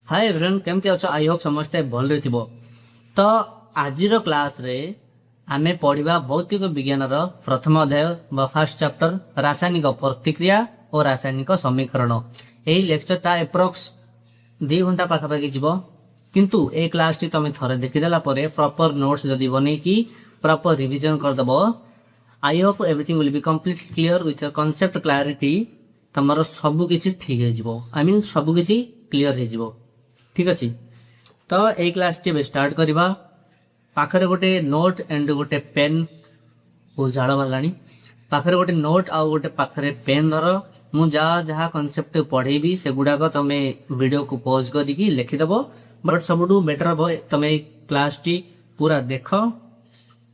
Hi everyone केमती अच्छो I hope समस्ते भल थी। तो आज क्लास रे आमे पढ़िबा भौतिक विज्ञान प्रथम अध्याय बा फर्स्ट चैप्टर रासायनिक प्रतिक्रिया और रासायनिक समीकरण। यही लेक्चर टा एप्रोक्स 2 घंटा पाखापाखि जीव किंतु ए क्लास टी तुम थरे देखीदेला प्रॉपर नोट्स जदि बनै कि प्रॉपर रिविजन करदेव I hope everything will be complete clear with concept clarity. तमरो सब किछि ठीक हे जीवो आई मीन सब किछि क्लियर हे जीवो। ठीक अच्छे तो यही क्लास टी स्टार्ट करवा पाखरे गोटे नोट एंड गोटे पेन बहुत झाड़ बाहर पाखरे गोटे नोट आउ गोटे पाखरे पेन धर मु जहाँ जहाँ कॉन्सेप्ट पढ़ेबी से गुड़ाक तुम वीडियो को पॉज करके लिखिदेव बट सबुठ बेटर हम तुम क्लास टी पूरा देख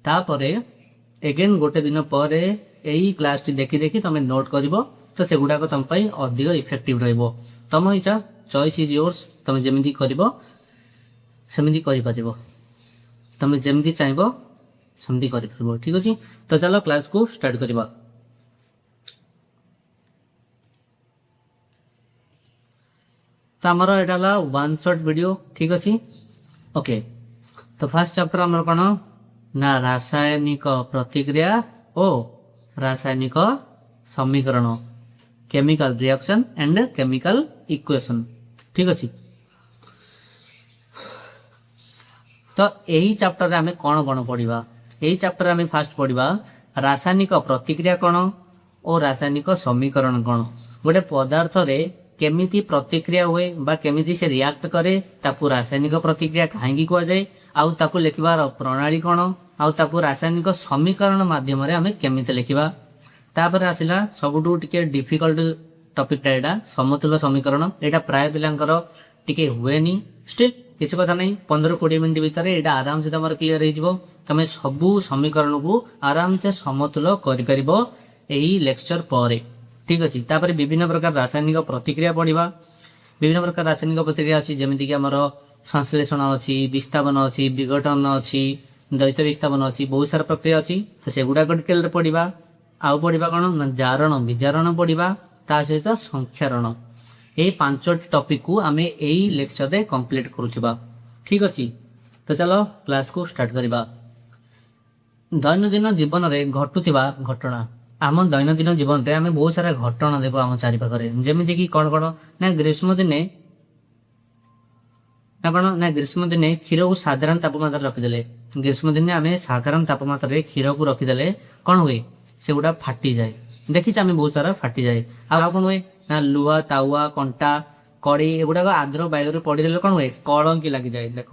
तापर एगेन गोटे दिन पर यही क्लास टी देखी देखी तुम नोट कर तो से गुड़ाक तुम अधिक इफेक्टिव रम इच्छा चॉइस इज योर्स तुम जमी कर तुम जमी चाहब सेमती कर। ठीक अच्छे तो चलो क्लास को स्टार्ट करवा। तो आमर यहाँ वन शॉट वीडियो। ठीक अच्छे ओके तो फर्स्ट चैप्टर आमर कौन ना रासायनिक प्रतिक्रिया और रासायनिक समीकरण chemical reaction and chemical equation. ठीक अच्छे तो यही चैप्टर रे आमे कौन कौन पढ़ा यही चैप्टर आमे फास्ट पढ़ा रासायनिक प्रतिक्रिया कौन और रासायनिक समीकरण कौन गोटे पदार्थ रे केमिति प्रतिक्रिया हुए बा केमिति से रिएक्ट करे ताकू रासायनिक प्रतिक्रिया कहीं कह जाए आउ ताकू लिखबार प्रणाली कौन आउ ताकू रासायनिक समीकरण माध्यम रे आमे केमिति लिखिबा। तापर आसिला सबुठू टिके डिफिकल्ट टॉपिक टा समतुल्य समीकरण एटा प्राय पिलांकर टिके हुएनी स्टिल किसी कथा नहीं 15-20 मिनट भितर यहाँ आराम से तुम क्लीयर हो तुम सबू समीकरण को आराम से समतुल कर लेक्चर पर। ठीक अच्छे तापर विभिन्न प्रकार रासायनिक प्रतिक्रिया पढ़ा विभिन्न प्रकार रासायनिक प्रतिक्रिया अच्छी जमीक आम संश्लेषण अच्छी विस्थापन अच्छी विघटन अच्छी द्वैत विस्थापन अच्छी बहुत सारा प्रक्रिया अच्छी तो सेगुड़ा पढ़ा आउ पढ़ा कौन जारण विजारण पढ़ा ता सहित संख्यारण यही 5 टॉपिक को आमे यही लेक्चर रे कंप्लीट करुवा। ठीक अच्छे तो चलो क्लास को स्टार्ट करवा। दैनंदिन जीवन रे घटुवा घटना आम दैनंदिन जीवन रे आमे बहुत सारा घटना देव आम चारिपाखे जमीक कि कौन कौन ना ग्रीष्म दिने ना कौन ना ग्रीष्म दिने क्षीर को साधारण तापमात्रा रखिदे ग्रीष्म दिने आम साधारण तापमात्रा क्षीर को रखिदे कौन हुए से गुड़ा फाटी जाए देखी आम बहुत सारा फाटी जाए आ कौन हुए ना लुहा तावा कंटा कड़ी एगुड़ाक आद्र बायु पड़े कौन हुए कलंकी लगी जाए। देख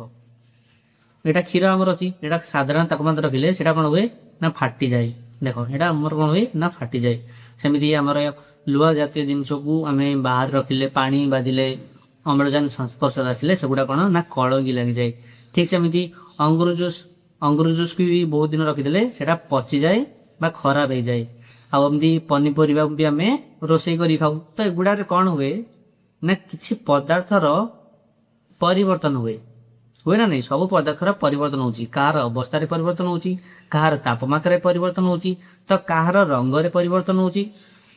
यहाँ क्षीर आमर अच्छी यहाँ साधारण तापमात्रा रखिले से कौन हुए ना फाटी जाए। देख यहाँ आमर कौन हुए ना फाटी जाए सेमती आमर लुहा जातीय जिनस को आम बाहर रखिले पानी बाजिले अम्लजान संस्पर्श आसिले सेगुड़ा कौन ना कलंकी लगी जाए। ठीक सेमती अंगुर जूस की भी बहुत दिन रखिदे से पचि जाए बा खराब हो जाए आमती पनीपरिया भी आम रोषे कर खाऊ तो एगुड़ा कौन हुए ना किसी पदार्थर परिवर्तन हुए ना नहीं सब पदार्थर परिवर्तन होची कहार अवस्था परिवर्तन होची कहार तापमात्रा परिवर्तन होची तो कहार रंग रे परिवर्तन होची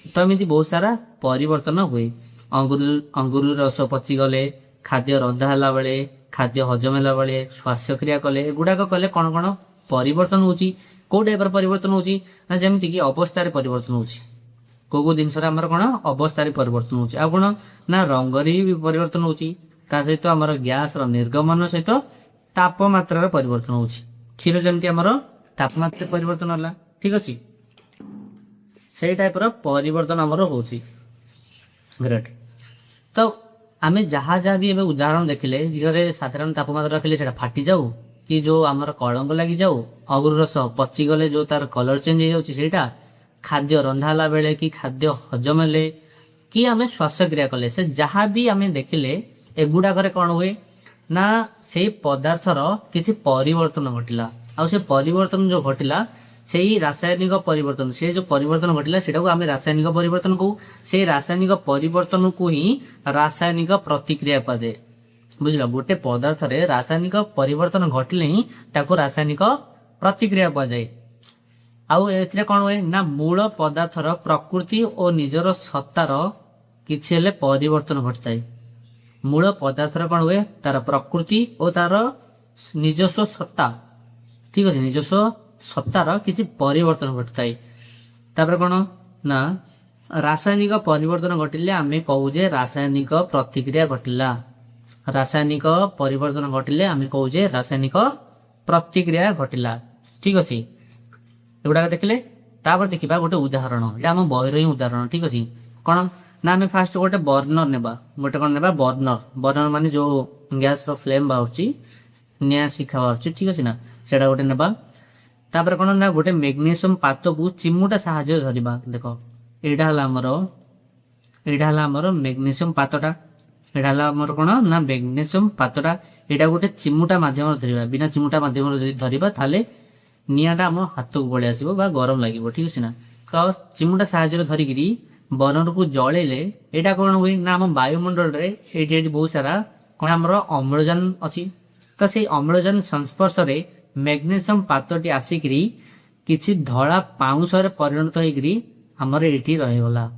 तो एमती बहुत सारा परिवर्तन हुए अंगुर रस पचिगले खाद्य रंधा है बेले खाद्य हजम है बेले श्वासक्रिया कले एगुड़ाक कले कौन कौन परिवर्तन होची कौ टाइप परिवर्तन होची ना जमीक कि अवस्था परिवर्तन होची को जिनस कौन अवस्था परिवर्तन होची आ कौन ना रंग भी परिवर्तन होची ता सहित आमर गैस निर्गमन सहित तापमात्रा परिवर्तन होची क्षीर जमी आमर तापमात्रा परिवर्तन है। ठीक अच्छे से टाइप परिवर्तन आमर होची ग्रेट तो आम जहाँ जहाँ भी उदाहरण देखिले घरे साधारण तापमात्रा रखिले से फाटी जाऊ कि जो आमर कलंक लगी जाऊ अंगुर रस पचिगले जो तार कलर चेंज हो जाता खाद्य रंधा बेले कि खाद्य हजम हेले कि आम श्वासक्रिया कले से जहाँ भी आम देखिले एगुड़ाक कौन हुए ना से पदार्थर किसी परिवर्तन घटिला आ से परिवर्तन जो घटिला से ही रासायनिक परिवर्तन से जो परिवर्तन घटिला से आम रासायनिक परिवर्तन कहू से रासायनिक परिवर्तन को ही रासायनिक प्रतिक्रिया कहुए बुझल गोटे पदार्थ रे रासायनिक परिवर्तन घटिले ही ताको रासायनिक प्रतिक्रिया कहुए आउ ए कौन हुए ना मूल पदार्थर प्रकृति और निजर सत्तार किसी परिवर्तन घटता है मूल पदार्थर कौन हुए तार प्रकृति और तार निजस्व सत्ता ठीक अच्छे निजस्व सत्तार किसी परिवर्तन घटता है कौन ना रासायनिक परिवर्तन घटिले आम कहे रासायनिक प्रतिक्रिया घटला रासायनिक परिवर्तन घटिले आम कहे रासायनिक प्रतिक्रिया घटला ठीक अच्छे एगुड़ा देखले देखा गोटे उदाहरण ये आम बहर ही उदाहरण ठीक अच्छे कौन ना आम फास्ट गोटे बर्नर ने गोटे कौन ने बर्नर बर्नर मान जो गैस फ्लेम बाहर निआ शिखा बाहर ठीक अच्छे ना से गोटे ने कौन ना गोटे मैग्नीशियम पात को चिमुटा साहाଯ୍ୟ धरिबा देख यहाँ आमर मैग्नीशियम पातटा यहाँ आमर कौन ना मैग्नीशियम पातटा यहाँ गोटे चिमुटा मध्यम धरवा बिना चिमुटा मध्यम धरवा ताले निआटा आम हाथ को पलि आसो गरम लगे ठीक अच्छे ना तो चिमुटा साहाଯ୍य धरिकी बर्नर को जलैले यहाँ कौन हुए ना आम वायुमंडल ये बहुत सारा कौन आमर अम्लजान अच्छी तो से अम्लजान संस्पर्श मैग्नीशियम पातटी आसिकी किसी धला पाउंश परिणत होकर आमर ये रहीगला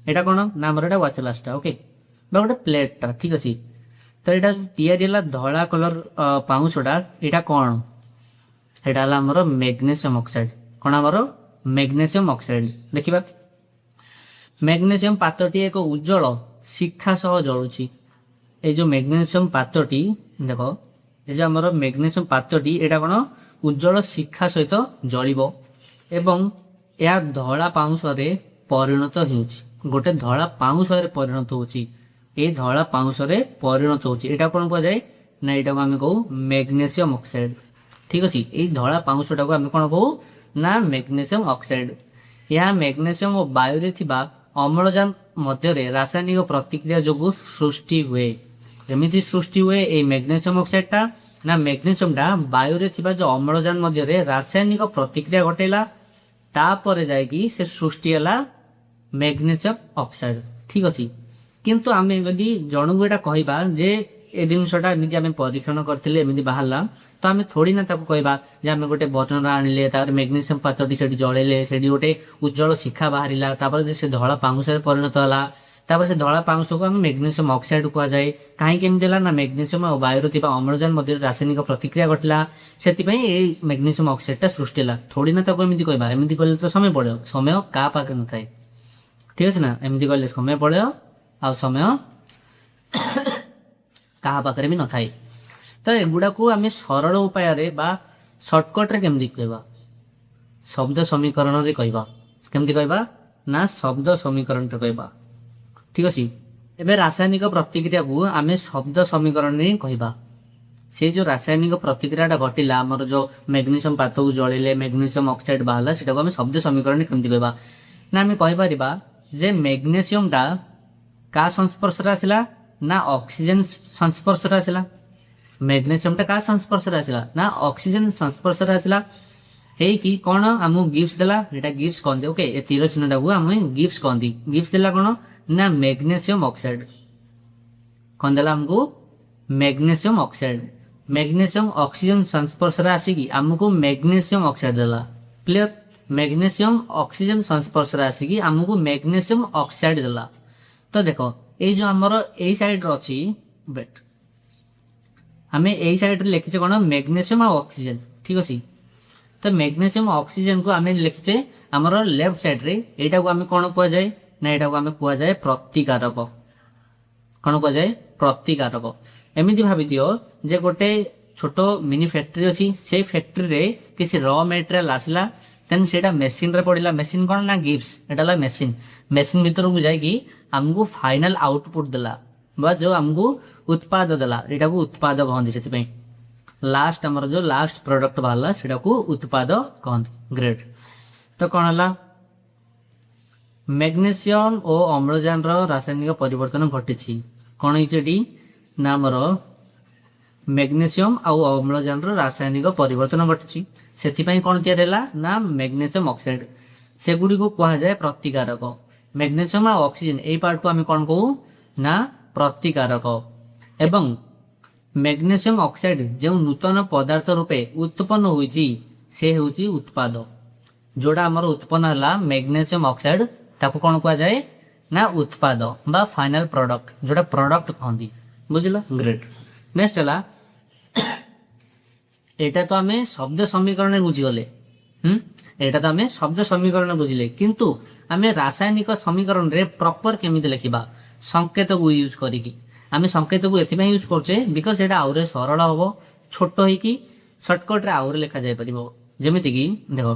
यहाँ कौन ना आमर एटा वाचलासटा ओके गोटे प्लेटा ठीक अच्छे तो यहाँ या धला कलर पाउंशटा यहाँ कौन यहाँ आमर मैग्नीशियम ऑक्साइड कौन आमर मैग्नीशियम ऑक्साइड देखा मैग्नीशियम पातटी एक उज्जवल शिखा सह जलुची ये जो मैग्नीशियम पातटी देख ये जो आमर मैग्नीशियम पातटी यहाँ कौन उज्जवल शिखा सहित जलिब एवं यह धला पाउंश परिणत हो गोटे धला पाउंश परिणत होची धला पाउंश परिणत होची एटा कौन कह जाए ना यहाँ आम कहू मैग्नीशियम ऑक्साइड ठीक अच्छे ये धला पाउंशटा को आम कौन कहू ना मैग्नीशियम ऑक्साइड यह मैग्नीशियम और वायु थिबा अम्लजान मध्य रासायनिक प्रतिक्रिया जो सृष्टि हुए एमती सृष्टि हुए ये मैग्नीशियम ऑक्साइडटा ना मैग्नीशियमटा वायु जो अम्लजान मध्य रासायनिक प्रतिक्रिया घटेला तापर जाएगी से सृष्टि है मैग्नीशियम ऑक्साइड ठीक अच्छे किंतु आम जदि जन को यहाँ कहवा जे ए जिनसा एमती आम परीक्षण करते एमती बाहर तो आम थोड़ी ना कहवा जे आम गोटे बर्तन आनिले मैग्नीशियम पातटी से जलैले से गोटे उज्जवल शिखा बाहर से धला पाउंश परिणत है से धला पाउंश को आम मैग्नीशियम ऑक्साइड कह जाए कहीं ना मैग्नीशियम और वायु अम्लजान मध्य रासायनिक प्रतिक्रिया घटला से मैग्नीशियम ऑक्साइडटा सृष्टि है थोड़ी ना एमती कहवा एमती कहले तो समय पड़े समय क्या पाखे न थाए ठीक अच्छे ना एमती कहले समय पड़े आ समय क्या पाखे भी न थाए तो एगुड़ा को आम सरल उपाय सर्टकट्रे केमती कहवा शब्द समीकरण कहवा केमती कहवा ना शब्द समीकरण कहवा ठीक अच्छे एवं रासायनिक प्रतिक्रिया को आम शब्द समीकरण कहवा से जो रासायनिक प्रतिक्रिया घटिला आमर जो मैग्नीशियम पात को जलैले मैग्नीशियम ऑक्साइड बाहर से आम शब्द समीकरण केमती कहवा ना आम कहीपर जे मैग्नीशियमटा क्या संस्पर्श आसला ना ऑक्सीजन संस्पर्श आसला मैग्नीशियमटा क्या संस्पर्श आसला ना ऑक्सीजन संस्पर्श आसला है कि कौन आमको गिफ्ट देला यहाँ गिफ्ट कहते ओके ये तीर चिन्हटा को आम गिफ्ट कहती गिफ्ट देला कौन ना मैग्नीशियम ऑक्साइड कौन देला आमको मैग्नीशियम ऑक्साइड मैग्नीशियम ऑक्सीजन संस्पर्श आसिकी आमको मैग्नीशियम ऑक्साइड देला क्लियर मैग्नीशियम ऑक्सीजन संस्पर्श आसिकी आमको मैग्नीशियम ऑक्साइड देला तो देखो ये जो आमर ए साइड अच्छी बेट आम ए साइड लिखीचे कौन मैग्नीशियम और ऑक्सीजन ठीक अच्छे तो मैग्नीशियम ऑक्सीजन को आम लिखीचे आमर लेफ्ट साइड रे एटा को आम कौन कह जाए ना यहाँ को आम कह जाए प्रतिकारक कौन कह जाए प्रतिकारक एमती भावी दियो जे गोटे छोट मिनी फैक्ट्री अच्छी से फैक्ट्री रे किसी रॉ मटेरियल आसला देन से मेसीन रे पड़ा मेसीन कौन ना गिफ्ट एटा मेसीन मेसीन भीतर को जाकि आमको फाइनल आउटपुट देला बा जो आमको उत्पाद देला यहाँ को उत्पाद कहते से लास्ट आमर जो लास्ट प्रोडक्ट बाहर से उत्पाद कहते ग्रेड तो कौन है मैग्नीशियम और अम्लजान रासायनिक परिवर्तन घटी कौन है ना आमर मैग्नीशियम आउ अम्लजान रासायनिक परिवर्तन घटी से कौन या ना मैग्नीशियम ऑक्साइड सेगुड़ी को कह जाए प्रतिकारक मैग्नीशियम और ऑक्सीजन यही पार्ट को आम कौन कहू ना प्रतिकारक एवं मैग्नीशियम ऑक्साइड जो नूतन पदार्थ रूपे उत्पन्न होती से होची उत्पाद जोड़ा आमर उत्पन्न है मैग्नीशियम ऑक्साइड ताको कौन कह जाए ना उत्पाद बा फाइनल प्रोडक्ट जोड़ा प्रोडक्ट कहती बुझल ग्रेट। नेक्स्ट है एटा तो आम शब्द समीकरण बुझीगले एटा तो आम शब्द समीकरण बुझिले किंतु आम रासायनिक समीकरण रे प्रॉपर केमिति लिखिबा संकेत को यूज करिकी आम संकेत को एथि यूज करछे बिकॉज एटा आउरे सरल हबो छोट होइकी शॉर्टकट रे आउरे लिखा जाय परिबो जेमिति कि देखो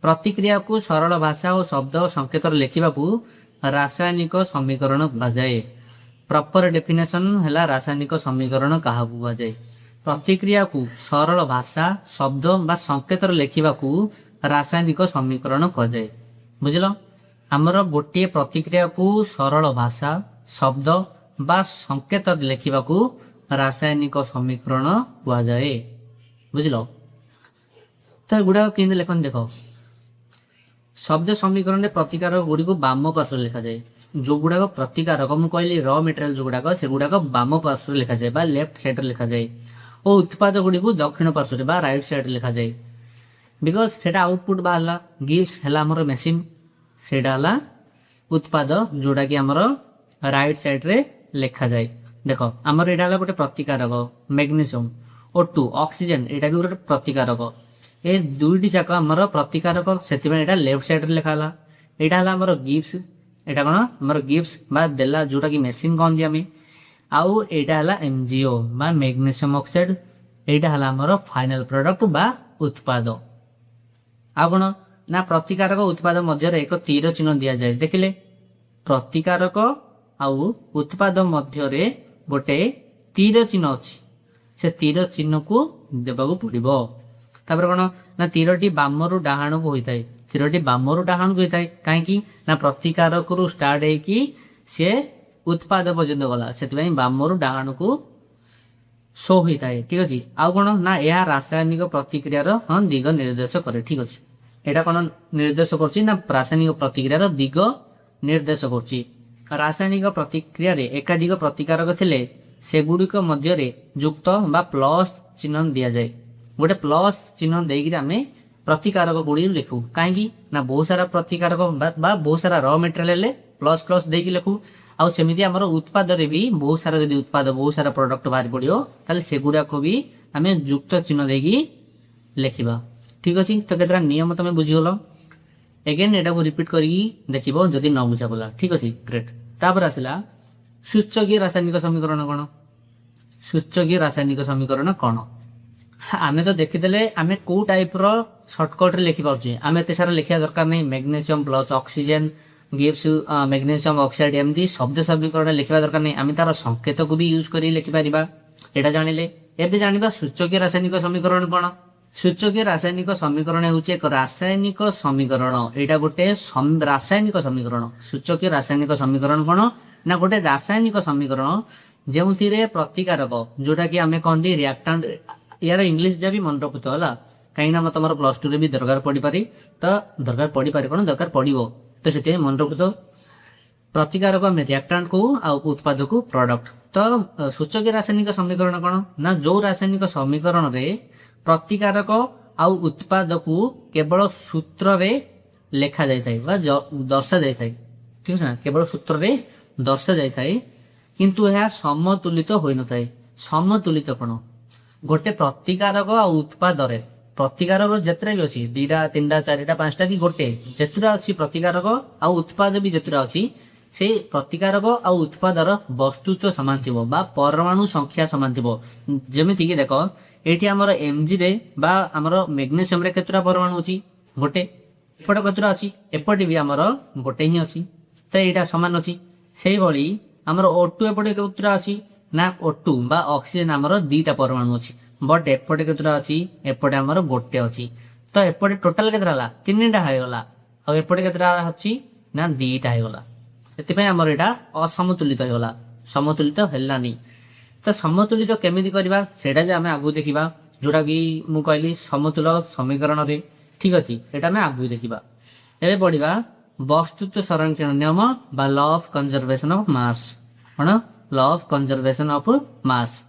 प्रतिक्रिया को सरल भाषा और शब्द और संकेत लिखा रासायनिक समीकरण कहुए। प्रॉपर डेफिनेशन है रासायनिक समीकरण क्या कहुए प्रतिक्रिया को सरल भाषा शब्द बा संकेत लिखा रासायनिक समीकरण कहुए। बुझल आमर गोटे प्रतिक्रिया को सरल भाषा शब्द बा संकेत लिखा रासायनिक समीकरण कहुए। बुझल तो गुड़ाक के लिखन देख शब्द समीकरण में प्रतिकारक गुड़िक बाम पार्श्व लिखा जाए जो गुड़ाक प्रतिकारक मुझे कहली र मेटेरियल जो गुड़ाक से गुड़ाक बाम पार्श्व लिखा जाए बा लेफ्ट साइड लिखा जाए और उत्पाद गुड़ी को दक्षिण पार्श्व बा राइट साइड लिखा जाए बिकज से आउटपुट बाहर गिव्स है आमर मेसीन से उत्पाद जोड़ा कि आमर राइट साइड रे लिखा जाए। देख आमर यहाँ गोटे प्रतिकारक मैग्नीशियम O2 ऑक्सीजन यहाँ भी गोटे प्रतिकारक ए दुईटी जाक आमर प्रतिकारक से लेफ्ट साइड रे लिखा यहाँ है आमर गिव्स यहाँ कौन आमर गिव्स बा देला जोटा कि मेसीन कहते आम आउ यहाँ है MgO बा मैग्नीशियम ऑक्साइड यहाँ है आमर फाइनल प्रोडक्ट बा उत्पाद आ कौन ना प्रतिकारक उत्पाद मध्य एक तीर चिन्ह दि जाए देखिले प्रतिकारक आउ उत्पाद मध्य गोटे तीर चिन्ह अच्छी से तीर चिन्ह को देवाक पड़ो तापर कौन ना तीरटी बाम रु डाहाण को होता है तीरटी बाम रु डाहाण को होता है कहीं ना प्रतिकारक रु स्टार्ट होगी सी उत्पाद पर्यंत गला से बाम रु डाहाण को शो होता है ठीक अच्छे आउ कौन ना यह रासायनिक प्रतिक्रियार हाँ दिग निर्देश करे ठीक अच्छे यहाँ कौन निर्देश कर रासायनिक प्रतिक्रियार दिग निर्देश कर रासायनिक प्रतिक्रिया एकाधिक प्रतिकारक थिले सेगुड़िक मध्य युक्त बा प्लस चिन्ह दि जाए गोटे प्लस चिन्ह देकर आम प्रतिकारक गुड़ी लिखू कहीं ना बहुत सारा प्रतिकारक बा बहुत सारा र मेटेरियल प्लस प्लस देकी लिखू आउ सेमती आमर उत्पाद भी बहुत सारा जब उत्पाद बहुत सारा प्रोडक्ट बाहर पड़ो ताले सेगुड़ाक भी आम युक्त चिन्ह देकी लिखा ठीक अच्छे। तो केतरा नियम तुम बुझीगल एगेन एटा को रिपीट करी देख जदि न बुझा पड़ा ठीक अच्छे ग्रेट। तापर आसला सूचकीय रासायनिक समीकरण कौन सूचकीय रासायनिक समीकरण कौन आमे तो देखीदे आम कौ टाइप सर्टकट रे लिखि पार्चे आम एत सारा लिखा दरकार नहीं magnesium plus oxygen gives magnesium oxide एमती शब्द समीकरण लिखा दरकार नहीं आम तार संकेत को भी यूज कर लिखिपर यहाँ जानिले एबे जानिबा सूचकीय रासायनिक समीकरण कौन सूचकीय रासायनिक समीकरण होउचे एक रासायनिक समीकरण यहाँ गोटे रासायनिक समीकरण सूचकीय रासायनिक समीकरण कौन ना गोटे रासायनिक समीकरण जो प्रतिकारक जोटा कि आम कहते रिएक्टेंट यार इंग्लीश जब भी मन रखुत है कहीं तुम प्लस टू भी दरकार पड़ पारे तो दरकार पड़ पारे कौन दरकार पड़ो तो से मन रखुत प्रतिकारक आम रिएक्टेंट को उत्पाद को प्रोडक्ट तो सूचकीय रासायनिक समीकरण कौन ना जो रासायनिक समीकरण रे प्रतिकारक आउ उत्पाद को केवल सूत्र रे लेखा जाए दर्शा जाए ठीक है केवल सूत्र रे दर्शा जाए किंतु यह समतुलित हो न था समतुलित कौन गोटे प्रतिकारक आ उत्पाद प्रतिकारक जितने भी अच्छी दीटा तीन चारिटा पांचटा कि गोटे जितुरा अच्छी प्रतिकारक आ उत्पाद भी जितुरा अच्छी से प्रतिकारक आ उत्पादर वस्तुत्व सामान थी परमाणु संख्या सामान थी जमीक देख ये आमर Mg रे बा आमर मैग्नीशियम रे केतरा परमाणु अच्छी गोटे एपटे केतरा अच्छी एपटे भी आमर गोटे ही अच्छी तो यहाँ सामान अच्छी से भली आमर O2 एपटे केतरा अच्छी ना O2 बा ऑक्सीजन आमर दीटा परमाणु अच्छी बट एपटे केतरा अच्छी एपटे आमर गोटे अच्छी तो एपटे टोटाल केतरा तीन टा होगला आ एपटे केतरा अच्छी ना दीटा होगला से आमर यहाँ असमतुलित होगला समतुलित है तो समतुलित केमिति करबा सेटा भी आम आगु देखा जोटा कि मु कहली समतुल समीकरण रे ठीक अच्छे यहाँ आम आगु देखा एवं पढ़ा वस्तुत्व संरक्षण नियम बा law of conservation of mass कौन law of conservation of mass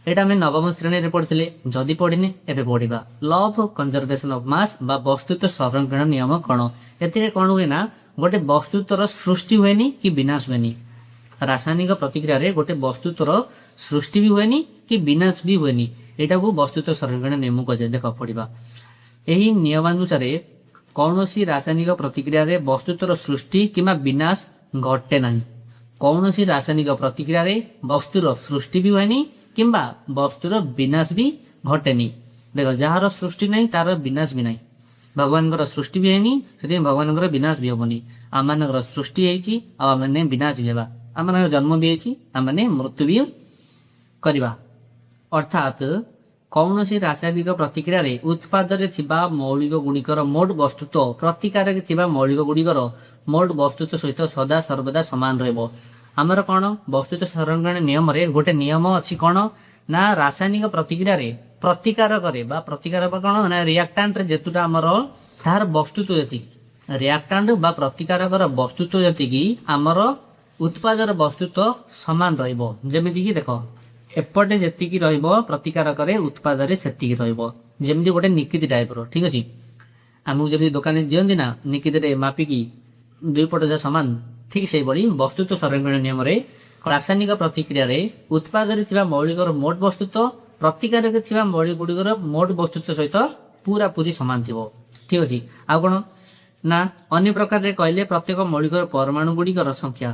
यहाँ आम नवम श्रेणी में पढ़ी जदि पढ़ने एवं पढ़ा लॉ ऑफ कंजर्वेशन ऑफ मास बा वस्तुत्व संरक्षण नियम कौन ए कौन हुए ना गोटे वस्तुत्वर सृष्टि हुए कि विनाश हुए ରାସାୟନିକ ପ୍ରତିକ୍ରିୟାରେ ଗୋଟେ ବସ୍ତୁର ସୃଷ୍ଟି ବି ହୁଏନି କି ବିନାଶ ବି ହୁଏନି। ଏଇଟାକୁ ବସ୍ତୁତ୍ୱ ସଂରକ୍ଷଣ ନିୟମ କୁହାଯାଏ। ଦେଖ ପଢିବା, ଏହି ନିୟମାନୁସାରେ କୌଣସି ରାସାୟନିକ ପ୍ରତିକ୍ରିୟାରେ ବସ୍ତୁର ସୃଷ୍ଟି କିମ୍ବା ବିନାଶ ଘଟେ ନାହିଁ। କୌଣସି ରାସାୟନିକ ପ୍ରତିକ୍ରିୟାରେ ବସ୍ତୁର ସୃଷ୍ଟି ବି ହୁଏନି କିମ୍ବା ବସ୍ତୁର ବିନାଶ ବି ଘଟେନି। ଦେଖ, ଯାହାର ସୃଷ୍ଟି ନାହିଁ ତାର ବିନାଶ ବି ନାହିଁ। ଭଗବାନଙ୍କର ସୃଷ୍ଟି ବି ହେଇନି, ସେଥିପାଇଁ ଭଗବାନଙ୍କର ବିନାଶ ବି ହବନି। ଆମମାନଙ୍କର ସୃଷ୍ଟି ହେଇଛି ଆଉ ଆମମାନେ ବିନାଶ ବି ହେବା। ଆମମାନଙ୍କର ଜନ୍ମ ବି ହେଇଛି, ଆମମାନେ ମୃତ୍ୟୁ ବି କରିବା। ଅର୍ଥାତ୍ କୌଣସି ରାସାୟନିକ ପ୍ରତିକ୍ରିୟାରେ ଉତ୍ପାଦରେ ଥିବା ମୌଳିକ ଗୁଡ଼ିକର ମୋଟ ବସ୍ତୁତ୍ୱ ପ୍ରତିକାରରେ ଥିବା ମୌଳିକ ଗୁଡ଼ିକର ମୋଟ ବସ୍ତୁତ୍ୱ ସହିତ ସଦା ସର୍ବଦା ସମାନ ରହିବ। ଆମର କ'ଣ ବସ୍ତୁତ୍ୱ ସଂରକ୍ଷଣ ନିୟମରେ ଗୋଟେ ନିୟମ ଅଛି କ'ଣ ନା, ରାସାୟନିକ ପ୍ରତିକ୍ରିୟାରେ ପ୍ରତିକାରକରେ ବା ପ୍ରତିକାରକ କ'ଣ ନା ରିଆକ୍ଟାଣ୍ଟରେ ଯେତେଟା ଆମର ତାହାର ବସ୍ତୁତ୍ୱ ଯେତିକି, ରିଆକ୍ଟାଣ୍ଟ ବା ପ୍ରତିକାରକର ବସ୍ତୁତ୍ୱ ଯେତିକି ଆମର ଉତ୍ପାଦର ବସ୍ତୁତ୍ୱ ସମାନ ରହିବ। ଯେମିତିକି ଦେଖ, ଏପଟେ ଯେତିକି ରହିବ ପ୍ରତିକାରକରେ ଉତ୍ପାଦରେ ସେତିକି ରହିବ। ଯେମିତି ଗୋଟେ ନିକିତି ଟାଇପର, ଠିକ ଅଛି। ଆମକୁ ଯେମିତି ଦୋକାନରେ ଦିଅନ୍ତି ନା ନିକିତିରେ ମାପିକି ଦୁଇ ପଟ ଯା ସମାନ, ଠିକ ସେଇଭଳି ବସ୍ତୁତ୍ୱ ସଂରକ୍ଷଣ ନିୟମରେ ରାସାୟନିକ ପ୍ରତିକ୍ରିୟାରେ ଉତ୍ପାଦରେ ଥିବା ମୌଳିକର ମୋଟ ବସ୍ତୁତ୍ୱ ପ୍ରତିକାରରେ ଥିବା ମୌଳିକ ଗୁଡ଼ିକର ମୋଟ ବସ୍ତୁତ୍ୱ ସହିତ ପୁରାପୁରି ସମାନ ଥିବ। ଠିକ ଅଛି। ଆଉ କ'ଣ ନା ଅନ୍ୟ ପ୍ରକାରରେ କହିଲେ ପ୍ରତ୍ୟେକ ମୌଳିକର ପରମାଣୁ ଗୁଡ଼ିକର ସଂଖ୍ୟା,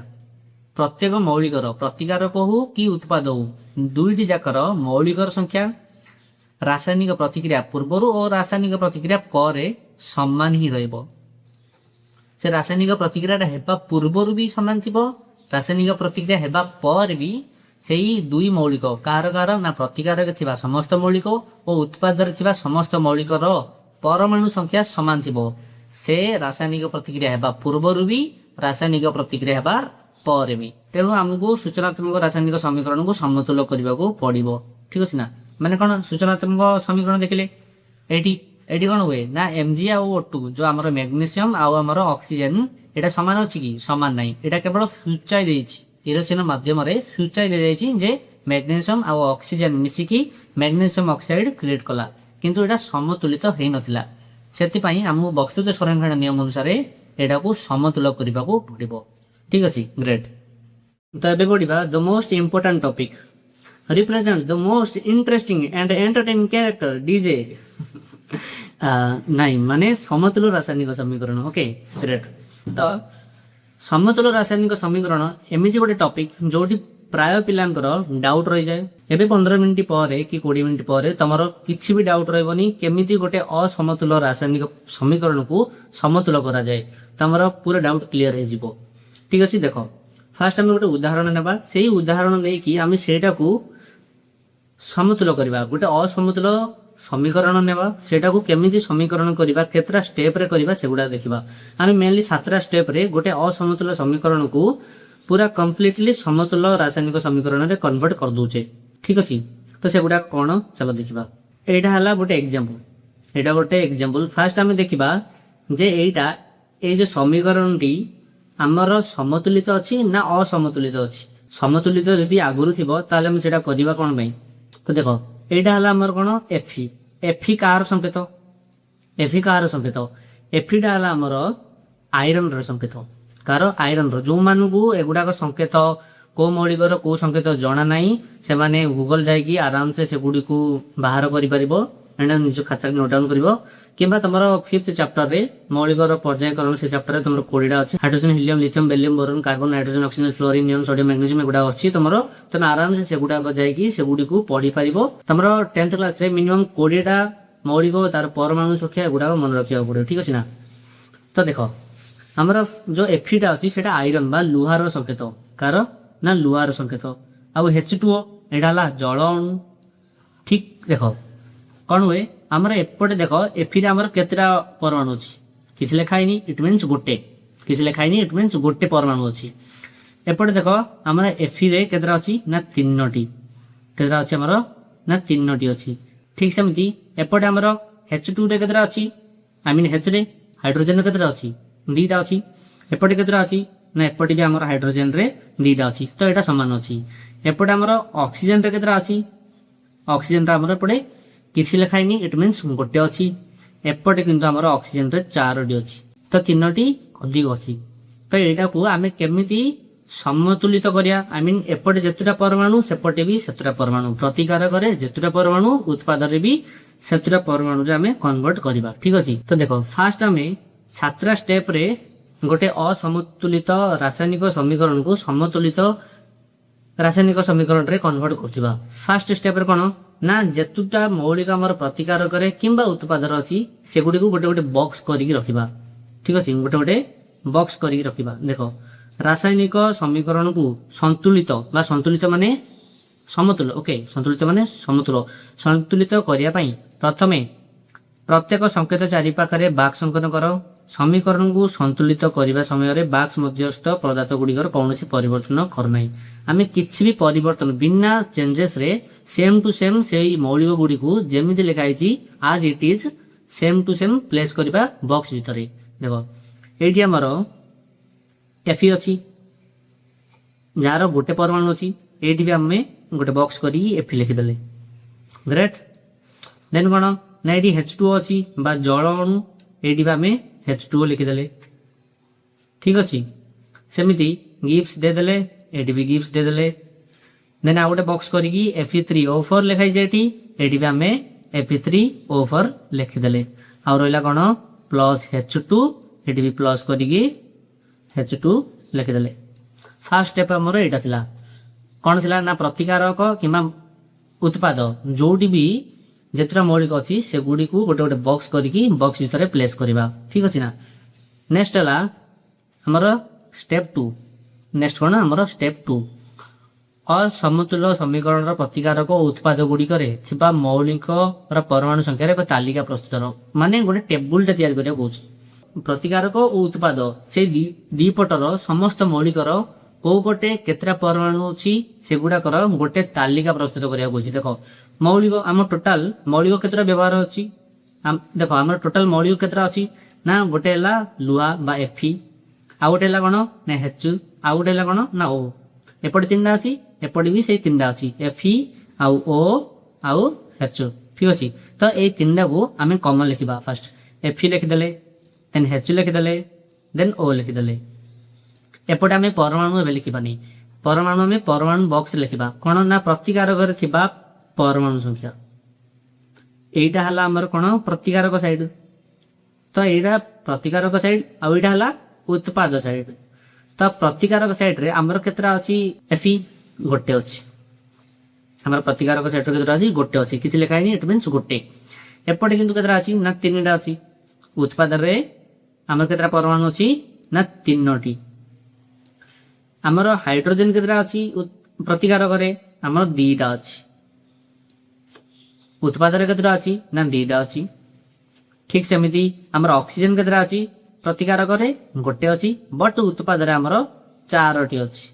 ପ୍ରତ୍ୟେକ ମୌଳିକର ପ୍ରତିକାରକ ହଉ କି ଉତ୍ପାଦ ହଉ ଦୁଇଟି ଯାକର ମୌଳିକର ସଂଖ୍ୟା ରାସାୟନିକ ପ୍ରତିକ୍ରିୟା ପୂର୍ବରୁ ଓ ରାସାୟନିକ ପ୍ରତିକ୍ରିୟା ପରେ ସମାନ ହିଁ ରହିବ। ସେ ରାସାୟନିକ ପ୍ରତିକ୍ରିୟାଟା ହେବା ପୂର୍ବରୁ ବି ସମାନ ଥିବ, ରାସାୟନିକ ପ୍ରତିକ୍ରିୟା ହେବା ପରେ ବି ସେଇ ଦୁଇ ମୌଳିକ କାହାର ନା ପ୍ରତିକାରରେ ଥିବା ସମସ୍ତ ମୌଳିକ ଓ ଉତ୍ପାଦରେ ଥିବା ସମସ୍ତ ମୌଳିକର ପରମାଣୁ ସଂଖ୍ୟା ସମାନ ଥିବ। ସେ ରାସାୟନିକ ପ୍ରତିକ୍ରିୟା ହେବା ପୂର୍ବରୁ ବି ରାସାୟନିକ ପ୍ରତିକ୍ରିୟା ହେବା ପରେ ବି। ତେଣୁ ଆମକୁ ସୂଚନାତ୍ମକ ରାସାୟନିକ ସମୀକରଣକୁ ସମତୁଲ କରିବାକୁ ପଡିବ। ଠିକ ଅଛି ନା। ମାନେ କ'ଣ ସୂଚନାତ୍ମକ ସମୀକରଣ ଦେଖିଲେ ଏଇଠି କ'ଣ ହୁଏ ନା Mg ଆଉ O2 ଯୋଉ ଆମର ମ୍ୟାଗ୍ନେସିୟମ ଆଉ ଆମର ଅକ୍ସିଜେନ ଏଇଟା ସମାନ ଅଛି କି? ସମାନ ନାହିଁ। ଏଇଟା କେବଳ ସୂଚାଇ ଦେଇଛି, ଇରୋଚିନ ମାଧ୍ୟମରେ ସୂଚାଇ ଦିଆଯାଇଛି ଯେ ମ୍ୟାଗ୍ନେସିୟମ ଆଉ ଅକ୍ସିଜେନ ମିଶିକି ମ୍ୟାଗ୍ନେସିୟମ ଅକ୍ସାଇଡ କ୍ରିଏଟ କଲା, କିନ୍ତୁ ଏଇଟା ସମତୁଲିତ ହେଇନଥିଲା। ସେଥିପାଇଁ ଆମକୁ ବସ୍ତୁତ୍ୱ ସଂରକ୍ଷଣ ନିୟମ ଅନୁସାରେ ଏଇଟାକୁ ସମତୁଲ କରିବାକୁ ପଡିବ। ଠିକ ଅଛି, ଗ୍ରେଟ୍। ତ ଏବେ ପଢିବା the most important topic represents the most interesting and entertaining character DJ ନାଇଁ ମାନେ ସମତୁଲ ରାସାୟନିକ ସମୀକରଣ। Okay, great. ତ ସମତୁଲ ରାସାୟନିକ ସମୀକରଣ ଏମିତି ଗୋଟେ ଟପିକ ଯୋଉଠି ପ୍ରାୟ ପିଲାଙ୍କର ଡାଉଟ ରହିଯାଏ। ଏବେ 15 ମିନିଟ୍ ପରେ କି 20 ମିନିଟ୍ ପରେ ତମର କିଛି ବି ଡାଉଟ ରହିବନି କେମିତି ଗୋଟେ ଅସମତୁଲ ରାସାୟନିକ ସମୀକରଣକୁ ସମତୁଲ କରାଯାଏ। ତମର ପୁରା ଡାଉଟ କ୍ଲିୟର ହେଇଯିବ। ଠିକ ଅଛି। ଦେଖ, ଫାର୍ଷ୍ଟ ଆମେ ଗୋଟେ ଉଦାହରଣ ନେବା, ସେଇ ଉଦାହରଣ ନେଇକି ଆମେ ସେଇଟାକୁ ସମତୁଲ କରିବା। ଗୋଟେ ଅସମତୁଲ ସମୀକରଣ ନେବା, ସେଇଟାକୁ କେମିତି ସମୀକରଣ କରିବା, କେତେଟା ଷ୍ଟେପରେ କରିବା ସେଗୁଡା ଦେଖିବା। ଆମେ ମେନଲି 7ଟା ଷ୍ଟେପରେ ଗୋଟେ ଅସମତୁଲ ସମୀକରଣକୁ ପୁରା କମ୍ପ୍ଲିଟଲି ସମତୁଲ ରାସାୟନିକ ସମୀକରଣରେ କନଭର୍ଟ କରିଦଉଛେ। ଠିକ ଅଛି। ତ ସେଗୁଡା କ'ଣ ଚାଲ ଦେଖିବା। ଏଇଟା ହେଲା ଗୋଟେ ଏକ୍ସାମ୍ପଲ, ଏଇଟା ଗୋଟେ ଏକ୍ସାମ୍ପଲ। ଫାର୍ଷ୍ଟ ଆମେ ଦେଖିବା ଯେ ଏଇ ଯୋଉ ସମୀକରଣଟି ଆମର ସମତୁଲିତ ଅଛି ନା ଅସମତୁଲିତ ଅଛି। ସମତୁଲିତ ଯଦି ଆଗରୁ ଥିବ ତାହେଲେ ଆମେ ସେଇଟା କରିବା କ'ଣ ପାଇଁ? ତ ଦେଖ, ଏଇଟା ହେଲା ଆମର କ'ଣ ଏଫି। ଏଫି କାହାର ସଂକେତ? ଏଫି କାହାର ସଂକେତ? ଏଫିଟା ହେଲା ଆମର ଆଇରନର ସଂକେତ। କାହାର? ଆଇରନର। ଯୋଉମାନଙ୍କୁ ଏଗୁଡାକ ସଂକେତ କୋଉ ମୌଳିକର କୋଉ ସଂକେତ ଜଣା ନାହିଁ ସେମାନେ ଗୁଗଲ ଯାଇକି ଆରାମସେ ସେଗୁଡିକୁ ବାହାର କରିପାରିବ। ଏଇଟା ନିଜ ଖାତାରେ ନୋଟ ଡାଉନ କରିବ, କିମ୍ବା ତମର 5th ଚାପ୍ଟରରେ ମୌଳିକର ପର୍ଯ୍ୟାୟକରଣ ସେ ଚାପ୍ଟରରେ ତମର 20ଟା ଅଛି। Hydrogen, helium, lithium, beryllium, boron, carbon, nitrogen, oxygen, fluorine, neon, sodium, magnesium ଏଗୁଡା ଅଛି ତମର। ତମେ ଆରାମସେ ସେଗୁଡାକ ଯାଇକି ସେଗୁଡିକୁ ପଢିପାରିବ। ତମର 10th କ୍ଲାସରେ ମିନିମମ୍ 20ଟା ମୌଳିକ ତାର ପରମାଣୁ ସଂଖ୍ୟା ଏଗୁଡାକ ମନେ ରଖିବାକୁ ପଡିବ। ଠିକ ଅଛି ନା। ତ ଦେଖ, ଆମର ଯୋଉ ଏଫିଟା ଅଛି ସେଟା ଆଇରନ ବା ଲୁହାର ସଂକେତ। କାର ନା ଲୁହାର ସଂକେତ। ଆଉ H2O ଏଇଟା ହେଲା ଜଳ ଅଣୁ। ଠିକ ଦେଖ କ'ଣ ହୁଏ, ଆମର ଏପଟେ ଦେଖ ଏଫିରେ ଆମର କେତେଟା ପରମାଣୁ ଅଛି? କିଛି ଲେଖା ହେଇନି, ଇଟ୍ ମିନ୍ସ ଗୋଟେ। କିଛି ଲେଖା ହେଇନି, ଇଟ୍ ମିନ୍ସ ଗୋଟେ ପରମାଣୁ ଅଛି। ଏପଟେ ଦେଖ ଆମର ଏଫିରେ କେତେଟା ଅଛି ନା 3ଟି। କେତେଟା ଅଛି ଆମର ନା 3ଟି ଅଛି। ଠିକ ସେମିତି ଏପଟେ ଆମର H2ରେ କେତେଟା ଅଛି? Hରେ ହାଇଡ୍ରୋଜେନରେ କେତେଟା ଅଛି? 2ଟା ଅଛି। ଏପଟେ କେତେଟା ଅଛି ନା ଏପଟେ ବି ଆମର ହାଇଡ୍ରୋଜେନରେ 2ଟା ଅଛି। ତ ଏଇଟା ସମାନ ଅଛି। ଏପଟେ ଆମର ଅକ୍ସିଜେନରେ କେତେଟା ଅଛି? ଅକ୍ସିଜେନଟା ଆମର ଏପଟେ କିଛି ଲେଖା ହେଇନି, ଇଟ୍ ମିନ୍ସ ଗୋଟେ ଅଛି। ଏପଟେ କିନ୍ତୁ ଆମର ଅକ୍ସିଜେନରେ 4ଟି ଅଛି। ତ 3ଟି ଅଧିକ ଅଛି। ତ ଏଇଟାକୁ ଆମେ କେମିତି ସମତୁଲିତ କରିବା ଆଇ ମିନ୍ ଏପଟେ ଯେତେଟା ପରମାଣୁ ସେପଟେ ବି ସେତେଟା ପରମାଣୁ ପ୍ରତିକାରକରେ ଯେତେଟା ପରମାଣୁ ଉତ୍ପାଦରେ ବି ସେତେଟା ପରମାଣୁରେ ଆମେ କନଭର୍ଟ କରିବା ଠିକ ଅଛି। ତ ଦେଖ ଫାଷ୍ଟ ଆମେ 7ଟା ଷ୍ଟେପରେ ଗୋଟେ ଅସମତୁଲିତ ରାସାୟନିକ ସମୀକରଣକୁ ସମତୁଲିତ ରାସାୟନିକ ସମୀକରଣରେ କନଭର୍ଟ କରୁଥିବା। ଫାଷ୍ଟ ଷ୍ଟେପରେ କ'ଣ ନା ଯେତେଟା ମୌଳିକ ଆମର ପ୍ରତିକାରକରେ କିମ୍ବା ଉତ୍ପାଦର ଅଛି ସେଗୁଡ଼ିକୁ ଗୋଟେ ଗୋଟେ ବକ୍ସ କରିକି ରଖିବା ଠିକ ଅଛି। ଗୋଟେ ଗୋଟେ ବକ୍ସ କରିକି ରଖିବା। ଦେଖ ରାସାୟନିକ ସମୀକରଣକୁ ସନ୍ତୁଳିତ ବା ସନ୍ତୁଳିତ ମାନେ ସମତୁଲ ଓକେ ସନ୍ତୁଳିତ ମାନେ ସମତୁଲ ସନ୍ତୁଳିତ କରିବା ପାଇଁ ପ୍ରଥମେ ପ୍ରତ୍ୟେକ ସଂକେତ ଚାରିପାଖରେ ବାକ୍ସ ଅଙ୍କନ କର। ସମୀକରଣକୁ ସନ୍ତୁଳିତ କରିବା ସମୟରେ ବାକ୍ସ ମଧ୍ୟସ୍ଥ ପଦାର୍ଥ ଗୁଡ଼ିକର କୌଣସି ପରିବର୍ତ୍ତନ କର ନାହିଁ। ଆମେ କିଛି ବି ପରିବର୍ତ୍ତନ ବିନା ଚେଞ୍ଜେସରେ ସେମ୍ ଟୁ ସେମ୍ ସେଇ ମୌଳିକ ଗୁଡ଼ିକୁ ଯେମିତି ଲେଖା ହେଇଛି as it is same to same place କରିବା ବକ୍ସ ଭିତରେ। ଦେଖ ଏଇଠି ଆମର ଏଫି ଅଛି ଯାହାର ଗୋଟେ ପରମାଣୁ ଅଛି ଏଇଠି ବି ଆମେ ଗୋଟେ ବକ୍ସ କରିକି ଏଫି ଲେଖିଦେଲେ ଗ୍ରେଟ୍। ଦେନ୍ କ'ଣ ନା ଏଇଠି H2O ଅଛି ବା ଜଳ ଅଣୁ ଏଇଠି ବି ଆମେ H2O ଲିଖିଦେଲେ ଠିକ ଅଛି। ସେମିତି ଗିପ୍ସ ଦେଇଦେଲେ ଏଇଠି ବି ଗିପ୍ସ ଦେଇଦେଲେ। ଦେନ୍ ଆଉ ଗୋଟେ ବକ୍ସ କରିକି Fe3O4 ଲେଖାଇছে ଏଇଠି ବି ଆମେ Fe3O4 ଲେଖିଦେଲେ। ଆଉ ରହିଲା କ'ଣ ପ୍ଲସ୍ H2 ଏଇଠି ବି ପ୍ଲସ୍ କରିକି H2 ଲେଖିଦେଲେ। ଫାର୍ଷ୍ଟ ଷ୍ଟେପ୍ ଆମର ଏଇଟା ଥିଲା। କ'ଣ ଥିଲା ନା ପ୍ରତିକାରକ କିମ୍ବା ଉତ୍ପାଦ ଯୋଉଠି ବି ଯେତେଟା ମୌଳିକ ଅଛି ସେଗୁଡ଼ିକୁ ଗୋଟେ ଗୋଟେ ବକ୍ସ କରିକି ବକ୍ସ ଭିତରେ ପ୍ଲେସ୍ କରିବା ଠିକ ଅଛି ନା। ନେକ୍ସଟ ହେଲା ଆମର ଷ୍ଟେପ୍ 2। ନେକ୍ସଟ କ'ଣ ଆମର ଷ୍ଟେପ୍ 2 ଅସମତୁଲ ସମୀକରଣର ପ୍ରତିକାରକ ଓ ଉତ୍ପାଦ ଗୁଡ଼ିକରେ ଥିବା ମୌଳିକର ପରମାଣୁ ସଂଖ୍ୟାର ଏକ ତାଲିକା ପ୍ରସ୍ତୁତ ମାନେ ଗୋଟେ ଟେବୁଲଟା ତିଆରି କରିବାକୁ କହୁଛି। ପ୍ରତିକାରକ ଓ ଉତ୍ପାଦ ସେଇ ଦି ପଟର ସମସ୍ତ ମୌଳିକର କୋଉ ପଟେ କେତେଟା ପରମାଣୁ ଅଛି ସେଗୁଡାକର ଗୋଟେ ତାଲିକା ପ୍ରସ୍ତୁତ କରିବାକୁ କହୁଛି। ଦେଖ ମୌଳିକ ଆମ ଟୋଟାଲ ମୌଳିକ କେତେଟା ବ୍ୟବହାର ଅଛି ଦେଖ ଆମର ଟୋଟାଲ ମୌଳିକ କେତେଟା ଅଛି ନା ଗୋଟେ ହେଲା ଲୁହା ବା Fe ଆଉ ଗୋଟେ ହେଲା କ'ଣ ନା H ଆଉ ଗୋଟେ ହେଲା କ'ଣ ନା O ଏପଟେ ତିନିଟା ଅଛି ଏପଟେ ବି ସେଇ ତିନିଟା ଅଛି Fe ଆଉ O ଆଉ H ଠିକ ଅଛି। ତ ଏଇ ତିନିଟାକୁ ଆମେ କମନ ଲେଖିବା। ଫାଷ୍ଟ Fe ଲେଖିଦେଲେ ଦେନ୍ H ଲେଖିଦେଲେ ଦେନ୍ O ଲେଖିଦେଲେ। ଏପଟେ ଆମେ ପରମାଣୁ ଏବେ ଲେଖିବାନି ପରମାଣୁ ଆମେ ପରମାଣୁ ବକ୍ସ ଲେଖିବା କ'ଣ ନା ପ୍ରତିକାରକରେ ଥିବା ପରମାଣୁ ସଂଖ୍ୟା। ଏଇଟା ହେଲା ଆମର କ'ଣ ପ୍ରତିକାରକ ସାଇଡ୍ ତ ଏଇଟା ପ୍ରତିକାରକ ସାଇଡ୍ ଆଉ ଏଇଟା ହେଲା ଉତ୍ପାଦ ସାଇଡ୍। ତ ପ୍ରତିକାରକ ସାଇଡ୍ରେ ଆମର କେତେଟା ଅଛି Fe ଗୋଟେ ଅଛି। ଆମର ପ୍ରତିକାରକ ସାଇଡ୍ରେ କେତେଟା ଅଛି ଗୋଟେ ଅଛି କିଛି ଲେଖା ହେଇନି ଇଟ୍ ମିନ୍ସ ଗୋଟେ। ଏପଟେ କିନ୍ତୁ କେତେଟା ଅଛି ନା ତିନିଟା ଅଛି। ଉତ୍ପାଦରେ ଆମର କେତେଟା ପରମାଣୁ ଅଛି ନା 3ଟି। ଆମର ହାଇଡ୍ରୋଜେନ କେତେଟା ଅଛି ପ୍ରତିକାରକରେ ଆମର 2ଟା ଅଛି। ଉତ୍ପାଦରେ କେତେଟା ଅଛି ନା 2ଟା ଅଛି। ଠିକ ସେମିତି ଆମର ଅକ୍ସିଜେନ କେତେଟା ଅଛି ପ୍ରତିକାରକରେ ଗୋଟେ ଅଛି ବଟ୍ ଉତ୍ପାଦରେ ଆମର 4ଟି ଅଛି।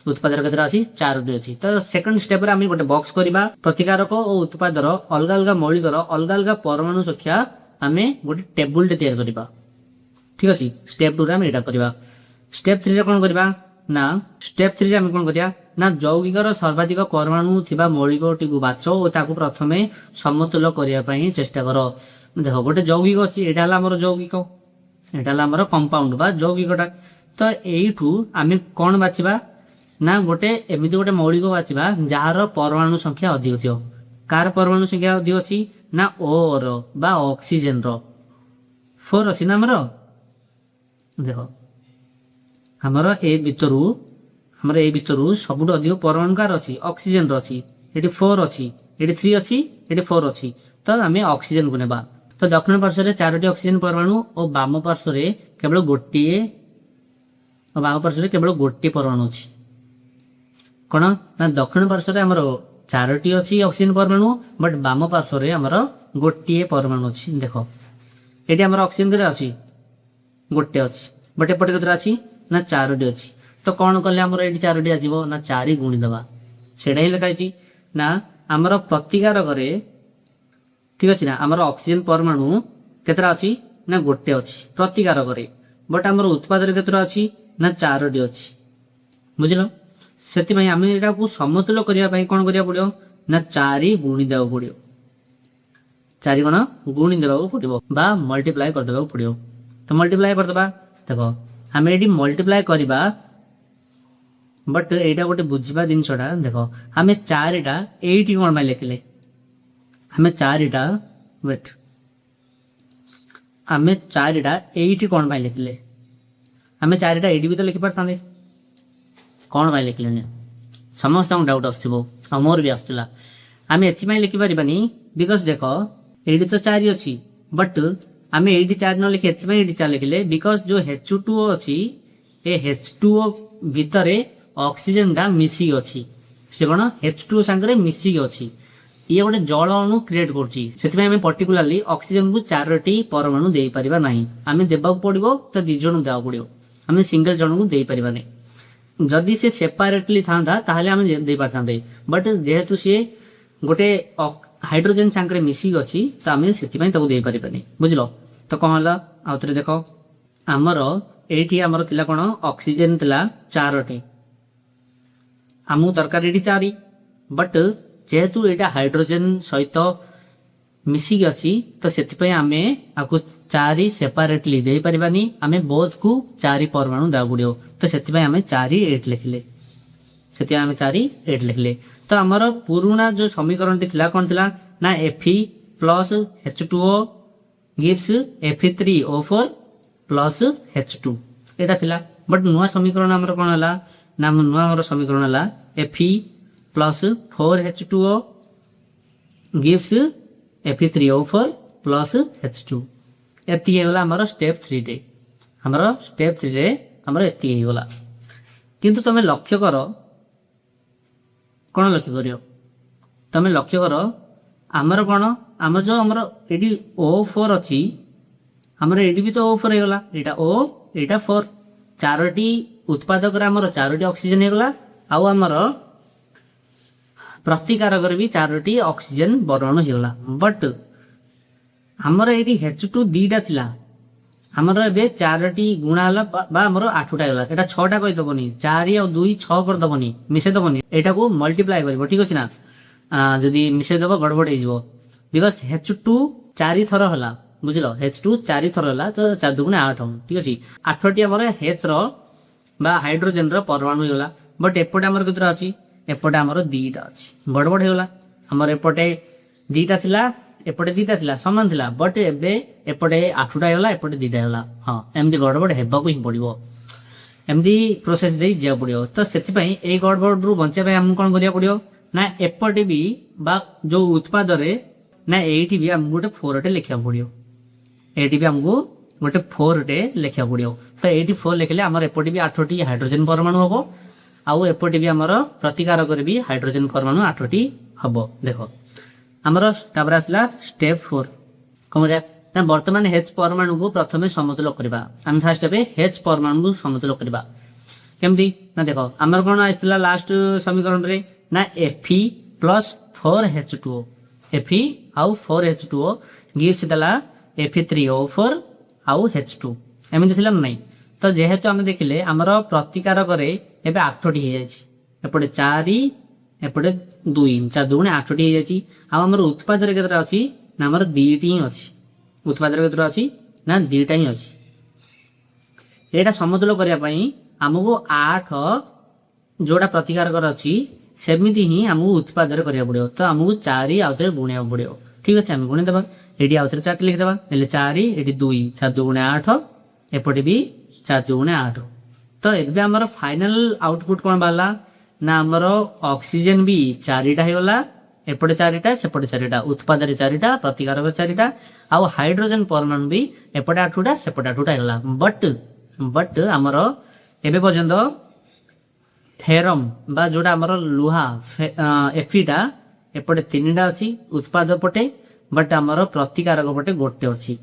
ଉତ୍ପାଦରେ କେତେଟା ଅଛି 4ଟି ଅଛି। ତ ସେକେଣ୍ଡ ଷ୍ଟେପରେ ଆମେ ଗୋଟେ ବକ୍ସ କରିବା ପ୍ରତିକାରକ ଓ ଉତ୍ପାଦର ଅଲଗା ଅଲଗା ମୌଳିକର ଅଲଗା ଅଲଗା ପରମାଣୁ ସଂଖ୍ୟା ଆମେ ଗୋଟେ ଟେବୁଲଟେ ତିଆରି କରିବା ଠିକ ଅଛି। ଷ୍ଟେପ୍ 2ରେ ଆମେ ଏଇଟା କରିବା। ଷ୍ଟେପ୍ 3ରେ କ'ଣ କରିବା ନା ଷ୍ଟେପ୍ 3ରେ ଆମେ କ'ଣ କରିବା ନା ଯୌଗିକର ସର୍ବାଧିକ ପରମାଣୁ ଥିବା ମୌଳିକଟିକୁ ବାଛ ଓ ତାକୁ ପ୍ରଥମେ ସମତୁଲ କରିବା ପାଇଁ ଚେଷ୍ଟା କର। ଦେଖ ଗୋଟେ ଯୌଗିକ ଅଛି ଏଇଟା ହେଲା ଆମର ଯୌଗିକ ଏଇଟା ହେଲା ଆମର କମ୍ପାଉଣ୍ଡ ବା ଯୌଗିକଟା। ତ ଏଇଠୁ ଆମେ କ'ଣ ବାଛିବା ନା ଗୋଟେ ଏମିତି ଗୋଟେ ମୌଳିକ ବାଛିବା ଯାହାର ପରମାଣୁ ସଂଖ୍ୟା ଅଧିକ ଥିବ। କାହାର ପରମାଣୁ ସଂଖ୍ୟା ଅଧିକ ଅଛି ନା ଓର ବା ଅକ୍ସିଜେନର 4 ଅଛି ନା ଆମର। ଦେଖ ଆମର ଏ ଭିତରୁ ସବୁଠୁ ଅଧିକ ପରମାଣୁ କାହାର ଅଛି ଅକ୍ସିଜେନର ଅଛି। ଏଠି 4 ଅଛି ଏଠି 3 ଅଛି ଏଠି 4 ଅଛି। ତ ଆମେ ଅକ୍ସିଜେନକୁ ନେବା। ତ ଦକ୍ଷିଣ ପାର୍ଶ୍ୱରେ 4ଟି ଅକ୍ସିଜେନ ପରମାଣୁ ଓ ବାମ ପାର୍ଶ୍ୱରେ କେବଳ ଗୋଟିଏ ପରମାଣୁ ଅଛି। କ'ଣ ନା ଦକ୍ଷିଣ ପାର୍ଶ୍ୱରେ ଆମର 4ଟି ଅଛି ଅକ୍ସିଜେନ ପରମାଣୁ ବଟ୍ ବାମ ପାର୍ଶ୍ୱରେ ଆମର ଗୋଟିଏ ପରମାଣୁ ଅଛି। ଦେଖ ଏଠି ଆମର ଅକ୍ସିଜେନ କେତେ ଅଛି ଗୋଟେ ଅଛି ବଟ୍ ଏପଟେ କେତେଟା ଅଛି ନା 4ଟି ଅଛି। ତ କ'ଣ କଲେ ଆମର ଏଠି 4ଟି ଆସିବ ନା 4 ଗୁଣିଦେବା ସେଇଟା ହିଁ ଲେଖା ହେଇଛି ନା ଆମର ପ୍ରତିକାରକରେ ଠିକ ଅଛି ନା ଆମର ଅକ୍ସିଜେନ ପରମାଣୁ କେତେଟା ଅଛି ନା ଗୋଟେ ଅଛି ପ୍ରତିକାରକରେ ବଟ୍ ଆମର ଉତ୍ପାଦରେ କେତେଟା ଅଛି ନା 4ଟି ଅଛି ବୁଝିଲ। ସେଥିପାଇଁ ଆମେ ଏଟାକୁ ସମତୁଲ କରିବା ପାଇଁ କ'ଣ କରିବାକୁ ପଡ଼ିବ ନା 4 ଗୁଣି ଦେବାକୁ ପଡ଼ିବ। 4 କ'ଣ ଗୁଣି ଦେବାକୁ ପଡ଼ିବ ବା ମଲ୍ଟିପ୍ଲାଏ କରିଦେବାକୁ ପଡ଼ିବ। ତ ମଲ୍ଟିପ୍ଲାଏ କରିଦେବା। ଦେଖ ଆମେ ଏଠି ମଲ୍ଟିପ୍ଲାଏ କରିବା बट एटा गोटे बुझा जिनसा देख आम चारिटा एटी कौन पाई लिखिले आम चारिटा वेट आम चारिटा एटी कौन पाई लिखिले आम चारिटा एटी भी तो लिखि पारते कौन पाई लिखिले समस्त डाउट आ मोर भी आसला आम एपाई लिखिपारानी बिकज देख ये तो 4 अच्छी बट आम ये 4 न लिखी एपाई 4 लिखिले बिकज जो H2O अच्छी ए H2O भितर ऑक्सीजन टा मिसिक अच्छी से कौन H2O सांगे मिसिक अच्छी ये गोटे जल अणु क्रिएट कर पर्टिकुलाली ऑक्सीजन को 4टी परमाणु दे पारिबा नहीं आम देवा पड़ो तो 2 जन देवा पड़ो आम सिंगल जन को दे पारिबा नहीं जदि से सेपरेटली था आम दे पारते बट जेहेतु सी गोटे हाइड्रोजेन सांगे मिसिक अच्छी तो आम से दे पारे बुझल तो कौन है आउ थे देख आमर ये आमर तिला कौन ऑक्सीजन तिला 4टी आमको दरकार ये 4 बट जेहेतु यहाँ हाइड्रोजेन सहित मिसिक अच्छी तो से आम आपको 4 सेपरेटली दे पारिबानी आम बोथ को 4 परमाणु देवा पड़ो तो से आम 4 8 लिखिले से आम 4 8 लिखिले तो आमर पुराणा जो समीकरण टी कौन थी ना Fe plus H2O gives Fe3O4 plus H2 एटा थिला बट नुआ समीकरण आमर कौन है ना नुआ आमर समीकरण है Fe plus 4H2O gives Fe3O4 plus H2 एति हेगला आमर स्टेप 3 रे आमर स्टेप 3 रे आमर एति हेगला किंतु तमे लक्ष्य कर कौन लक्ष्य करियो तमे लक्ष्य कर आमर कौन आमर जो आमर एडी O4 अच्छी आमर एडी भी तो O4 हेगला एटा O एटा 4 4टी उत्पादक आमर 4टी ऑक्सीजन हेगला आउ आमर प्रतिकारक भी 4टी ऑक्सीजन परमाणु हेगला बट आमर एडी H2 2टा थिला आमर एबे 4टी गुणा हला बा आमर 8टा हेगला एटा 6टा कहि दबनी 4 और 2 6 कर दबनी मिसे दबनी एटा को मल्टीप्लाई करबो ठीक अछि ना जदी मिसे दबो गड़बड़ हे जिवो बिकॉज़ H2 4 थर हला बुझलो H2 4 थर हला तो 4 दुगुणे 8 ठीक अछि 8टी आमर H रो बा हाइड्रोजन रो परमाणु हेगला बट एपटे आमर केतरा अछि एपटे आमर 2टा अछि गड़बड़ हेगला आमर एपटे 2टा थिला एपटे 2टा थिला समान थिला बट एबे एपटे 8टा हेगला एपटे 2टा हेगला हां एमदी गड़बड़ हेबा को ही पड़िबो एमदी प्रोसेस दे जे पड़ियो तो सेति पई ए गड़बड़ रु बंचे पई हम कोन करिया पड़ियो ना एपटे भी बा जो उत्पाद रे ना एटी भी हम गोटे 4 टे लिखिया पड़ियो एटी भी हमको गोटे 4 टे लिखिया पड़ियो तो 84 लिखले हमर एपटे भी 8टी हाइड्रोजन परमाणु हबो आउ एपटे भी हमर प्रतिकारक रे भी हाइड्रोजन परमाणु 8टी हबो देखो हमर तापर आसला स्टेप 4 कमरे ना वर्तमान H परमाणु को प्रथमे समतुल करबा हम फर्स्ट पे H परमाणु को समतुल करबा केमदी ना देखो हमर कोन आइसला लास्ट समीकरण रे ना Fe प्लस 4H2O Fe आउ 4H2O गिव्स दला Fe3O4 आउ H2 एमिति थिला नै तो जेहेतु हम देखिले हमर प्रतिकारक रे एबे 8टी हे जायछि एपटे 4 एपटे 2 4 दुगुणे 8टी हे जायछि आ हमर उत्पाद रे केतरा अछि ना हमर 2टी अछि उत्पाद रे केतरा अछि ना 2टा ही अछि एटा समतुल करिया पई हमको 8 जोड़ा प्रतिकारक अछि सेमिति ही हमको उत्पाद रे करिया पड़ियो तो हमको 4 आउतरे गुणिया पड़ियो ठीक अछि हम गुणि देबा एडी आउतरे 4 लिख देबा एले 4 एडी 2 4 दुगुणे 8 एपटे भी 4 दुगुणे 8 तो एबे हमर फाइनल आउटपुट कोन बाला ना हमर ऑक्सीजन भी 4टा हे गला एपटे 4टा सेपटे 4टा उत्पाद रे 4टा प्रतिकारक 4टा आ हाइड्रोजन परमाणु भी एपटे 8टा सेपटे 8टा हे गला बट हमर एबे पर्यंत फेरम बा जोड़ा हमर लुहा Feटा एपटे 3टा अछि उत्पाद पटे बट हमर प्रतिकारक पटे गोटे अछि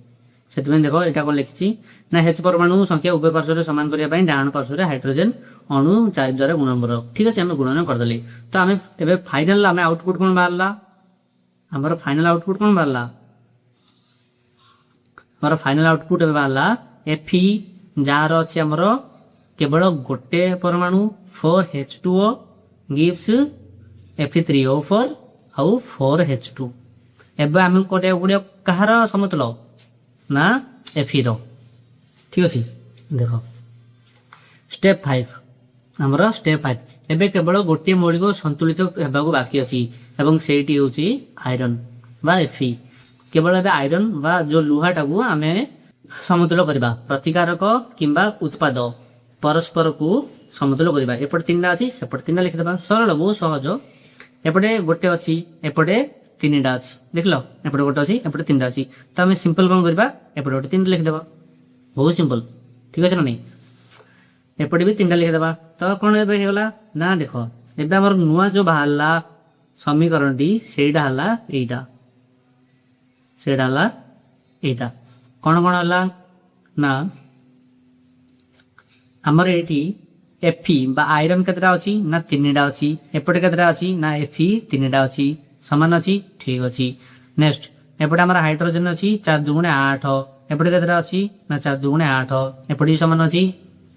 सेतमें देखो एटा को लिखछि ना H परमाणु संख्या उभय पार्श्व रे समान करिया पई डान पार्श्व रे हाइड्रोजन अणु 4 द्वारा गुणन करो ठीक अछि हम गुणन कर देली तो हमें एबे फाइनल हमें आउटपुट कोन बारला हमर फाइनल आउटपुट कोन बारला हमर फाइनल आउटपुट एबे बारला Fe जार अछि हमर केवल गोटे परमाणु 4H2O गिव्स Fe3O4 आउ 4H2 एबे हम कोटे गुडियो कहार समतुल ना Fe रो ठीक अछि देखो स्टेप 5 ଆମର ଷ୍ଟେପ୍ 5 ଏବେ କେବଳ ଗୋଟିଏ ମୌଳିକ ସନ୍ତୁଳିତ ହେବାକୁ ବାକି ଅଛି ଏବଂ ସେଇଟି ହେଉଛି ଆଇରନ୍ ବା Fe। କେବଳ ଏବେ ଆଇରନ୍ ବା ଯୋଉ ଲୁହାଟାକୁ ଆମେ ସମତୁଲ କରିବା, ପ୍ରତିକାରକ କିମ୍ବା ଉତ୍ପାଦ ପରସ୍ପରକୁ ସମତୁଲ କରିବା। ଏପଟେ ତିନିଟା ଅଛି, ସେପଟେ ତିନିଟା ଲେଖିଦେବା, ସରଳ, ବହୁତ ସହଜ। ଏପଟେ ଗୋଟେ ଅଛି, ଏପଟେ ତିନିଟା ଅଛି, ଦେଖିଲ ଏପଟେ ଗୋଟେ ଅଛି, ଏପଟେ ତିନିଟା ଅଛି। ତ ଆମେ ସିମ୍ପଲ କ'ଣ କରିବା, ଏପଟେ ଗୋଟେ ତିନିଟା ଲେଖିଦେବା, ବହୁତ ସିମ୍ପଲ, ଠିକ ଅଛି ନା ନାଇଁ। ଏପଟେ ବି ତିନିଟା ଲେଖିଦେବା। ତ କ'ଣ ଏବେ ହେଇଗଲା ନା ଦେଖ, ଏବେ ଆମର ନୂଆ ଯୋଉ ବାହାରିଲା ସମୀକରଣଟି ସେଇଟା ହେଲା ଏଇଟା, ସେଇଟା ହେଲା ଏଇଟା। କ'ଣ କ'ଣ ହେଲା ନା ଆମର ଏଇଠି Fe ବା ଆଇରନ୍ କେତେଟା ଅଛି ନା ତିନିଟା ଅଛି। ଏପଟେ କେତେଟା ଅଛି ନା Fe ତିନିଟା ଅଛି, ସମାନ ଅଛି, ଠିକ ଅଛି। ନେକ୍ସଟ ଏପଟେ ଆମର ହାଇଡ୍ରୋଜେନ ଅଛି 4 ଦୁଗୁଣେ 8, ଏପଟେ କେତେଟା ଅଛି ନା 4 ଦୁଗୁଣେ 8, ଏପଟେ ବି ସମାନ ଅଛି,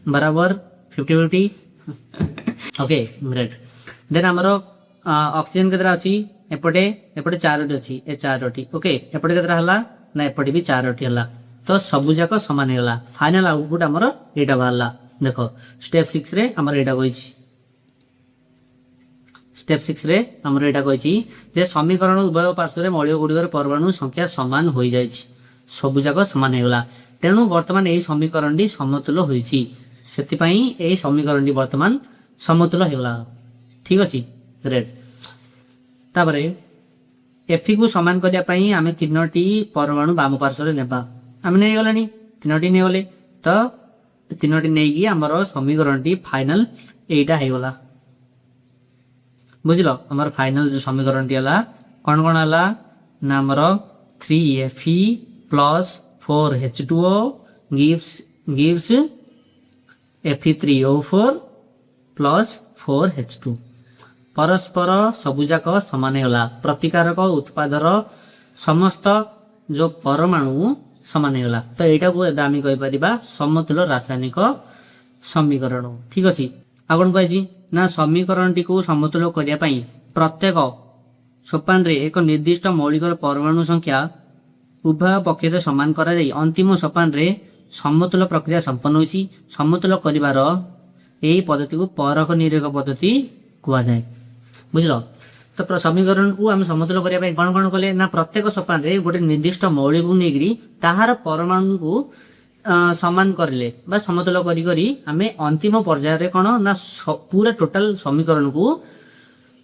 बराबर 50-50 ओके ग्रेट। देन आमर ऑक्सीजन केतरा अछि, एपटे एपटे 4टी अछि, ए 4टी ओके, एपटे केतरा हला ना एपटे भी 4टी हला। तो सबु जाक समान हेला, फाइनल आउटपुट हमर एटा बाहरला। देखो स्टेप 6 रे हमर एटा कहिछि, स्टेप 6 रे हमर एटा कहिछि जे समीकरण उभय पार्श्व रे मौलिक गुडिकर परमाणु संख्या समान होई जायछि, सबु जाक समान हेला। तेणु वर्तमान एई समीकरणटी समतुल होईछि, ସେଥିପାଇଁ ଏହି ସମୀକରଣଟି ବର୍ତ୍ତମାନ ସମତୁଲ ହେଇଗଲା, ଠିକ ଅଛି ଗ୍ରେଟ୍। ତାପରେ Fe କୁ ସମାନ କରିବା ପାଇଁ ଆମେ ତିନୋଟି ପରମାଣୁ ବାମ ପାର୍ଶ୍ୱରେ ନେବା, ଆମେ ନେଇଗଲାଣି ତିନୋଟି ନେଇଗଲେ। ତ ତିନୋଟି ନେଇକି ଆମର ସମୀକରଣଟି ଫାଇନାଲ ଏଇଟା ହେଇଗଲା, ବୁଝିଲ। ଆମର ଫାଇନାଲ ଯୋଉ ସମୀକରଣଟି ହେଲା କ'ଣ କ'ଣ ହେଲା ନା ଆମର 3Fe plus 4H2O gives Fe3O4 plus 4H2। परस्पर सबुजाक समान होला, प्रतिकारक उत्पादर समस्त जो परमाणु समान होला। तो एटा को एबे आमी कहि परिबा समतुल रासायनिक समीकरण, ठीक अछि। आ कोन कहै ना समीकरणटी को समतुल करिया पई प्रत्येक सोपान रे एक निर्दिष्ट मौलिक परमाणु संख्या उभय पक्ष समान करा जाई अंतिम सोपान रे समतुल प्रक्रिया संपन्न होइछि। समतुल करिवार एही पद्धति को परख निरेख पद्धति कुआ जाय, बुझलो। तो समीकरण को आम समतुल करिया पई कोन कोन कले ना प्रत्येक सोपान रे गोटे निर्दिष्ट मौलिक को नेगरी ताहार परमाणु को समान करले बा समतुल करी करी आमे अंतिम पर्याय रे कोन ना पूरा टोटल समीकरण को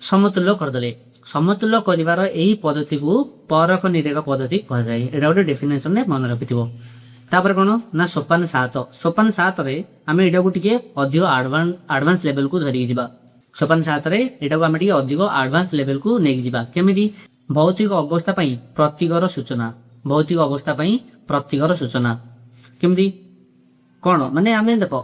समतुल कर दले। समतुल करिवार एही पद्धति को परख निरेख पद्धति कह जाय, एटा गोटे डेफिनेशन ने मन रखिथिबो। तापर कोन ना सोपान 7 रे आमे एटा को टिके अधिक एडवांस लेवल को धरि जिबा। सोपान 7 रे एटा को आमे टिके अधिक एडवांस लेवल को नेक जिबा। केमिति भौतिक अवस्था पई प्रतिगर सूचना, भौतिक अवस्था पई प्रतिगर सूचना केमिति कोन माने आमे देखो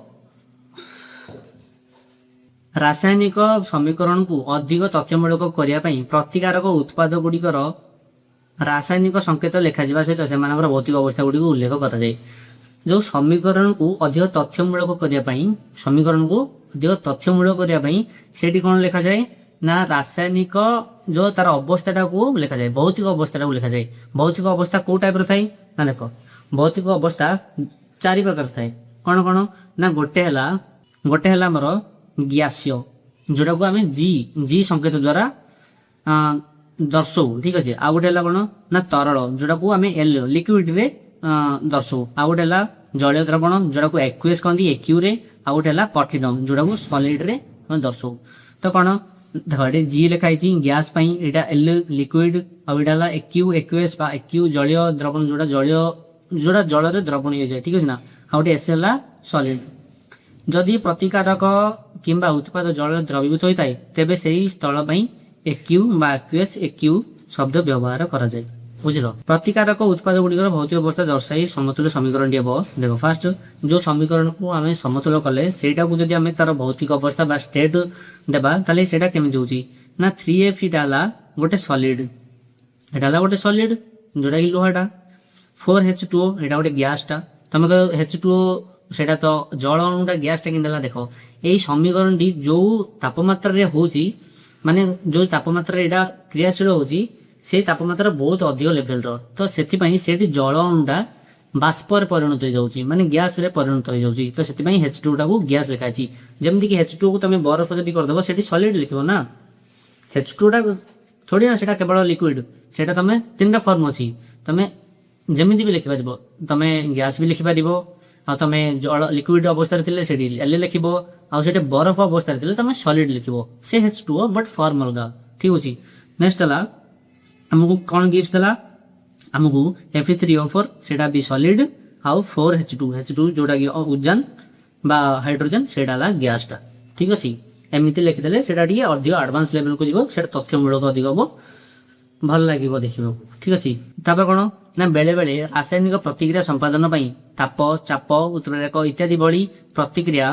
रासायनिक समीकरण को अधिक तथ्यमूलक करिया पई प्रतिकारक उत्पाद गुडिकर रासायनिक संकेत लेखा जिबा सहित सेमानकर भौतिक अवस्था गुडी को उल्लेख करा जाय। जो समीकरण को अधिक तथ्यमूलक करिया पई, समीकरण को अधिक तथ्यमूलक करिया पई सेठी कोन लेखा जाय ना रासायनिक जो तार अवस्थाटा को लेखा जाय, भौतिक अवस्थाटा को लेखा जाय। भौतिक अवस्था को टाइप रो थाई ना देखो, भौतिक अवस्था 4 प्रकार थाई। कोन कोन ना गोटे हला हमर ग्यासीय, जोटा को आमे जी संकेत द्वारा दर्शौ, ठीक अछि। आ गोटे हला कोन ना तरल, जोटा को आमे एल लिक्विड रे दर्शौ। आ गोटे हला जलीय द्रवण, जोटा को एक्वियस कहंदी एक्यू रे। आ गोटे हला कठिन, जोटा को सॉलिड रे हम दर्शौ। तो कोन देखो एटे जी लिखाई छी गैस पई, एटा एल लिक्विड, आ एटा हला एक्यू एक्वियस बा एक्यू जलीय द्रवण, जोटा जल रे द्रवण हो जाय, ठीक अछि ना। आ गोटे एस हला सॉलिड। जदि प्रतिकारक किंबा उत्पाद जल द्रवीभूत होता है तेबे सेही स्थल पई एक्यू बा एक्वियस एक्यू शब्द व्यवहार करा जाय, बुझलो। प्रतिकारक उत्पाद गुडिकर भौतिक अवस्था दर्शाई समतुल्य समीकरण दिबो। देखो फास्ट जो समीकरण को आमे समतुल्य कले सेटा को जदि आमे तार भौतिक अवस्था बा स्टेट देबा ताले सेटा केमि होउची ना 3F डाला गोटे सॉलिड, एटा ला गोटे सॉलिड जोटा कि लोहाटा। 4H2O एटा गोटे गैसटा, तमे को H2O सेटा तो जल अणुटा गैसटा किंदला। देखो एई समीकरण डी जो तापमात्रा रे होउची, माने जो तापमात्रा रे एटा क्रियाशील होउची से तापमात्रा बहुत अधिक लेवल रो, तो सेति पई सेठी जल अणुटा ବାଷ୍ପରେ ପରିଣତ ହେଇଯାଉଛି ମାନେ ଗ୍ୟାସରେ ପରିଣତ ହେଇଯାଉଛି। ତ ସେଥିପାଇଁ H2 ଟାକୁ ଗ୍ୟାସ୍ ଲେଖାଯାଇଛି। ଯେମିତିକି H2 କୁ ତମେ ବରଫ ଯଦି କରିଦେବ ସେଠି ସଲିଡ୍ ଲେଖିବ ନା, H2 ଟା ଥୋଡ଼ି ନା ସେଟା କେବଳ ଲିକ୍ୱିଡ, ସେଟା ତମେ ତିନିଟା ଫର୍ମ ଅଛି, ତମେ ଯେମିତି ବି ଲେଖିପାରିବ, ତମେ ଗ୍ୟାସ୍ ବି ଲେଖିପାରିବ, ଆଉ ତମେ ଜଳ ଲିକ୍ୱିଡ ଅବସ୍ଥାରେ ଥିଲେ ସେଠି L ଲେଖିବ, ଆଉ ସେଠି ବରଫ ଅବସ୍ଥାରେ ଥିଲେ ତମେ ସଲିଡ୍ ଲେଖିବ। ସେ H2O ବଟ୍ ଫର୍ମ ଅଲଗା। ଠିକ୍ ଅଛି। ନେକ୍ସଟ ହେଲା ଆମକୁ କ'ଣ ଗିଫ୍ଟ ଦେଲା, ଆମକୁ Fe3O4 ସେଟା ବି ସଲିଡ୍, ଆଉ 4H2 ଯୋଉଟା କି ଉଜାନ বা ହାଇଡ୍ରୋଜେନ ସେଇଟା ହେଲା ଗ୍ୟାସଟା। ଠିକ୍ ଅଛି। ଏମିତି ଲେଖିଦେଲେ ସେଇଟା ଟିକେ ଅଧିକ ଆଡଭାନ୍ସ ଲେଭେଲକୁ ଯିବ, ସେଇଟା ତଥ୍ୟ ମୂଳକ ଅଧିକ ହବ, ଭଲ ଲାଗିବ ଦେଖିବାକୁ। ଠିକ୍ ଅଛି। ତାପରେ କ'ଣ ନା ବେଳେବେଳେ ରାସାୟନିକ ପ୍ରତିକ୍ରିୟା ସମ୍ପାଦନ ପାଇଁ ତାପ, ଚାପ, ଉତ୍ପ୍ରେରକ ଇତ୍ୟାଦି ଭଳି ପ୍ରତିକ୍ରିୟା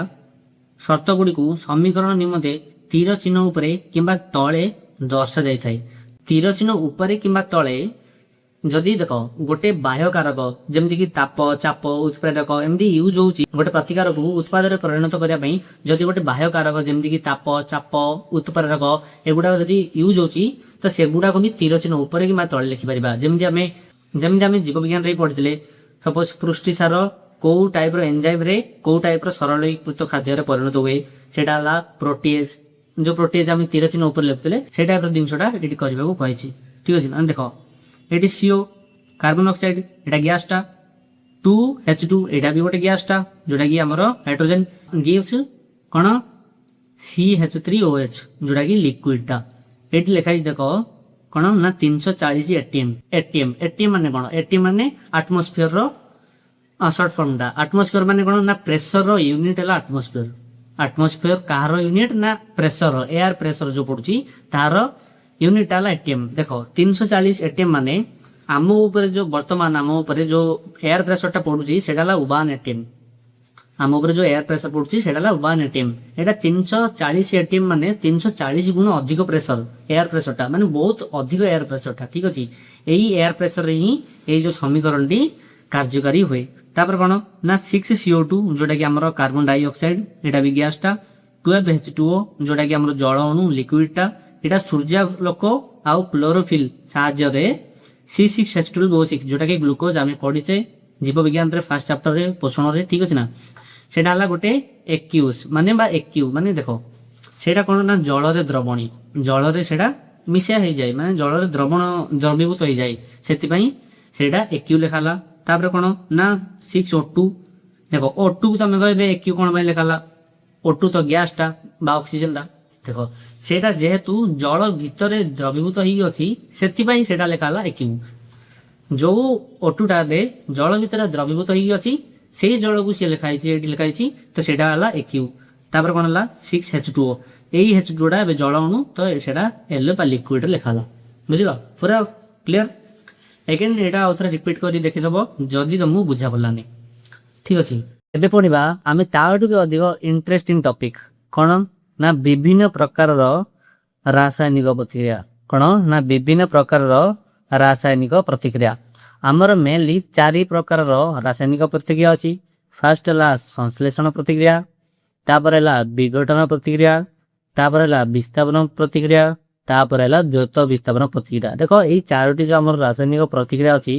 ସର୍ତ୍ତଗୁଡ଼ିକୁ ସମୀକରଣ ନିମନ୍ତେ ତୀର ଚିହ୍ନ ଉପରେ କିମ୍ବା ତଳେ ଦର୍ଶାଯାଇଥାଏ। ତୀର ଚିହ୍ନ ଉପରେ କିମ୍ବା ତଳେ ଯଦି ଦେଖ ଗୋଟେ ବାହ୍ୟ କାରକ ଯେମିତିକି ତାପ, ଚାପ, ଉତ୍ପ୍ରେରକ ଏମିତି ୟୁଜ୍ ହଉଛି ଗୋଟେ ପ୍ରତିକାରକୁ ଉତ୍ପାଦରେ ପରିଣତ କରିବା ପାଇଁ, ଯଦି ଗୋଟେ ବାହ୍ୟ କାରକ ଯେମିତିକି ତାପ, ଚାପ, ଉତ୍ପ୍ରେରକ ଏଗୁଡାକ ଯଦି ୟୁଜ୍ ହଉଛି ତ ସେଗୁଡାକୁ ବି ତୀର ଚିହ୍ନ ଉପରେ କିମ୍ବା ତଳେ ଲେଖିପାରିବା। ଯେମିତି ଆମେ ଜୀବବିଜ୍ଞାନରେ ପଢିଥିଲେ, ସପୋଜ ପୃଷ୍ଟିସାର କୋଉ ଟାଇପର ଏନଜାଇମରେ କୋଉ ଟାଇପର ସରଳୀକୃତ ଖାଦ୍ୟରେ ପରିଣତ ହୁଏ, ସେଇଟା ହେଲା ପ୍ରୋଟିଏଜ। ଯୋଉ ପ୍ରୋଟିଏଜ ଆମେ ତୀର ଚିହ୍ନ ଉପରେ ଲେଖୁଥିଲେ ସେଇ ଟାଇପର ଜିନିଷଟା ଏଠି କରିବାକୁ କହିଛି। ଠିକ୍ ଅଛି ନା। ଦେଖ ଏଠି CO କାର୍ବନ ଅକ୍ସାଇଡ ଏଟା ଗ୍ୟାସଟା, 2H2 ଏଇଟା ବି ଗୋଟେ ଗ୍ୟାସଟା ଯୋଉଟା କି ଆମର ହାଇଡ୍ରୋଜେନ ଗିଭ୍ସ କ'ଣ CH3OH ଯୋଉଟା କି ଲିକ୍ୱିଡଟା। ଏଠି ଲେଖାଯାଇଛି ଦେଖ କ'ଣ ନା 340 ATM ମାନେ କ'ଣ, ATM ମାନେ ଆଟମୋସ୍ଫିୟରର ସର୍ଟ ଫର୍ମଟା। ଆଟମୋସ୍ଫିୟର ମାନେ କ'ଣ ନା ପ୍ରେସରର ୟୁନିଟ୍ ହେଲା ଆଟମୋସ୍ଫିୟର। ଆଟମୋସ୍ଫିୟର କାହାର ୟୁନିଟ୍ ନା ପ୍ରେସର, ଏୟାର ପ୍ରେସର ଯୋଉ ପଡୁଛି ତାର ୟୁନିଟ୍ ହେଲା ATM। ଦେଖ 340 ATM ମାନେ ଆମ ଉପରେ ଯୋଉ ବର୍ତ୍ତମାନ ଆମ ଉପରେ ଯୋଉ ଏୟାର ପ୍ରେସରଟା ପଡୁଛି ସେଇଟା ହେଲା 1 ATM। ଆମ ଉପରେ ଯୋଉ ଏୟାର ପ୍ରେସର ପଡୁଛି ସେଇଟା ହେଲା 1 ATM। ଏଇଟା 340 ATM ମାନେ 340 ଗୁଣ ଅଧିକ ପ୍ରେସର, ଏୟାର ପ୍ରେସରଟା ମାନେ ବହୁତ ଅଧିକ ଏୟାର ପ୍ରେସରଟା। ଠିକ୍ ଅଛି। ଏଇ ଏୟାର ପ୍ରେସରରେ ହିଁ ଏଇ ଯୋଉ ସମୀକରଣଟି କାର୍ଯ୍ୟକାରୀ ହୁଏ। ତାପରେ କ'ଣ ନା 6CO2 ଯୋଉଟା କି ଆମର କାର୍ବନ ଡାଇଅକ୍ସାଇଡ ଏଇଟା ବି ଗ୍ୟାସଟା, 12H2O ଯୋଉଟା କି ଆମର ଜଳ ଅଣୁ ଲିକ୍ୱିଡଟା, ଏଇଟା ସୂର୍ଯ୍ୟାଲୋକ ଆଉ କ୍ଲୋରୋଫିଲ୍ ସାହାଯ୍ୟରେ C6H12O6 ଯୋଉଟା କି ଗ୍ଲୁକୋଜ ଆମେ ପଢିଛେ ଜୀବବିଜ୍ଞାନରେ ଫାର୍ଷ୍ଟ ଚାପ୍ଟରରେ ପୋଷଣରେ। ଠିକ୍ ଅଛି ନା। ସେଇଟା ହେଲା ଗୋଟେ ଏକ୍ୟୁସ୍ ମାନେ ବା ଏକ୍ୟୁ ମାନେ ଦେଖ ସେଇଟା କ'ଣ ନା ଜଳରେ ଦ୍ରବଣୀ, ଜଳରେ ସେଇଟା ମିଶା ହେଇଯାଏ ମାନେ ଜଳରେ ଦ୍ରବୀଭୂତ ହେଇଯାଏ, ସେଥିପାଇଁ ସେଇଟା ଏକ୍ୟୁ ଲେଖାଲା। ତାପରେ କ'ଣ ନା 6O2 ଦେଖ O2 କୁ ତମେ କହିବେ ଏକ୍ୟୁ କ'ଣ ପାଇଁ ଲେଖାଲା, O2 ତ ଗ୍ୟାସଟା ବା ଅକ୍ସିଜେନଟା। ଦେଖ ସେଇଟା ଯେହେତୁ ଜଳ ଭିତରେ ଦ୍ରବୀଭୂତ ହେଇକି ଅଛି ସେଥିପାଇଁ ସେଇଟା ଲେଖା ହେଲା ଏକ୍ୟୁ। ଯୋଉ O2 ଟା ଏବେ ଜଳ ଭିତରେ ଦ୍ରବୀଭୂତ ହେଇକି ଅଛି ସେଇ ଜଳକୁ ସିଏ ଲେଖା ହେଇଛି, ଏଇଠି ଲେଖା ହେଇଛି, ତ ସେଇଟା ହେଲା ଏକ୍ୟୁ। ତାପରେ କ'ଣ ହେଲା 6H2O, ଏଇ H2O ଟା ଏବେ ଜଳ ଅଣୁ, ତ ସେଇଟା L ବା ଲିକ୍ୱିଡ ଲେଖା ହେଲା। ବୁଝିଲ ପୁରା କ୍ଲିୟର। ଏଗେନ୍ ଏଇଟା ଆଉ ଥରେ ରିପିଟ୍ କରି ଦେଖିଦେବ ଯଦି ତମକୁ ବୁଝା ପଡ଼ିଲାନି। ଠିକ୍ ଅଛି। ଏବେ ପଢିବା ଆମେ ତାଠୁ ବି ଅଧିକ ଇଣ୍ଟରେଷ୍ଟିଂ ଟପିକ କ'ଣ ନା ବିଭିନ୍ନ ପ୍ରକାରର ରାସାୟନିକ ପ୍ରତିକ୍ରିୟା। କ'ଣ ନା ବିଭିନ୍ନ ପ୍ରକାରର ରାସାୟନିକ ପ୍ରତିକ୍ରିୟା। ଆମର ମେନଲି 4 ପ୍ରକାରର ରାସାୟନିକ ପ୍ରତିକ୍ରିୟା ଅଛି। ଫାର୍ଷ୍ଟ ହେଲା ସଂଶ୍ଳେଷଣ ପ୍ରତିକ୍ରିୟା, ତାପରେ ହେଲା ବିଘଟନ ପ୍ରତିକ୍ରିୟା, ତାପରେ ହେଲା ବିସ୍ତାପନ ପ୍ରତିକ୍ରିୟା, ତାପରେ ହେଲା ଦ୍ୱୈତ ବିସ୍ତାପନ ପ୍ରତିକ୍ରିୟା। ଦେଖ ଏଇ 4ଟି ଯୋଉ ଆମର ରାସାୟନିକ ପ୍ରତିକ୍ରିୟା ଅଛି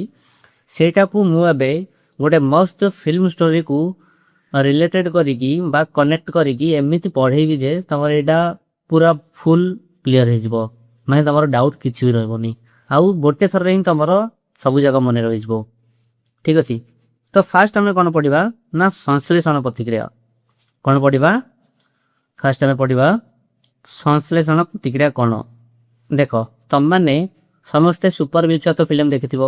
ସେଇଟାକୁ ମୁଁ ଏବେ ଗୋଟେ ମସ୍ତ ଫିଲ୍ମ ଷ୍ଟୋରିକୁ ରିଲେଟେଡ୍ କରିକି ବା କନେକ୍ଟ କରିକି ଏମିତି ପଢେଇବି ଯେ ତମର ଏଇଟା ପୁରା ଫୁଲ କ୍ଲିୟର ହେଇଯିବ, ମାନେ ତମର ଡାଉଟ୍ କିଛି ବି ରହିବନି, ଆଉ ଗୋଟେ ଥରରେ ହିଁ ତମର ସବୁ ଯାକ ମନେ ରହିଯିବ। ଠିକ୍ ଅଛି। ତ ଫାର୍ଷ୍ଟ ଆମେ କ'ଣ ପଢିବା ନା ସଂଶ୍ଳେଷଣ ପ୍ରତିକ୍ରିୟା। କ'ଣ ପଢିବା ଫାର୍ଷ୍ଟ ଆମେ ପଢିବା ସଂଶ୍ଳେଷଣ ପ୍ରତିକ୍ରିୟା କ'ଣ। ଦେଖ ତମମାନେ ସମସ୍ତେ ସୁପର ବିଖ୍ୟାତ ଫିଲ୍ମ ଦେଖିଥିବ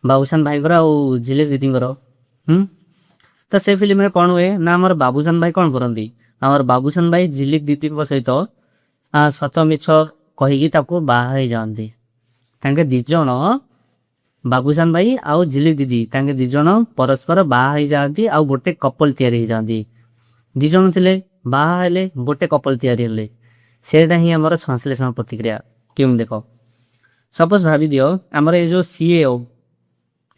ବାବୁସାନ ଭାଇଙ୍କର ଆଉ ଝିଲିକ ଦିଦିଙ୍କର। ତ ସେ ଫିଲ୍ମରେ କ'ଣ ହୁଏ ନା ଆମର ବାବୁସାନ ଭାଇ କ'ଣ କରନ୍ତି, ଆମର ବାବୁସାନ ଭାଇ ଝିଲିକ ଦିଦିଙ୍କ ସହିତ ସତ ମିଛ କହିକି ତାକୁ ବାହା ହେଇଯାଆନ୍ତି। ତାଙ୍କେ 2 ଜଣ ବାବୁସାନ ଭାଇ ଆଉ ଝିଲିକ ଦିଦି ତାଙ୍କେ 2 ଜଣ ପରସ୍ପର ବାହା ହେଇଯାଆନ୍ତି ଆଉ ଗୋଟେ କପଲ ତିଆରି ହେଇଯାଆନ୍ତି। 2 ଜଣ ଥିଲେ ବାହା ହେଲେ ଗୋଟେ କପଲ ତିଆରି ହେଲେ, ସେଇଟା ହିଁ ଆମର ସଂଶ୍ଳେଷଣ ପ୍ରତିକ୍ରିୟା। କେମିତି ଦେଖ ସପୋଜ ଭାବିଦିଅ ଆମର ଏଇ ଯୋଉ CaO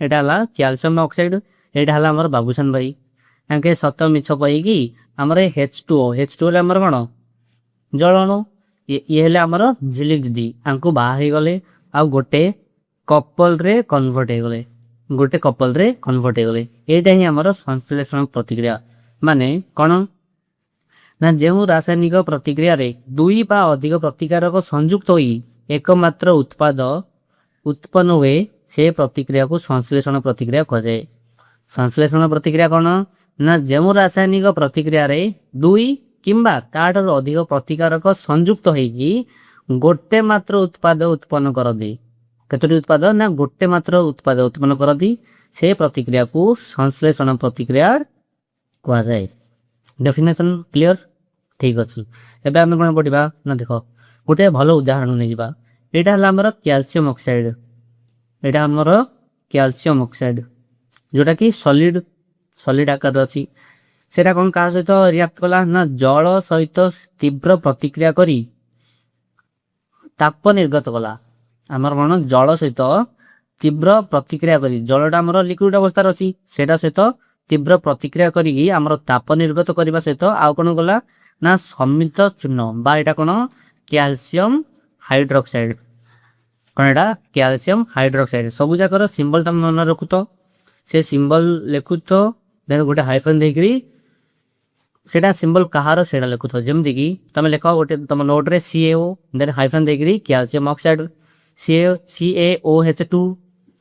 ଏଇଟା ହେଲା କ୍ୟାଲସିୟମ ଅକ୍ସାଇଡ, ଏଇଟା ହେଲା ଆମର ବାବୁସାନ ଭାଇ, ତାଙ୍କେ ସତ ମିଛ କହିକି ଆମର H2O ହେଲେ ଆମର କ'ଣ ଜଳ ଅଣୁ, ଇଏ ହେଲେ ଆମର ଝିଲିକ ଦିଦି, ତାଙ୍କୁ ବାହା ହେଇଗଲେ ଆଉ ଗୋଟେ କପଲରେ କନଭର୍ଟ ହେଇଗଲେ। गोटे कपल रे कन्वर्ट हो गले एटा ही हमर संश्लेषण प्रतिक्रिया माने कौन ना जो रासायनिक प्रतिक्रिया रे दुई बा अधिक प्रतिकारक संयुक्त होई एकमात्र उत्पाद उत्पन्न हुए से प्रतिक्रिया को संश्लेषण प्रतिक्रिया कह जाए। संश्लेषण प्रतिक्रिया कौन ना जो रासायनिक प्रतिक्रिया रे दुई किंबा ताठर अधिक प्रतिकारक संयुक्त होगी गोटे मात्र उत्पाद उत्पन्न कर दी केतोटी उत्पाद ना गोटे मात्र उत्पाद उत्पन्न कर दी से प्रतिक्रिया को संश्लेषण प्रतिक्रिया कह जाए। डेफिनेशन क्लियर ठीक अच्छे एबे आम कौन पढ़ा ना देख गोटे भल उदाहरण नहीं जावा यहाँ है आमर कैल्शियम ऑक्साइड यहाँ आमर कैल्शियम ऑक्साइड जोटा कि सॉलिड सॉलिड आकार अच्छी सेटा कौन क्या सहित रिएक्ट कला ना जल सहित तीव्र प्रतिक्रिया करी ताप निर्गत कला आमर कौन जल सहित तीव्र प्रतिक्रिया करी जलटा आमर लिक्विड अवस्था अच्छी सेटा सहित तीव्र प्रतिक्रिया करी आमर ताप निर्गत करने सहित आउ कौन गला ना समित चूर्ण बा यहाँ कौन कैल्शियम हाइड्रोक्साइड कौन यहाँ कैल्शियम हाइड्रोक्साइड सबू जाकर सिंबल तुम मन रखु तो से सिंबल लिखु तो देन गोटे हाइफन देकरी सेटा सिंबल कहार सेटा लिखु तो जमती कि तुम लिख गोटे तुम नोट रे CaO देन हाइफन देकरी कैल्शियम ऑक्साइड CaOH2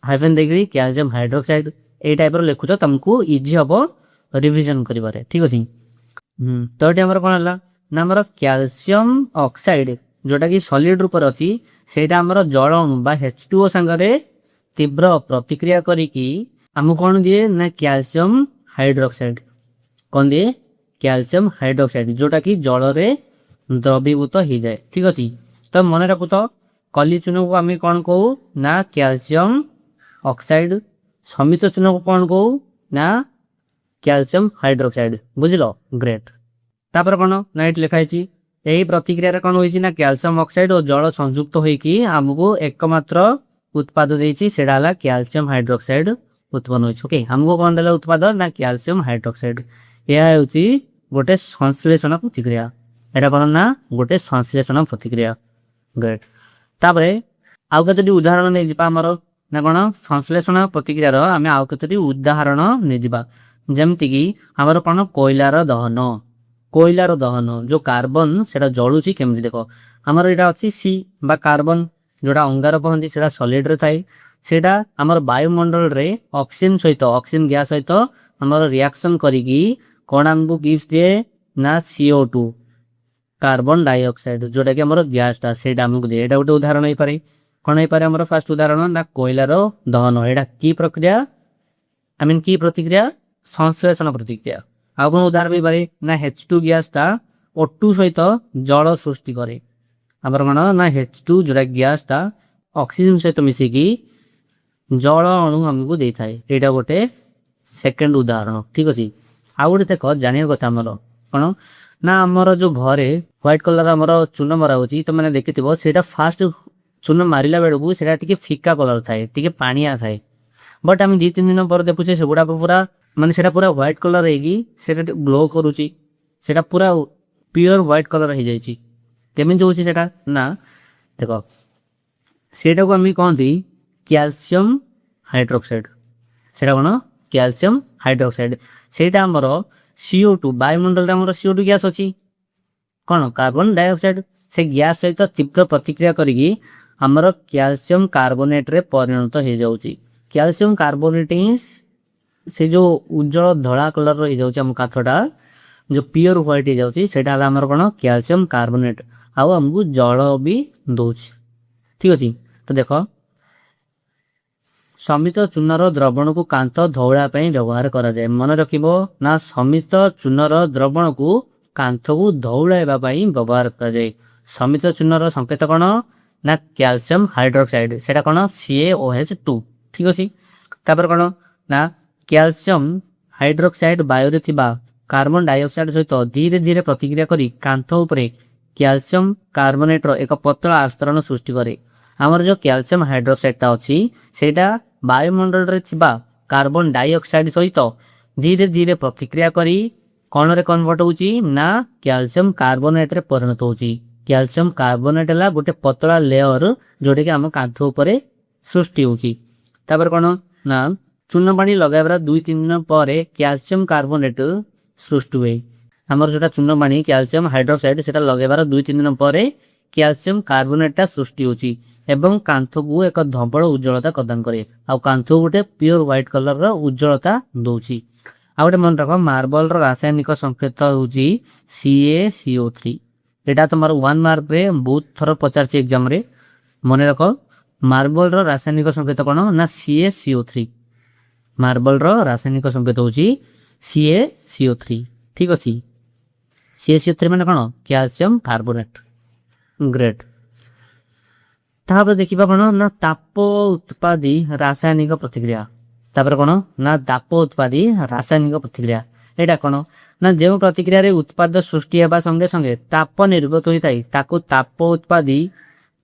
हाइफन देकरी कैल्शियम हाइड्रोक्साइड ए टाइप रो लिखु तो तुमको इजी हम रिविजन करिबारे ठीक अछि। तो ये कौन है ना आमर कैल्शियम ऑक्साइड जोटा कि सॉलिड रूप अच्छी सेटा आमर जल अणु बा H2O सांगरे तीव्र प्रतिक्रिया करिकी आमको कौन दिए ना कैल्शियम हाइड्रोक्साइड कौन दिए कैल्शियम हाइड्रोक्साइड जोटा कि जल रे द्रवीभूत हो जाए ठीक अच्छे। तो मन रखु तो कली चूर्ण को आम कौन कहू ना कैल्शियम ऑक्साइड समित चूर्ण को कौन कहू ना कैल्शियम हाइड्रोक्साइड बुझल ग्रेट। तापर कौन ना ये लिखाई यही प्रतिक्रिया कौन होती ना कैल्शियम ऑक्साइड और जल संयुक्त होगी आमको एकमात्र उत्पाद देती सेटा कैल्शियम हाइड्रोक्साइड उत्पन्न होती ओके आमको कौन देला उत्पाद ना कैल्शियम हाइड्रोक्साइड यह हूँ गोटे संश्लेषण प्रतिक्रिया यहाँ कौन ना गोटे संश्लेषण प्रतिक्रिया ग्रेट। तापर आउ कतोटी उदाहरण नहीं आमर ना कौन संश्लेषण प्रतिक्रियार आम आउ कतोटी उदाहरण नहीं जमती कि आमर कौन कोयलार दहन जो कार्बन से जलुची केमती देख आमर यहाँ अच्छी सी बा कार्बन जोड़ा अंगार कहती से सॉलिड रे थाए सेटा आमर वायुमंडल रे ऑक्सीजन सहित ऑक्सीजन गैस सहित आमर रिएक्शन करिकी कौन आमको गिफ्ट दिए ना CO2 कार्बन डाइऑक्साइड जोटा कि आमर गैसटा से आमको दिए यहाँ गोटे उदाहरण हो पारे कौन हो पारे आमर फास्ट उदाहरण ना कोयलार दहन यहाँ की प्रक्रिया आई मीन की प्रतिक्रिया संश्लेषण प्रतिक्रिया आउ कौन उदाहरण हो पारे ना H2 गैसटा O2 सहित जल सृष्टि करे आमर कौन ना H2 जोटा गैसटा ऑक्सीजन सहित मिसिकी जल अणु आमको दे थाए यहाँ गोटे सेकेंड उदाहरण ठीक अच्छे। आउ गोटे देख जाना कथा आमर कौन ना आमर जो घरे व्हाइट कलर आमर चून मरा होती तो मैंने देखी से फास्ट चून मारिला बेलू से फिका कलर थाए टी पानिया थाए बट आम 2-3 दिन पर देखुचे से गुड़ा पूरा माने सेटा पूरा व्हाइट कलर होगी ग्लो करुच्ची सेटा पूरा प्योर व्हाइट कलर हो जाए केमी होची सेटा ना देख सेटा को आम कहती कैल्शियम हाइड्रोक्साइड सेटा कौन कैल्शियम हाइड्रोक्साइड सेटा आमर CO2 वायुमंडल आमर CO2 गैस अच्छी कौन कार्बन डाइऑक्साइड से गैस सहित तीव्र प्रतिक्रिया करिकी आमर कैल्शियम कार्बोनेट रे परिणत हो जाउची कैल्शियम कार्बोनेट से जो उज्जवल धड़ा कलर रही जाउची हम काथटा जो प्योर व्हाइट हो जाउची सेटा हला आमर कौन कैल्शियम कार्बोनेट आउ हमको जल भी दउची ठीक अच्छे। तो देख समित चूनर द्रवण को कांत धौड़ा व्यवहार करा जाए मन रखिबो ना समित चूनर द्रवण को कांथ को धौड़ाइबा व्यवहार करा जाए समित चूनर संकेत कौन ना कैल्शियम हाइड्रोक्साइड सेटा कौन CaOH2 ठीक अच्छे। तापर कौन ना कैल्शियम हाइड्रोक्साइड वायु थिबा कार्बन डाइऑक्साइड सहित धीरे धीरे प्रतिक्रिया करी कांथ उपरे कैल्शियम कार्बोनेट एक पतला आस्तरण सृष्टि करे आमर जो कैल्शियम हाइड्रोक्साइडटा अच्छी सेटा वायुमंडल रे थिबा कार्बन डाइऑक्साइड सहित धीरे धीरे प्रतिक्रिया करी कौन रे कन्वर्ट होची ना कैल्शियम कार्बोनेट रे परिणत होची कैल्शियम कार्बोनेट है गोटे पतला लेयर जोटा कि आम कांथ उपरे सृष्टि होची। तापर कौन ना चून पानी लगाइबार 2-3 दिन पर कैल्शियम कार्बोनेट सृष्टि हुए आमर जो चून पानी कैल्शियम हाइड्रोक्साइड से लगेबार 2-3 दिन पर कैल्शियम कार्बोनेटा सृष्टि होची एवं कांथ को एक धबल उज्ज्वलता प्रदान करे आ कांथ गोटे प्योर व्हाइट कलर रो उज्ज्वलता दौची। आ गोटे मन रख मार्बल रो रासायनिक संकेत होची CaCO3 एटा तुम 1 मार्क रे बहुत थर पचार एग्जाम रे मन रख मार्बल रो रासायनिक संकेत कौन ना CaCO3 मार्बल रो रासायनिक संकेत होची CaCO3 ठीक अच्छे CaCO3 माने कौन कैल्शियम कार्बोनेट ग्रेट। तापर देखिबा कौन ना ताप उत्पादी रासायनिक प्रतिक्रिया तापर कौन ना ताप उत्पादी रासायनिक प्रतिक्रिया एटा कौन ना जो प्रतिक्रिया रे उत्पाद सृष्टि हेबा संगे संगे ताप निर्गत होई थाई ताको ताप उत्पादी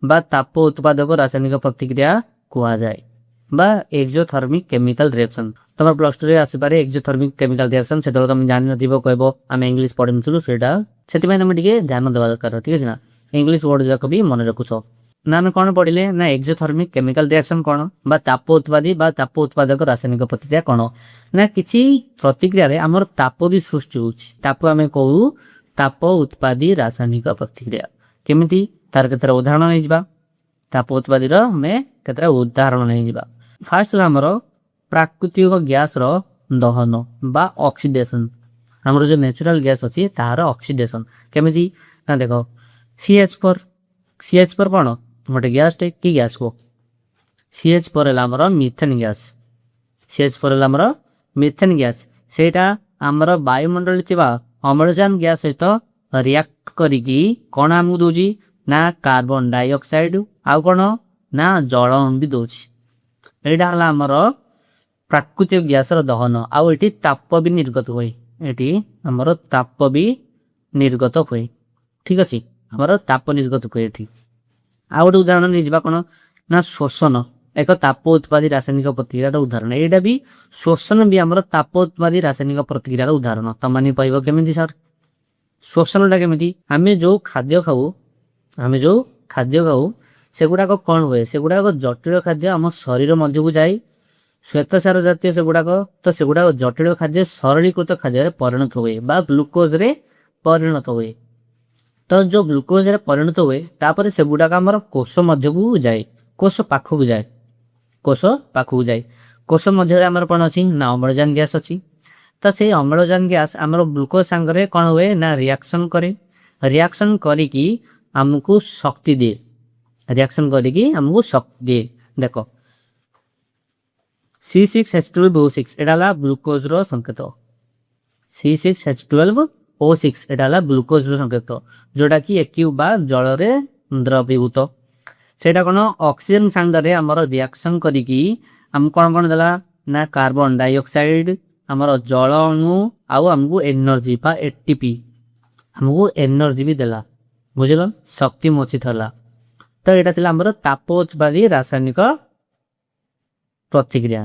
बा ताप उत्पादक रासायनिक प्रतिक्रिया कुआ जाए बा एक्सोथर्मिक केमिकल रिएक्शन। तुम प्लस 2 रे आसीपारे एक्सोथर्मिक केमिकल रिएक्शन से तुम जानि नथिबो कहबो आमे इंग्लिश पढिनथुलु सेटा सेति तुम टिके ध्यान देबा दरकार ठीक है ना इंग्लिश वर्ड जाक भी मन रखुछ ना आम कौन पढ़िले ना एक्सोथर्मिक केमिकल रिएक्शन कौन बा ताप उत्पादी बा ताप उत्पादक रासायनिक प्रतिक्रिया कौन ना किसी प्रतिक्रिया रे हमर ताप भी सृष्टि होछि ताप आम कहू ताप उत्पादी रासायनिक प्रतिक्रिया केमिति तार केतरा उदाहरण नै जिबा ताप उत्पादी रो हमें केतरा उदाहरण नै जिबा। फास्ट हमर प्राकृतिक गैस रो दहन बा ऑक्सीडेशन हमर जो नेचुरल गैस अछि तार ऑक्सीडेशन केमिति ना देखो CH4 कौन गोटे गैस टे कि गैस को CH4 हमर मिथेन गैस CH4 हमर मिथेन गैस सेटा हमर वायुमंडल थिबा अम्लजान गैस सहित रिएक्ट करिकी कौन हमकु दोजी ना कार्बन डाइऑक्साइड आउ कौन ना जल भी दोची एटा हला हमर प्राकृतिक गैस रो दहन आउ एठी ताप भी निर्गत होय एठी हमर ताप भी निर्गत होय ठीक अछि हमर ताप निर्गत होय एठी। आ गोटे उदाहरण नहीं जावा कौन ना शोषण एक ताप उत्पादी रासायनिक प्रतिक्रिया उदाहरण एटा भी शोषण भी हमर ताप उत्पादी रासायनिक प्रतिक्रिया उदाहरण तमानी पाइबो केमिति सर शोषणटा केमिति आमे जो खाद्य खाऊ सेगुड़ाक कौन हुए सेगुड़ाक जटिल खाद्य आम शरीर मध्य को जाए श्वेतसार जातीय सेगुड़ाक तो सेगुड़ाक जटिल खाद्य सरलीकृत खाद्य परिणत हुए बा ग्लूकोज रे परिणत हुए तो जो ग्लूकोज रे परिणत हुए तापर सेगुड़ाक आमर कोष मध्य को जाए कोष पाखक जाए कोष मध्य आमर कौन अच्छी ना अम्लजान गैस अच्छी तो से अम्लजान गैस आमर ग्लूकोज सांगे कौन हुए ना रिएक्शन करे रिएक्शन करिकी आमको शक्ति दे देख C6H12O6 एटा ग्लूकोज रो संकेत C6H12O6 एटा ग्लूकोज रो संकेत जोटा कि एक्यू बा जल रे द्रवीभूत सेटा कोन ऑक्सीजन सांगे हमर रिएक्शन करिकी हम कोन देला ना कार्बन डाइऑक्साइड हमर जल अणु आउ हमको एनर्जी बा एटीपी हमको एनर्जी भी देला बुझल शक्ति मोची थला तो यहाँ थी आम ताप उत्पादी रासायनिक प्रतिक्रिया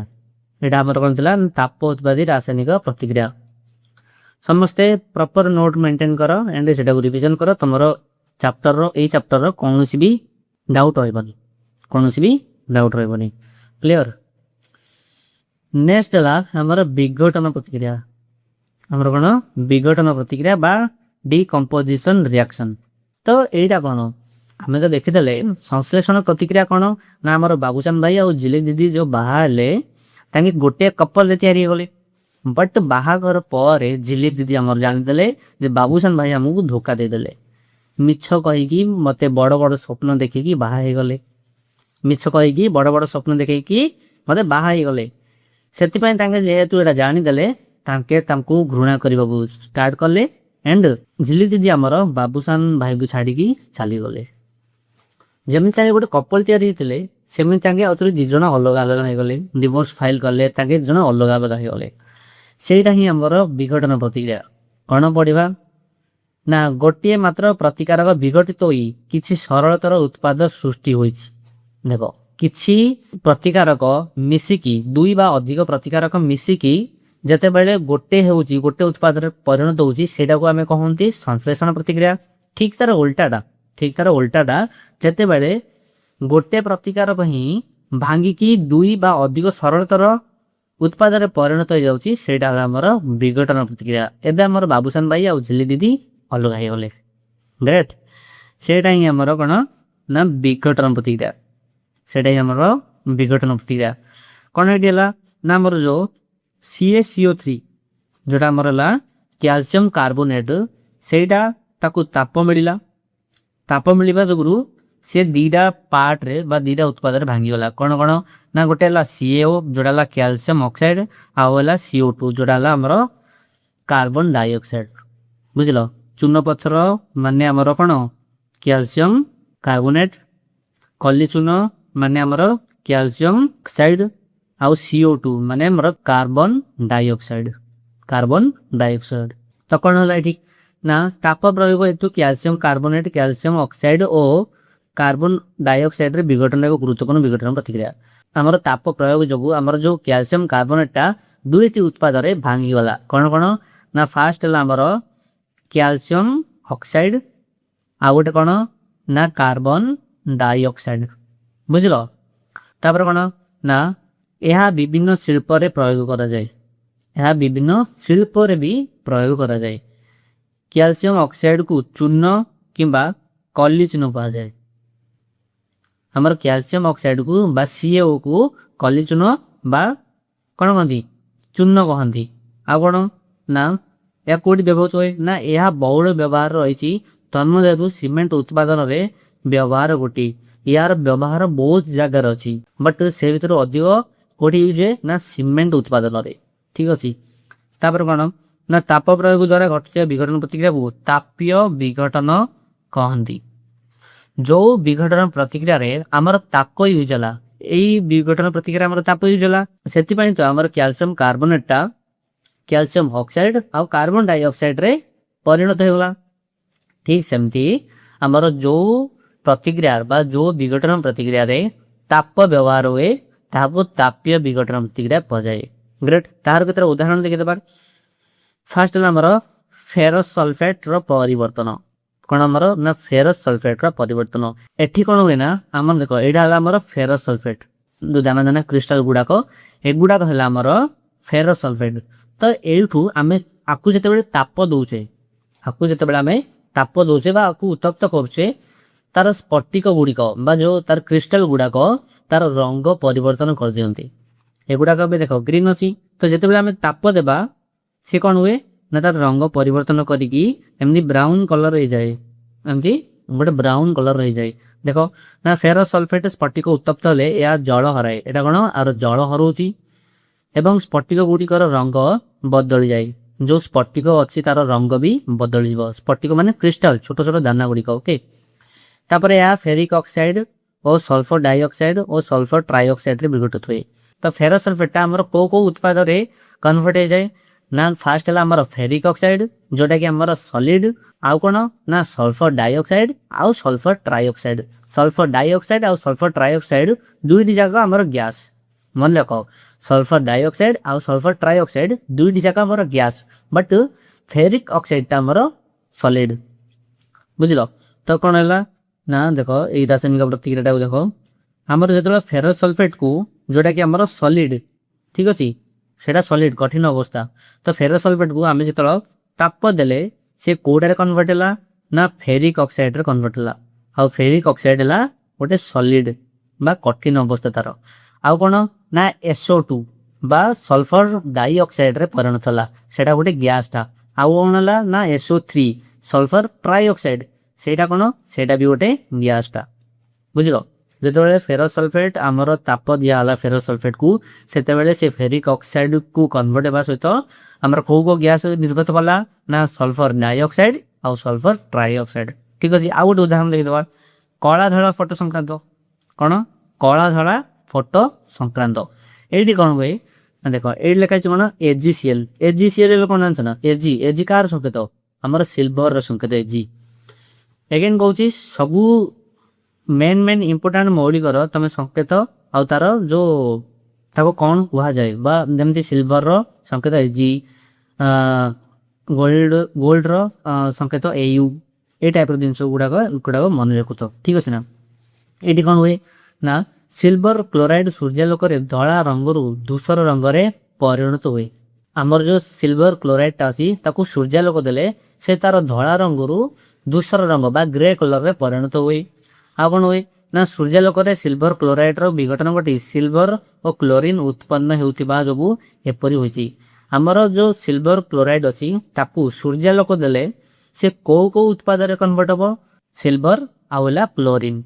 यहाँ आम कौन थी ताप उत्पादी रासायनिक प्रतिक्रिया समस्ते प्रॉपर नोट मेंटेन कर एंड से रिविजन कर तुम चैप्टर कौन भी डाउट रही क्लियर। नेक्स्ट है आमर विघटन प्रतिक्रिया आमर कौन विघटन प्रतिक्रिया बा डिकम्पोजिशन रिएक्शन तो यहीटा कौन आम तो देखीदे संश्लेषण प्रतिक्रिया कौन ना आम बाबूशान भाई और जिले दीदी जो बाहर गोटे कपल तैयारी गले बट बाहागर पर जिले दीदी आम जानीदे जे बाबूशान भाई आमको धोखा देदेले मिछ कहीकि मत बड़ बड़ स्वप्न देखिकी बाहगले मिछ कहीकि बड़ बड़ स्वप्न देखिकी मत बाहगले से जेहेतु यहाँ जानीदे घृणा करने को स्टार्ट कले एंड झिली दीदी आमर बाबूशान भाई को छाड़ी चली गले जमी गोटे कपल तैयारी होते सेमि आउे दिज अलग अलग हो गले डिवोर्स फाइल कले दिज अलग अलग हो गले सेटा ही आमर विघटन प्रतिक्रिया कौन पढ़ा ना गोटे मात्र प्रतिकारक विघटित होई किछि सरलतर उत्पाद सृष्टि होइछि देखो किछि प्रतिकारक मिसिकी दुई बा अधिक प्रतिकारक मिसिकी जते बेले गोटे होउछि गोटे उत्पाद रे परिणत होउछि सेटा को हमें कहंती संश्लेषण प्रतिक्रिया ठीक तार उल्टाटा जते बेले गोटे प्रतिकारक ही भांगी की दुई बा अधिक सरलतर उत्पादन परिणत हो जाउची सेटा हमर विघटन प्रतिक्रिया। एबे हमर बाबूसान भाई आ झिल्ली दीदी अलग हो गले ग्रेट सेटा ही हमर कोन ना विघटन प्रतिक्रिया सेटा ही हमर विघटन प्रतिक्रिया कोन हेला ना हमर जो CaCO3 जोटा हमर ला कैल्शियम कार्बोनेट सेटा ताकू ताप मिलिबा जगुरु से दीटा पार्ट रे बा दीटा उत्पाद रे भांगी गला कोन कोन ना गोटे ला CaO जोटा ला कैल्शियम ऑक्साइड आ वाला CO2 जोटा ला हमर कार्बन डाइऑक्साइड बुझलो चूर्ण पत्थर माने हमर कोन कैल्शियम कार्बोनेट कली चूर्ण माने हमर कैल्शियम ऑक्साइड आ CO2 माने हमर कार्बन डाइऑक्साइड तो कोन होला ठीक ना ताप प्रयोग हेतु कैल्शियम कार्बोनेट कैल्शियम ऑक्साइड और कार्बन डाइऑक्साइड रे विघटन एक गुरुत्वपूर्ण विघटन प्रतिक्रिया हमर ताप प्रयोग जगु हमर जो कैल्शियम कार्बोनेट ता दुईटी उत्पाद रे भांगी गला कोन कोन ना फास्ट ला हमर कैल्शियम ऑक्साइड आ गोटे कोन ना कार्बन डाइऑक्साइड बुझलो तापर कोन ना यह विभिन्न शिल्प रे प्रयोग करा जाय यह विभिन्न शिल्प रे भी प्रयोग करा जाय कैल्शियम ऑक्साइड को चूर्ण किंबा कली चूर्ण कहा जाए हमर कैल्शियम ऑक्साइड को बा CaO को कली चूर्ण बा कोन कहंती चूर्ण कहंती आ कोन ना या कोडी व्यवहार होय ना यह बहुल व्यवहार रहिछि तन्मध्यतु सीमेंट उत्पादन रे व्यवहार गोटी यार व्यवहार बहुत जगह अछि बट से भीतर अधिक कोडी यूज ना सीमेंट उत्पादन रे ठीक अछि तापर कोन ना ताप प्रयोग द्वारा घटचे विघटन प्रतिक्रिया को तापीय विघटन कहंती जो विघटन प्रतिक्रिया रे हमर ताप यूज होला एई विघटन प्रतिक्रिया हमर ताप यूज होला सेति पई तो हमर कैल्शियम कार्बोनेट ता कैल्शियम ऑक्साइड आ कार्बन डाइऑक्साइड रे परिणत होला ठीक सेमती हमर जो प्रतिक्रिया बा जो विघटन प्रतिक्रिया रे ताप व्यवहार होए तापो तापीय विघटन प्रतिक्रिया पजाए ग्रेट तार केतर उदाहरण देखि देबा फास्ट हमर फेरस सल्फेट रो परिवर्तन कोन हमर ना फेरस सल्फेट रो परिवर्तन एठी कोन होय ना हमर देखो एडा हला हमर फेरस सल्फेट दो दाना दाना क्रिस्टल गुडा को एक गुडा को हला हमर फेरस सल्फेट तो एठू हमें आकु जते बेले ताप दोचे बा आकु उत्तप्त करछे तार स्फटिक गुडी को बा जो तार क्रिस्टल गुडा को तार रंग परिवर्तन कर दियंती एगुडा को बे देखो ग्रीन अछि तो जते बेले हमें ताप देबा से कौन हुए ना तार रंग परिवर्तन करिकी एमदी ब्राउन कलर हो जाए एमदी गोटे ब्राउन कलर हो जाए देखो ना फेरस सल्फेट स्फटिक उत्तप्त होले या जल हराए एटा कोन आर जल हरोची एवं स्फटिक गुडीकर रंग बदली जाए जो स्फटिक अछि तार रंग भी बदली जिवो स्फटिक माने क्रिस्टल छोट छोट दाना गुडी को ओके तापर या फेरिक ऑक्साइड और सल्फर डाइऑक्साइड और सल्फर ट्राइऑक्साइड रे विघटित हुए तो फेरस सल्फेट हमर को उत्पाद रे कन्वर्ट हो जाए ना फास्ट है हमर फेरिक ऑक्साइड जोटा कि हमर सॉलिड आउ कोन ना सल्फर डाइऑक्साइड आउ सल्फर ट्राइऑक्साइड आउ सल्फर ट्राइऑक्साइड दुईटी जाक हमर गैस मन रखो सल्फर डाइऑक्साइड आउ सल्फर ट्राइऑक्साइड दुईटी जाक हमर गैस बट फेरिक ऑक्साइड ता हमर सॉलिड बुझलो तो कोन हला ना देखो ए रासायनिक प्रतिक्रिया देखो हमर जेतला फेरस सल्फेट को जोटा कि हमर सॉलिड ठीक अछि सेटा सॉलिड कठिन अवस्था तो फेरस सल्फेट को आमे जेतल ताप देले से कोडारे कन्वर्ट होला ना फेरिक ऑक्साइड रे कन्वर्ट होला आ फेरिक ऑक्साइड होला गोटे सॉलिड बा कठिन अवस्था तार आ कोन ना SO2 बा सल्फर डाइऑक्साइड रे परिणत होला सेटा गोटे गैस ता आ कोन होला ना SO3 सल्फर ट्राइऑक्साइड सेटा कोन सेटा भी गोटे गैस ता बुझलो जेतेबेले फेरस सल्फेट हमर ताप दिया होला फेरस सल्फेट को सेतेबेले से फेरिक ऑक्साइड को कन्वर्ट हेबा सहित हमर को गैस निर्गत होला ना सल्फर डाइऑक्साइड आ सल्फर ट्राइऑक्साइड ठीक अछि आ गोटे उदाहरण देखि देबा कला धड़ा फोटो संक्रांत कोन कला धड़ा फोटो संक्रांत एडी कोन होय देखो एडी लेखा छै कोन AgCl कोन जानछ ना Ag कार संकेत हमर सिल्वर रो संकेत Ag अगेन कहूची सबु मेन इंपोर्टेंट मौलिकर तमे संकेत आ तार जो ताको कौन कुहा जाए बा जेमती सिल्वर रो संकेत Ag गोल्ड रो संकेत Au ए टाइप रो जिंस गुडा मन रखुतो ठीक अछि ना एडी कोन होय ना सिल्वर क्लोराइड सूर्यालोक रे धला रंग रु धूसर रंग रे ପରିଣତ ହୁଏ। ଆମର ଯେଉଁ ସିଲଭର କ୍ଲୋରାଇଡ୍ଟା ଅଛି ତାକୁ ସୂର୍ଯ୍ୟାଲୋକ ଦେଲେ ସେ ତାର ଧଳା ରଙ୍ଗରୁ ଧୂସର ରଙ୍ଗ ବା ଗ୍ରେ କଲରରେ ପରିଣତ ହୁଏ। ଆଉ କ'ଣ ହୁଏ ନା ସୂର୍ଯ୍ୟାଲୋକରେ ସିଲଭର କ୍ଲୋରାଇଡ୍ର ବିଘଟନ ଘଟି ସିଲଭର ଓ କ୍ଲୋରିନ୍ ଉତ୍ପନ୍ନ ହେଉଥିବା ଯୋଗୁଁ ଏପରି ହୋଇଛି। ଆମର ଯେଉଁ ସିଲଭର କ୍ଲୋରାଇଡ୍ ଅଛି ତାକୁ ସୂର୍ଯ୍ୟାଲୋକ ଦେଲେ ସେ କେଉଁ କେଉଁ ଉତ୍ପାଦରେ କନଭର୍ଟ ହେବ? ସିଲଭର ଆଉ ହେଲା କ୍ଲୋରିନ୍।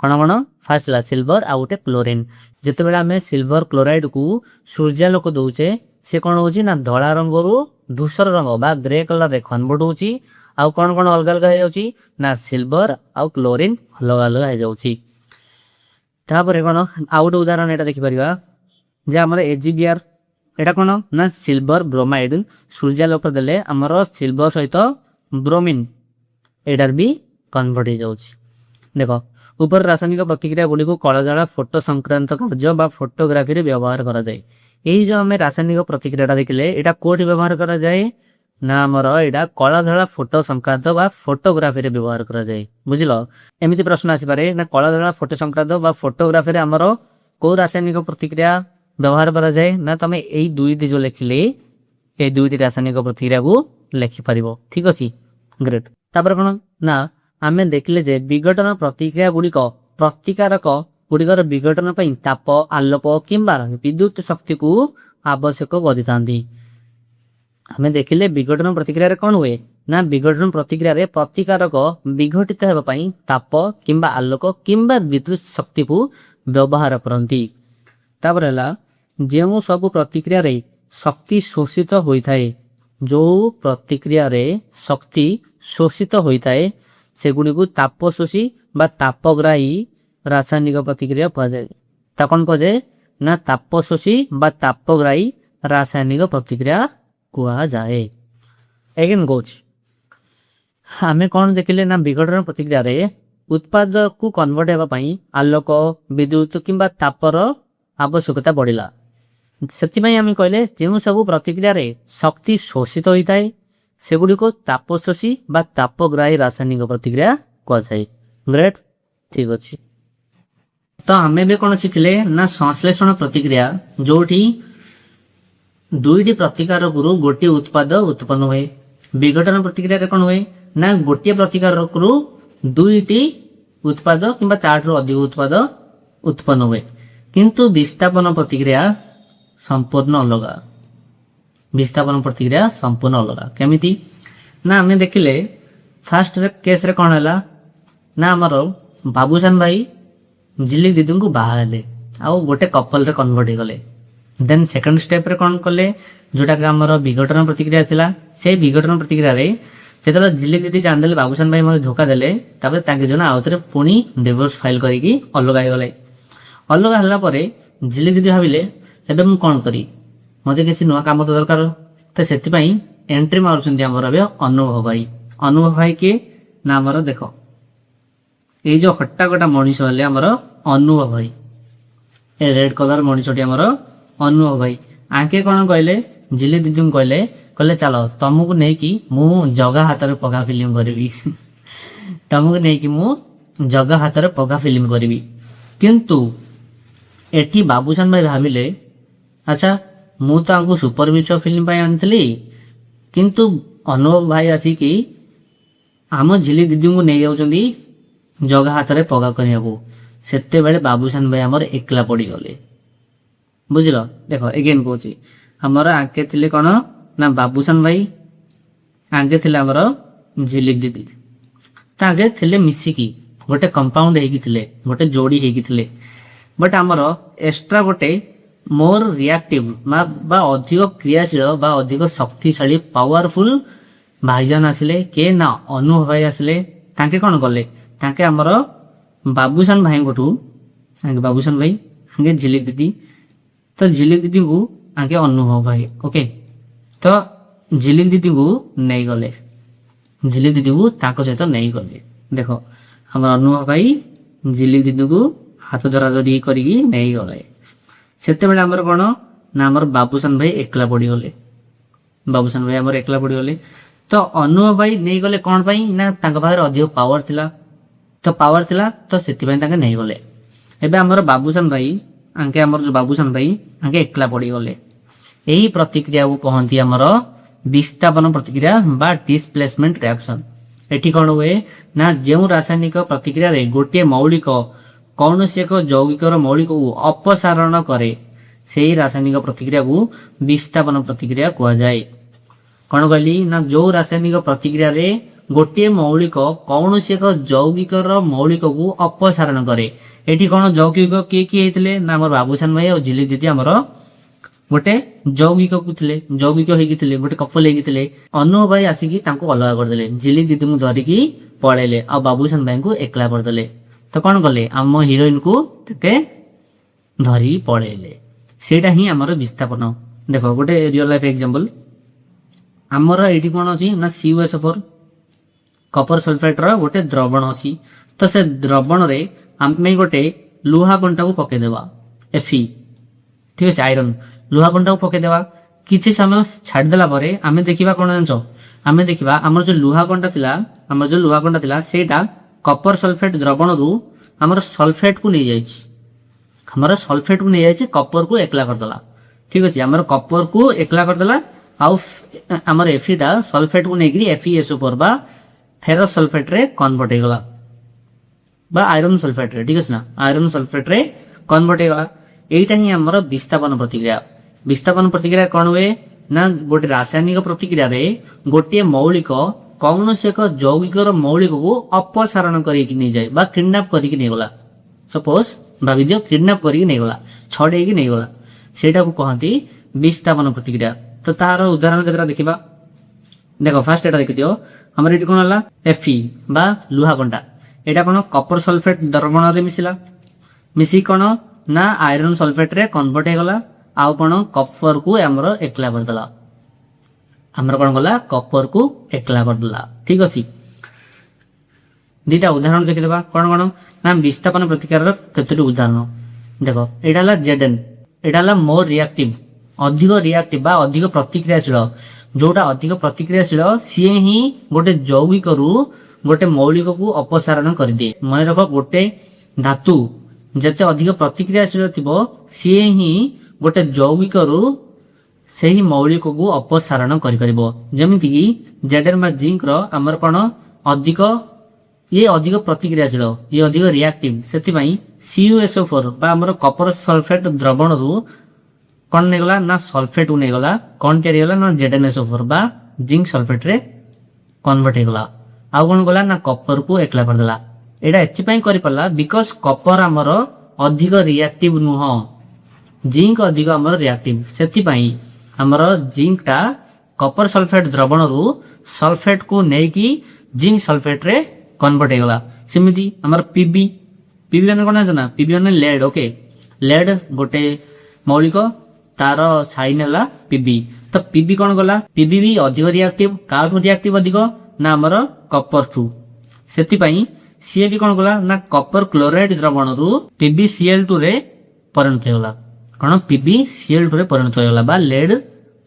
କ'ଣ କ'ଣ? ଫାର୍ଷ୍ଟ ହେଲା ସିଲଭର ଆଉ ଗୋଟେ କ୍ଲୋରିନ୍। ଯେତେବେଳେ ଆମେ ସିଲଭର କ୍ଲୋରାଇଡ୍କୁ ସୂର୍ଯ୍ୟାଲୋକ ଦେଉଛେ ସେ କ'ଣ ହେଉଛି ନା ଧଳା ରଙ୍ଗରୁ ଧୂସର ରଙ୍ଗ ବା ଗ୍ରେ କଲର୍ରେ କନଭର୍ଟ ହେଉଛି। ଆଉ କ'ଣ କ'ଣ ଅଲଗା ଅଲଗା ହେଇଯାଉଛି ନା ସିଲଭର ଆଉ କ୍ଲୋରିନ୍ ଅଲଗା ଅଲଗା ହେଇଯାଉଛି। ତାପରେ କ'ଣ ଆଉ ଗୋଟେ ଉଦାହରଣ ଏଇଟା ଦେଖିପାରିବା ଯେ ଆମର AgBr ଏଇଟା କ'ଣ ନା ସିଲଭର ବ୍ରୋମାଇଡ୍ ସୂର୍ଯ୍ୟାଲୋକ ଦେଲେ ଆମର ସିଲଭର ସହିତ ବ୍ରୋମିନ୍ ଏଇଟାର ବି କନଭର୍ଟ ହେଇଯାଉଛି। ଦେଖ ଉପର ରାସାୟନିକ ପ୍ରତିକ୍ରିୟା ଗୁଡ଼ିକୁ କଳାଧଳା ଫଟୋ ସଂକ୍ରାନ୍ତ କାର୍ଯ୍ୟ ବା ଫଟୋଗ୍ରାଫିରେ ବ୍ୟବହାର କରାଯାଏ। ଏହି ଯେଉଁ ଆମେ ରାସାୟନିକ ପ୍ରତିକ୍ରିୟାଟା ଦେଖିଲେ ଏଇଟା କେଉଁଠି ବ୍ୟବହାର କରାଯାଏ ନା ଆମର ଏଇଟା କଳାଧଳା ଫଟୋ ସଂକ୍ରାନ୍ତ ବା ଫଟୋଗ୍ରାଫିରେ ବ୍ୟବହାର କରାଯାଏ। ବୁଝିଲ? ଏମିତି ପ୍ରଶ୍ନ ଆସିପାରେ ନା କଳାଧଳା ଫଟୋ ସଂକ୍ରାନ୍ତ ବା ଫଟୋଗ୍ରାଫିରେ ଆମର କେଉଁ ରାସାୟନିକ ପ୍ରତିକ୍ରିୟା ବ୍ୟବହାର କରାଯାଏ ନା ତମେ ଏଇ ଦୁଇଟି ଯେଉଁ ଲେଖିଲେ এই দুইটি রাসায়নিক প্রতিক্রিয়াକୁ লেখিপারিব। ঠিক ଅଛି ଗ୍ରେଟ୍। ତାପରେ କ'ଣ ନା ଆମେ ଦେଖିଲେ ଯେ ବିଘଟନ ପ୍ରତିକ୍ରିୟା ଗୁଡ଼ିକ ପ୍ରତିକାରକ ଗୁଡ଼ିକର ବିଘଟନ ପାଇଁ ତାପ ଆଲୋକ କିମ୍ବା ବିଦ୍ୟୁତ ଶକ୍ତିକୁ ଆବଶ୍ୟକ କରିଥାନ୍ତି। ଆମେ ଦେଖିଲେ ବିଘଟନ ପ୍ରତିକ୍ରିୟାରେ କ'ଣ ହୁଏ ନା ବିଘଟନ ପ୍ରତିକ୍ରିୟାରେ ପ୍ରତିକାରକ ବିଘଟିତ ହେବା ପାଇଁ ତାପ କିମ୍ବା ଆଲୋକ କିମ୍ବା ବିଦ୍ୟୁତ ଶକ୍ତିକୁ ବ୍ୟବହାର କରନ୍ତି। ତାପରେ ହେଲା ଯେଉଁ ସବୁ ପ୍ରତିକ୍ରିୟାରେ ଶକ୍ତି ଶୋଷିତ ହୋଇଥାଏ ଯେଉଁ ପ୍ରତିକ୍ରିୟାରେ ଶକ୍ତି ଶୋଷିତ ହୋଇଥାଏ ସେଗୁଡ଼ିକୁ ତାପ ଶୋଷୀ ବା ତାପଗ୍ରାହୀ ରାସାୟନିକ ପ୍ରତିକ୍ରିୟା କୁହାଯାଏ। ତା କ'ଣ କୁହାଯାଏ ନା ତାପ ଶୋଷୀ ବା ତାପଗ୍ରାହୀ ରାସାୟନିକ ପ୍ରତିକ୍ରିୟା କୁହାଯାଏ। ଏଗେନ୍ କହୁଛି ଆମେ କ'ଣ ଦେଖିଲେ ନା ବିଘଟନ ପ୍ରତିକ୍ରିୟାରେ ଉତ୍ପାଦକୁ କନଭର୍ଟ ହେବା ପାଇଁ ଆଲୋକ ବିଦ୍ୟୁତ କିମ୍ବା ତାପର ଆବଶ୍ୟକତା ବଢ଼ିଲା। ସେଥିପାଇଁ ଆମେ କହିଲେ ଯେଉଁ ସବୁ ପ୍ରତିକ୍ରିୟାରେ ଶକ୍ତି ଶୋଷିତ ହୋଇଥାଏ ସେଗୁଡ଼ିକୁ ତାପ ଶୋଷୀ ବା ତାପଗ୍ରାହୀ ରାସାୟନିକ ପ୍ରତିକ୍ରିୟା କୁହାଯାଏ। ଗ୍ରେଟ୍। ଠିକ୍ ଅଛି। ତ ଆମେ ବି କ'ଣ ଶିଖିଲେ ନା ସଂଶ୍ଳେଷଣ ପ୍ରତିକ୍ରିୟା ଯେଉଁଠି ଦୁଇଟି ପ୍ରତିକାରକରୁ ଗୋଟିଏ ଉତ୍ପାଦ ଉତ୍ପନ୍ନ ହୁଏ। ବିଘଟନ ପ୍ରତିକ୍ରିୟାରେ କ'ଣ ହୁଏ ନା ଗୋଟିଏ ପ୍ରତିକାରକରୁ ଦୁଇଟି ଉତ୍ପାଦ କିମ୍ବା ତାଠାରୁ ଅଧିକ ଉତ୍ପାଦ ଉତ୍ପନ୍ନ ହୁଏ। କିନ୍ତୁ ବିସ୍ଥାପନ ପ୍ରତିକ୍ରିୟା ସମ୍ପୂର୍ଣ୍ଣ ଅଲଗା। ବିସ୍ଥାପନ ପ୍ରତିକ୍ରିୟା ସମ୍ପୂର୍ଣ୍ଣ ଅଲଗା। କେମିତି ନା ଆମେ ଦେଖିଲେ ଫାର୍ଷ୍ଟ କେସ୍ରେ କ'ଣ ହେଲା ନା ଆମର ବାବୁସାନ ଭାଇ ଝିଲିକ ଦିଦିଙ୍କୁ ବାହା ହେଲେ ଆଉ ଗୋଟେ କପଲରେ କନଭର୍ଟ ହେଇଗଲେ। ଦେନ୍ ସେକେଣ୍ଡ ଷ୍ଟେପ୍ରେ କ'ଣ କଲେ ଯେଉଁଟାକି ଆମର ବିଘଟନ ପ୍ରତିକ୍ରିୟା ଥିଲା ସେଇ ବିଘଟନ ପ୍ରତିକ୍ରିୟାରେ ଯେତେବେଳେ ଝିଲିକ ଦିଦି ଜାଣିଦେଲେ ବାବୁସାନ ଭାଇ ମୋତେ ଧୋକା ଦେଲେ ତାପରେ ତାଙ୍କେ ଜଣ ଆଉଥରେ ପୁଣି ଡିଭୋର୍ସ ଫାଇଲ୍ କରିକି ଅଲଗା ହେଇଗଲେ। ଅଲଗା ହେଲା ପରେ ଝିଲିକ ଦିଦି ଭାବିଲେ ଏବେ ମୁଁ କ'ଣ କରିବି ମୋତେ କିଛି ନୂଆ କାମ ତ ଦରକାର। ତ ସେଥିପାଇଁ ଏଣ୍ଟ୍ରି ମାରୁଛନ୍ତି ଆମର ଏବେ ଅନୁଭବ ଭାଇ। ଅନୁଭବ ଭାଇ କିଏ ନା ଆମର ଦେଖ ଏଇ ଯେଉଁ ହଟ୍ଟା ଗୋଟା ମଣିଷ ହେଲେ ଆମର ଅନୁଭବ ଭାଇ। ଏ ରେଡ୍ କଲର୍ ମଣିଷଟି ଆମର ଅନୁଭବ ଭାଇ। ଆଙ୍କେ କ'ଣ କହିଲେ ଝିଲିକ ଦିଦିଙ୍କୁ କହିଲେ ଚାଲ ତମକୁ ନେଇକି ମୁଁ ଜଗା ହାତରେ ପଘା ଫିଲ୍ମ କରିବି ତମକୁ ନେଇକି ମୁଁ ଜଗା ହାତରେ ପଘା ଫିଲ୍ମ କରିବି। କିନ୍ତୁ ଏଠି ବାବୁସାନ ଭାଇ ଭାବିଲେ ଆଚ୍ଛା ମୁଁ ତ ଆଙ୍କୁ ସୁପର ମିଛ ଫିଲ୍ମ ପାଇଁ ଆଣିଥିଲି କିନ୍ତୁ ଅନୁଭବ ଭାଇ ଆସିକି ଆମ ଝିଲିକ ଦିଦିଙ୍କୁ ନେଇଯାଉଛନ୍ତି ଜଗା ହାତରେ ପଘା କରିବାକୁ। ସେତେବେଳେ ବାବୁସାନ ଭାଇ ଆମର ଏକଲା ପଡ଼ିଗଲେ। ବୁଝିଲ? ଦେଖ ଏଗେନ୍ କହୁଛି ଆମର ଆଙ୍କେ ଥିଲେ କ'ଣ ନା ବାବୁସାନ ଭାଇ ଆଙ୍କେ ଥିଲେ ଆମର ଝିଲିକ ଦିଦି। ତାଙ୍କେ ଥିଲେ ମିଶିକି ଗୋଟେ କମ୍ପାଉଣ୍ଡ ହେଇକି ଥିଲେ ଗୋଟେ ଯୋଡ଼ି ହେଇକି ଥିଲେ। ବଟ୍ ଆମର ଏକ୍ସଟ୍ରା ଗୋଟେ ମୋର ରିଆକ୍ଟିଭ ବା ଅଧିକ କ୍ରିୟାଶୀଳ ବା ଅଧିକ ଶକ୍ତିଶାଳୀ ପାୱାରଫୁଲ ଭାଇଜାନ ଆସିଲେ କିଏ ନା ଅନୁଭବ ଭାଇ ଆସିଲେ। ତାଙ୍କେ କ'ଣ କଲେ ତାଙ୍କେ ଆମର ବାବୁସାନ ଭାଇଙ୍କଠୁ ବାବୁସାନ ଭାଇ ଆଙ୍କେ ଝିଲିକ ଦିଦି ତ ଝିଲିକ ଦିଦିଙ୍କୁ ଆଙ୍କେ ଅନୁଭବ ଭାଇ ଓକେ ତ ଝିଲିକ ଦିଦିଙ୍କୁ ନେଇଗଲେ। ଝିଲିକ ଦିଦିଙ୍କୁ ତାଙ୍କ ସହିତ ନେଇଗଲେ। ଦେଖ ଆମର ଅନୁଭବ ଭାଇ ଝିଲିକ ଦିଦିଙ୍କୁ ହାତ ଧରାଧରି କରିକି ନେଇଗଲେ। ସେତେବେଳେ ଆମର କ'ଣ ନା ଆମର ବାବୁସାନ ଭାଇ ଏକଲା ପଡ଼ିଗଲେ। ବାବୁସାନ ଭାଇ ଆମର ଏକଲା ପଡ଼ିଗଲେ। ତ ଅନୁଭବ ଭାଇ ନେଇଗଲେ କ'ଣ ପାଇଁ ନା ତାଙ୍କ ପାଖରେ ଅଧିକ ପାୱାର ଥିଲା। ତ ପାୱାର ଥିଲା ତ ସେଥିପାଇଁ ତାଙ୍କେ ନେଇଗଲେ। ଏବେ ଆମର ବାବୁସାନ ଭାଇ ଆଙ୍କେ ଆମର ଯେଉଁ ବାବୁସାନ ଭାଇ ଆଙ୍କେ ଏକଲା ପଡ଼ିଗଲେ। ଏହି ପ୍ରତିକ୍ରିୟା କହନ୍ତି ଆମର ବିସ୍ଥାପନ ପ୍ରତିକ୍ରିୟା ବା ଡିସପ୍ଲେସମେଣ୍ଟ ରିଆକ୍ସନ। ଏଠି କ'ଣ ହୁଏ ନା ଯେଉଁ ରାସାୟନିକ ପ୍ରତିକ୍ରିୟାରେ ଗୋଟିଏ ମୌଳିକ କୌଣସି ଏକ ଯୌଗିକର ମୌଳିକକୁ ଅପସାରଣ କରେ ସେହି ରାସାୟନିକ ପ୍ରତିକ୍ରିୟାକୁ ବିସ୍ଥାପନ ପ୍ରତିକ୍ରିୟା କୁହାଯାଏ। କ'ଣ କହିଲି ନା ଯେଉଁ ରାସାୟନିକ ପ୍ରତିକ୍ରିୟାରେ ଗୋଟିଏ ମୌଳିକ କୌଣସି ଏକ ଯୌଗିକର ମୌଳିକକୁ ଅପସାରଣ କରେ। ଏଠି କ'ଣ ଯୌଗିକ କିଏ କିଏ ହେଇଥିଲେ ନା ଆମର ବାବୁସାନ ଭାଇ ଆଉ ଝିଲିକ ଦିଦି ଆମର ଗୋଟେ ଯୌଗିକକୁ ଥିଲେ, ଯୌଗିକ ହେଇକି ଥିଲେ, ଗୋଟେ କପଲ ହେଇକି ଥିଲେ। ଅନୁଭବ ଭାଇ ଆସିକି ତାଙ୍କୁ ଅଲଗା କରିଦେଲେ, ଝିଲିକ ଦିଦିଙ୍କୁ ଧରିକି ପଳେଇଲେ ଆଉ ବାବୁସାନ ଭାଇଙ୍କୁ ଏକଲା କରିଦେଲେ। ତ କ'ଣ କଲେ ଆମ ହିରୋଇନକୁ ଟିକେ ଧରି ପଳେଇଲେ। ସେଇଟା ହିଁ ଆମର ବିସ୍ଥାପନ। ଦେଖ ଗୋଟେ ରିଅଲ ଲାଇଫ ଏକ୍ସାମ୍ପଲ, ଆମର ଏଇଠି କ'ଣ ଅଛି ନା CuSO4 କପର ସଲଫେଟର ଗୋଟେ ଦ୍ରବଣ ଅଛି। ତ ସେ ଦ୍ରବଣରେ ଆମେ ଗୋଟେ ଲୁହା କଣ୍ଟାକୁ ପକେଇଦେବା Fe, ଠିକ ଅଛି, ଆଇରନ୍ ଲୁହା କଣ୍ଟାକୁ ପକେଇଦେବା। କିଛି ସମୟ ଛାଡ଼ିଦେଲା ପରେ ଆମେ ଦେଖିବା କ'ଣ ଜାଣିଛ, ଆମେ ଦେଖିବା ଆମର ଯୋଉ ଲୁହା କଣ୍ଟା ଥିଲା ସେଇଟା କପର ସଲଫେଟ ଦ୍ରବଣରୁ ଆମର ସଲଫେଟକୁ ନେଇଯାଇଛି, କପରକୁ ଏକଲା କରିଦେଲା। ଠିକ ଅଛି, ଆମର କପରକୁ ଏକଲା କରିଦେଲା ଆଉ ଆମର Feଟା ସଲଫେଟକୁ ନେଇକରି FeSO4 ବା ଫେରସ୍ ସଲଫେଟରେ କନଭର୍ଟ ହେଇଗଲା ବା ଆଇରନ୍ ସଲଫେଟରେ, ଠିକ ଅଛି ନା, ଆଇରନ୍ ସଲଫେଟରେ କନଭର୍ଟ ହେଇଗଲା। এইটা ହିଁ ଆମର ବିସ୍ଥାପନ ପ୍ରତିକ୍ରିୟା। ବିସ୍ଥାପନ ପ୍ରତିକ୍ରିୟା କ'ଣ ହୁଏ ନା ଗୋଟେ ରାସାୟନିକ ପ୍ରତିକ୍ରିୟାରେ ଗୋଟିଏ ମୌଳିକ କୌଣସି ଏକ ଯୌଗିକର ମୌଳିକକୁ ଅପସାରଣ କରିକି ନେଇଯାଏ ବା କିଡନାପ କରିକି ନେଇଗଲା। ସପୋଜ ଭାବିଦିଅ କିଡନାପ କରିକି ନେଇଗଲା, ଛଡେଇକି ନେଇଗଲା, ସେଇଟାକୁ କହନ୍ତି ବିସ୍ଥାପନ ପ୍ରତିକ୍ରିୟା। ତ ତାର ଉଦାହରଣ କେତେଟା ଦେଖିବା। ଦେଖ ଫାଷ୍ଟ ଏଟା ଦେଖିଦିଅ, ଆମର ଏଠି କ'ଣ ହେଲା Fe ବା ଲୁହା କଣ୍ଟା, ଏଇଟା କ'ଣ କପର ସଲଫେଟ ଦ୍ରବଣରେ ମିଶି କ'ଣ ନା ଆଇରନ୍ ସଲଫେଟରେ କନଭର୍ଟ ହେଇଗଲା ଆଉ କ'ଣ କପରକୁ ଆମର ଏକଲା କରିଦେଲା, କପରକୁ ଏକଲା କରିଦେଲା। ଠିକ ଅଛି, ଦିଟା ଉଦାହରଣ ଦେଖିଦେବା। କ'ଣ ନା ବିସ୍ଥାପନ ପ୍ରତିକ୍ରିୟାର କେତୋଟି ଉଦାହରଣ ଦେଖ। ଏଇଟା ହେଲା Zn, ଏଇଟା ହେଲା ମୋର ରିଆକ୍ଟିଭ, ଅଧିକ ରିଆକ୍ଟିଭ ବା ଅଧିକ ପ୍ରତିକ୍ରିୟାଶୀଳ। ଯୋଉଟା ଅଧିକ ପ୍ରତିକ୍ରିୟାଶୀଳ ସିଏ ହିଁ ଗୋଟେ ଯୌଗିକରୁ ଗୋଟେ ମୌଳିକକୁ ଅପସାରଣ କରିଦିଏ। ମନେ ରଖ, ଗୋଟେ ଧାତୁ ଯେତେ ଅଧିକ ପ୍ରତିକ୍ରିୟାଶୀଳ ଥିବ ସିଏ ହିଁ ଗୋଟେ ଯୌଗିକରୁ ସେହି ମୌଳିକକୁ ଅପସାରଣ କରିପାରିବ। ଯେମିତିକି Zn ବା ଜିଙ୍କର ଆମର କ'ଣ ଅଧିକ ପ୍ରତିକ୍ରିୟାଶୀଳ, ଇଏ ଅଧିକ ରିଆକ୍ଟିଭ। ସେଥିପାଇଁ CuSO4 ବା ଆମର କପର ସଲଫେଟ ଦ୍ରବଣରୁ କ'ଣ ନେଇଗଲା ନା ସଲଫେଟକୁ ନେଇଗଲା, କ'ଣ ତିଆରି ହେଇଗଲା ନା ZnSO4 ବା ଜିଙ୍କ ସଲଫେଟରେ କନଭର୍ଟ ହେଇଗଲା। ଆଉ କ'ଣ କଲା ନା କପରକୁ ଏକଲା କରିଦେଲା। ଏଇଟା ଏଥିପାଇଁ କରିପାରିଲା ବିକଜ କପର ଆମର ଅଧିକ ରିଆକ୍ଟିଭ ନୁହଁ, ଜିଙ୍କ ଅଧିକ ଆମର ରିଆକ୍ଟିଭ। ସେଥିପାଇଁ ଆମର ଜିଙ୍କଟା କପର ସଲଫେଟ ଦ୍ରବଣରୁ ସଲଫେଟକୁ ନେଇକି ଜିଙ୍କ ସଲଫେଟରେ କନଭର୍ଟ ହେଇଗଲା। ସେମିତି ଆମର ପିବି ମାନେ କ'ଣ ଜାଣିଛ ନା, ପିବି ମାନେ ଲେଡ୍। ଓକେ, ଲେଡ୍ ଗୋଟେ ମୌଳିକ, ତାର ସାଇନ୍ ହେଲା ପିବି। ତ ପିବି କ'ଣ କଲା, ପିବି ବି ଅଧିକ ରିଆକ୍ଟିଭ। କାହାଠୁ ରିଆକ୍ଟିଭ ଅଧିକ ନା ଆମର କପରଠୁ। ସେଥିପାଇଁ ସିଏ ବି କ'ଣ କଲା ନା କପର କ୍ଲୋରାଇଡ୍ ଦ୍ରବଣରୁ PbCl2 ରେ ପରିଣତ ହେଇଗଲା। କ'ଣ PbCl2 ରେ ପରିଣତ ହେଇଗଲା ବା ଲେଡ୍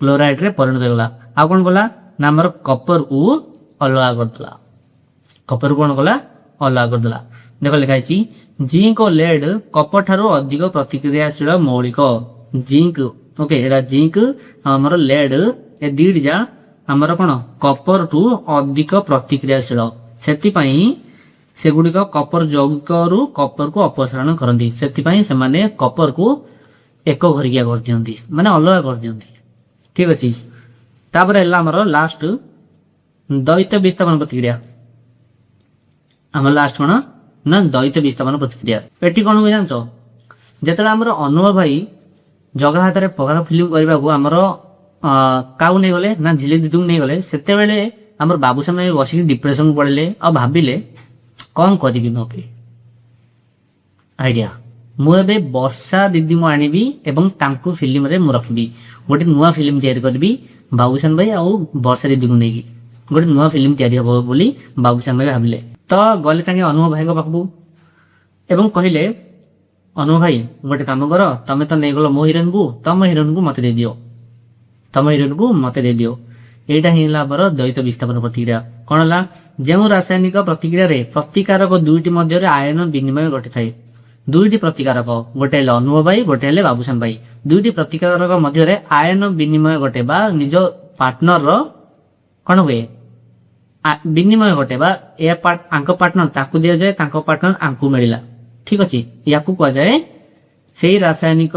କ୍ଲୋରାଇଡ୍ ରେ ପରିଣତ ହେଇଗଲା। ଆଉ କ'ଣ କଲା ନା ଆମର କପରକୁ ଅଲଗା କରିଦେଲା, ଦେଖ ଲେଖା ହେଇଛି ଜିଙ୍କ ଓ ଲେଡ୍ କପର ଠାରୁ ଅଧିକ ପ୍ରତିକ୍ରିୟାଶୀଳ ମୌଳିକ। ଜିଙ୍କ, ଓକେ, ଏଟା ଜିଙ୍କ ଆମର ଲେଡ୍, ଏ ଦିଟି ଯା ଆମର କ'ଣ କପରଠୁ ଅଧିକ ପ୍ରତିକ୍ରିୟାଶୀଳ। ସେଥିପାଇଁ ସେଗୁଡ଼ିକ କପର ଯୌଗିକରୁ କପରକୁ ଅପସାରଣ କରନ୍ତି। ସେଥିପାଇଁ ସେମାନେ କପରକୁ ଏକ ଘରିକିଆ କରିଦିଅନ୍ତି, ମାନେ ଅଲଗା କରିଦିଅନ୍ତି। ଠିକ ଅଛି, ତାପରେ ହେଲା ଆମର ଲାଷ୍ଟ ଦ୍ୱୈତ ବିସ୍ଥାପନ ପ୍ରତିକ୍ରିୟା। ଆମର ଲାଷ୍ଟ କ'ଣ ନା ଦ୍ୱୈତ ବିସ୍ଥାପନ ପ୍ରତିକ୍ରିୟା। ଏଠି କ'ଣ ହୁଏ ଜାଣିଛ, ଯେତେବେଳେ ଆମର ଅନୁଭବ ଭାଇ ଜଗା ହାତରେ ପଘା ଫିଲ୍ମ କରିବାକୁ ଆମର କାହାକୁ ନେଇଗଲେ ନା ଝିଲିକ ଦିଦିଙ୍କୁ ନେଇଗଲେ, ସେତେବେଳେ ଆମର ବାବୁସାନ ଭାଇ ବସିକି ଡିପ୍ରେସନକୁ ପଳେଇଲେ ଆଉ ଭାବିଲେ କ'ଣ କରିବି ମୋ ପାଇଁ ଆଇଡିଆ। ମୁଁ ଏବେ ବର୍ଷା ଦିଦିଙ୍କୁ ଆଣିବି ଏବଂ ତାଙ୍କୁ ଫିଲ୍ମରେ ମୁଁ ରଖିବି, ଗୋଟେ ନୂଆ ଫିଲ୍ମ ତିଆରି କରିବି ବାବୁସାନ ଭାଇ ଆଉ ବର୍ଷା ଦିଦିଙ୍କୁ ନେଇକି ଗୋଟେ ନୂଆ ଫିଲ୍ମ ତିଆରି ହବ ବୋଲି ବାବୁସାନ ଭାଇ ଭାବିଲେ। ତ ଗଲେ ତାଙ୍କେ ଅନୁଭବ ଭାଇଙ୍କ ପାଖକୁ ଏବଂ କହିଲେ, ଅନୁଭବ ଭାଇ ଗୋଟେ କାମ କର, ତମେ ତ ନେଇଗଲ ମୋ ହିରୋଇନକୁ, ତମ ହିରୋଇନକୁ ମତେ ଦେଇଦିଅ। এইটা ହିଁ ହେଲା ଆମର ଦ୍ୱୈତ ବିସ୍ଥାପନ ପ୍ରତିକ୍ରିୟା। କ'ଣ ହେଲା, ଯେଉଁ ରାସାୟନିକ ପ୍ରତିକ୍ରିୟାରେ ପ୍ରତିକାରକ ଦୁଇଟି ମଧ୍ୟରେ ଆୟନ ବିନିମୟ ଘଟିଥାଏ, दुईटी प्रतिकारक गोटे हेले अनुभव भाई गोटे हेले बाबूसान भाई दुईटी प्रतिकारक मध्य आयन विनिमय गोटे बा निज पार्टनर रो कौन हुए विनिमय घटे बा पार्टनर ताकू दिया जाए पार्टनर आंकु मिला ठीक अच्छे या कह जाए से रासायनिक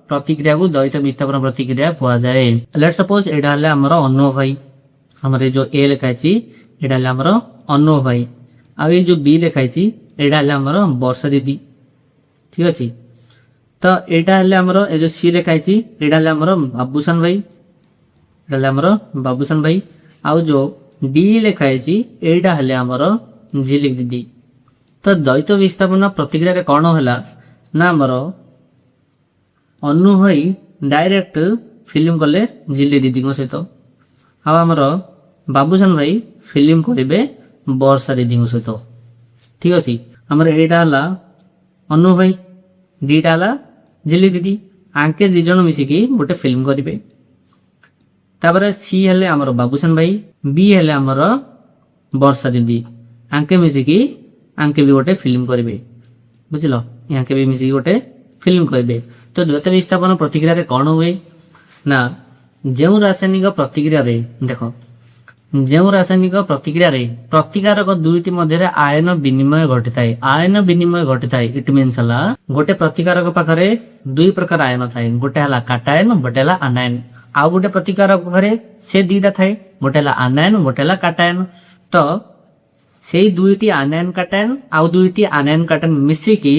प्रतिक्रिया को द्वैत विस्थापन प्रतिक्रिया कह जाए। लेट सपोज एटा हले हमर अनुभव भाई हमर जो ए लिखाई एटा हले हमर अनुभव भाई आ ये जो बी लिखाई एटा हले हमर वर्षा दीदी ठीक अच्छे। तो एटा हले हमर ए जो सी लिखाई एटा हले हमर बाबूसान भाई एटा हले हमर बाबूसान भाई आउ जो डी लिखाई एटा हले हमर झिलिक दीदी। तो द्वैत विस्थापन प्रतिक्रिया रे कौन है ना हमर अनु भाई डायरेक्ट फिल्म कले झिली दीदी सहित आमर बाबूसान भाई फिल्म करेंगे वर्षा दीदी सहित ठीक अच्छे। आमर एटा हला अनु भाई दीटा हला झिली दीदी आंके दी जन मिसिकी गोटे फिल्म करेंगे। तापर सी हेले आमर बाबूसान भाई बी हेले आमर वर्षा दीदी आंके मिसिकी आंके भी गोटे फिल्म करेंगे बुझल आंके भी मिसिकी गोटे फिल्म करेंगे। तो द्वैत विस्थापन प्रतिक्रिया रे कौन हुए ना जो रासायनिक प्रतिक्रिया रे देख जो रासायनिक प्रतिक्रिया रे प्रतिकारक दुईटी मध्य आयन विनिमय घटी थाए आयन विनिमय घटी थाए इट मीन्स हला गोटे प्रतिकारक पाखरे दुई प्रकार आयन थाए गोटे हला काटायन गोटे हला आनायन आउ गोटे प्रतिकारक पाखरे से दुईटा थाए गोटे हला आनायन गोटे हला काटायन। तो से दुईटी आनायन काटायन आउ दुईटी आनायन काटायन मिसिकी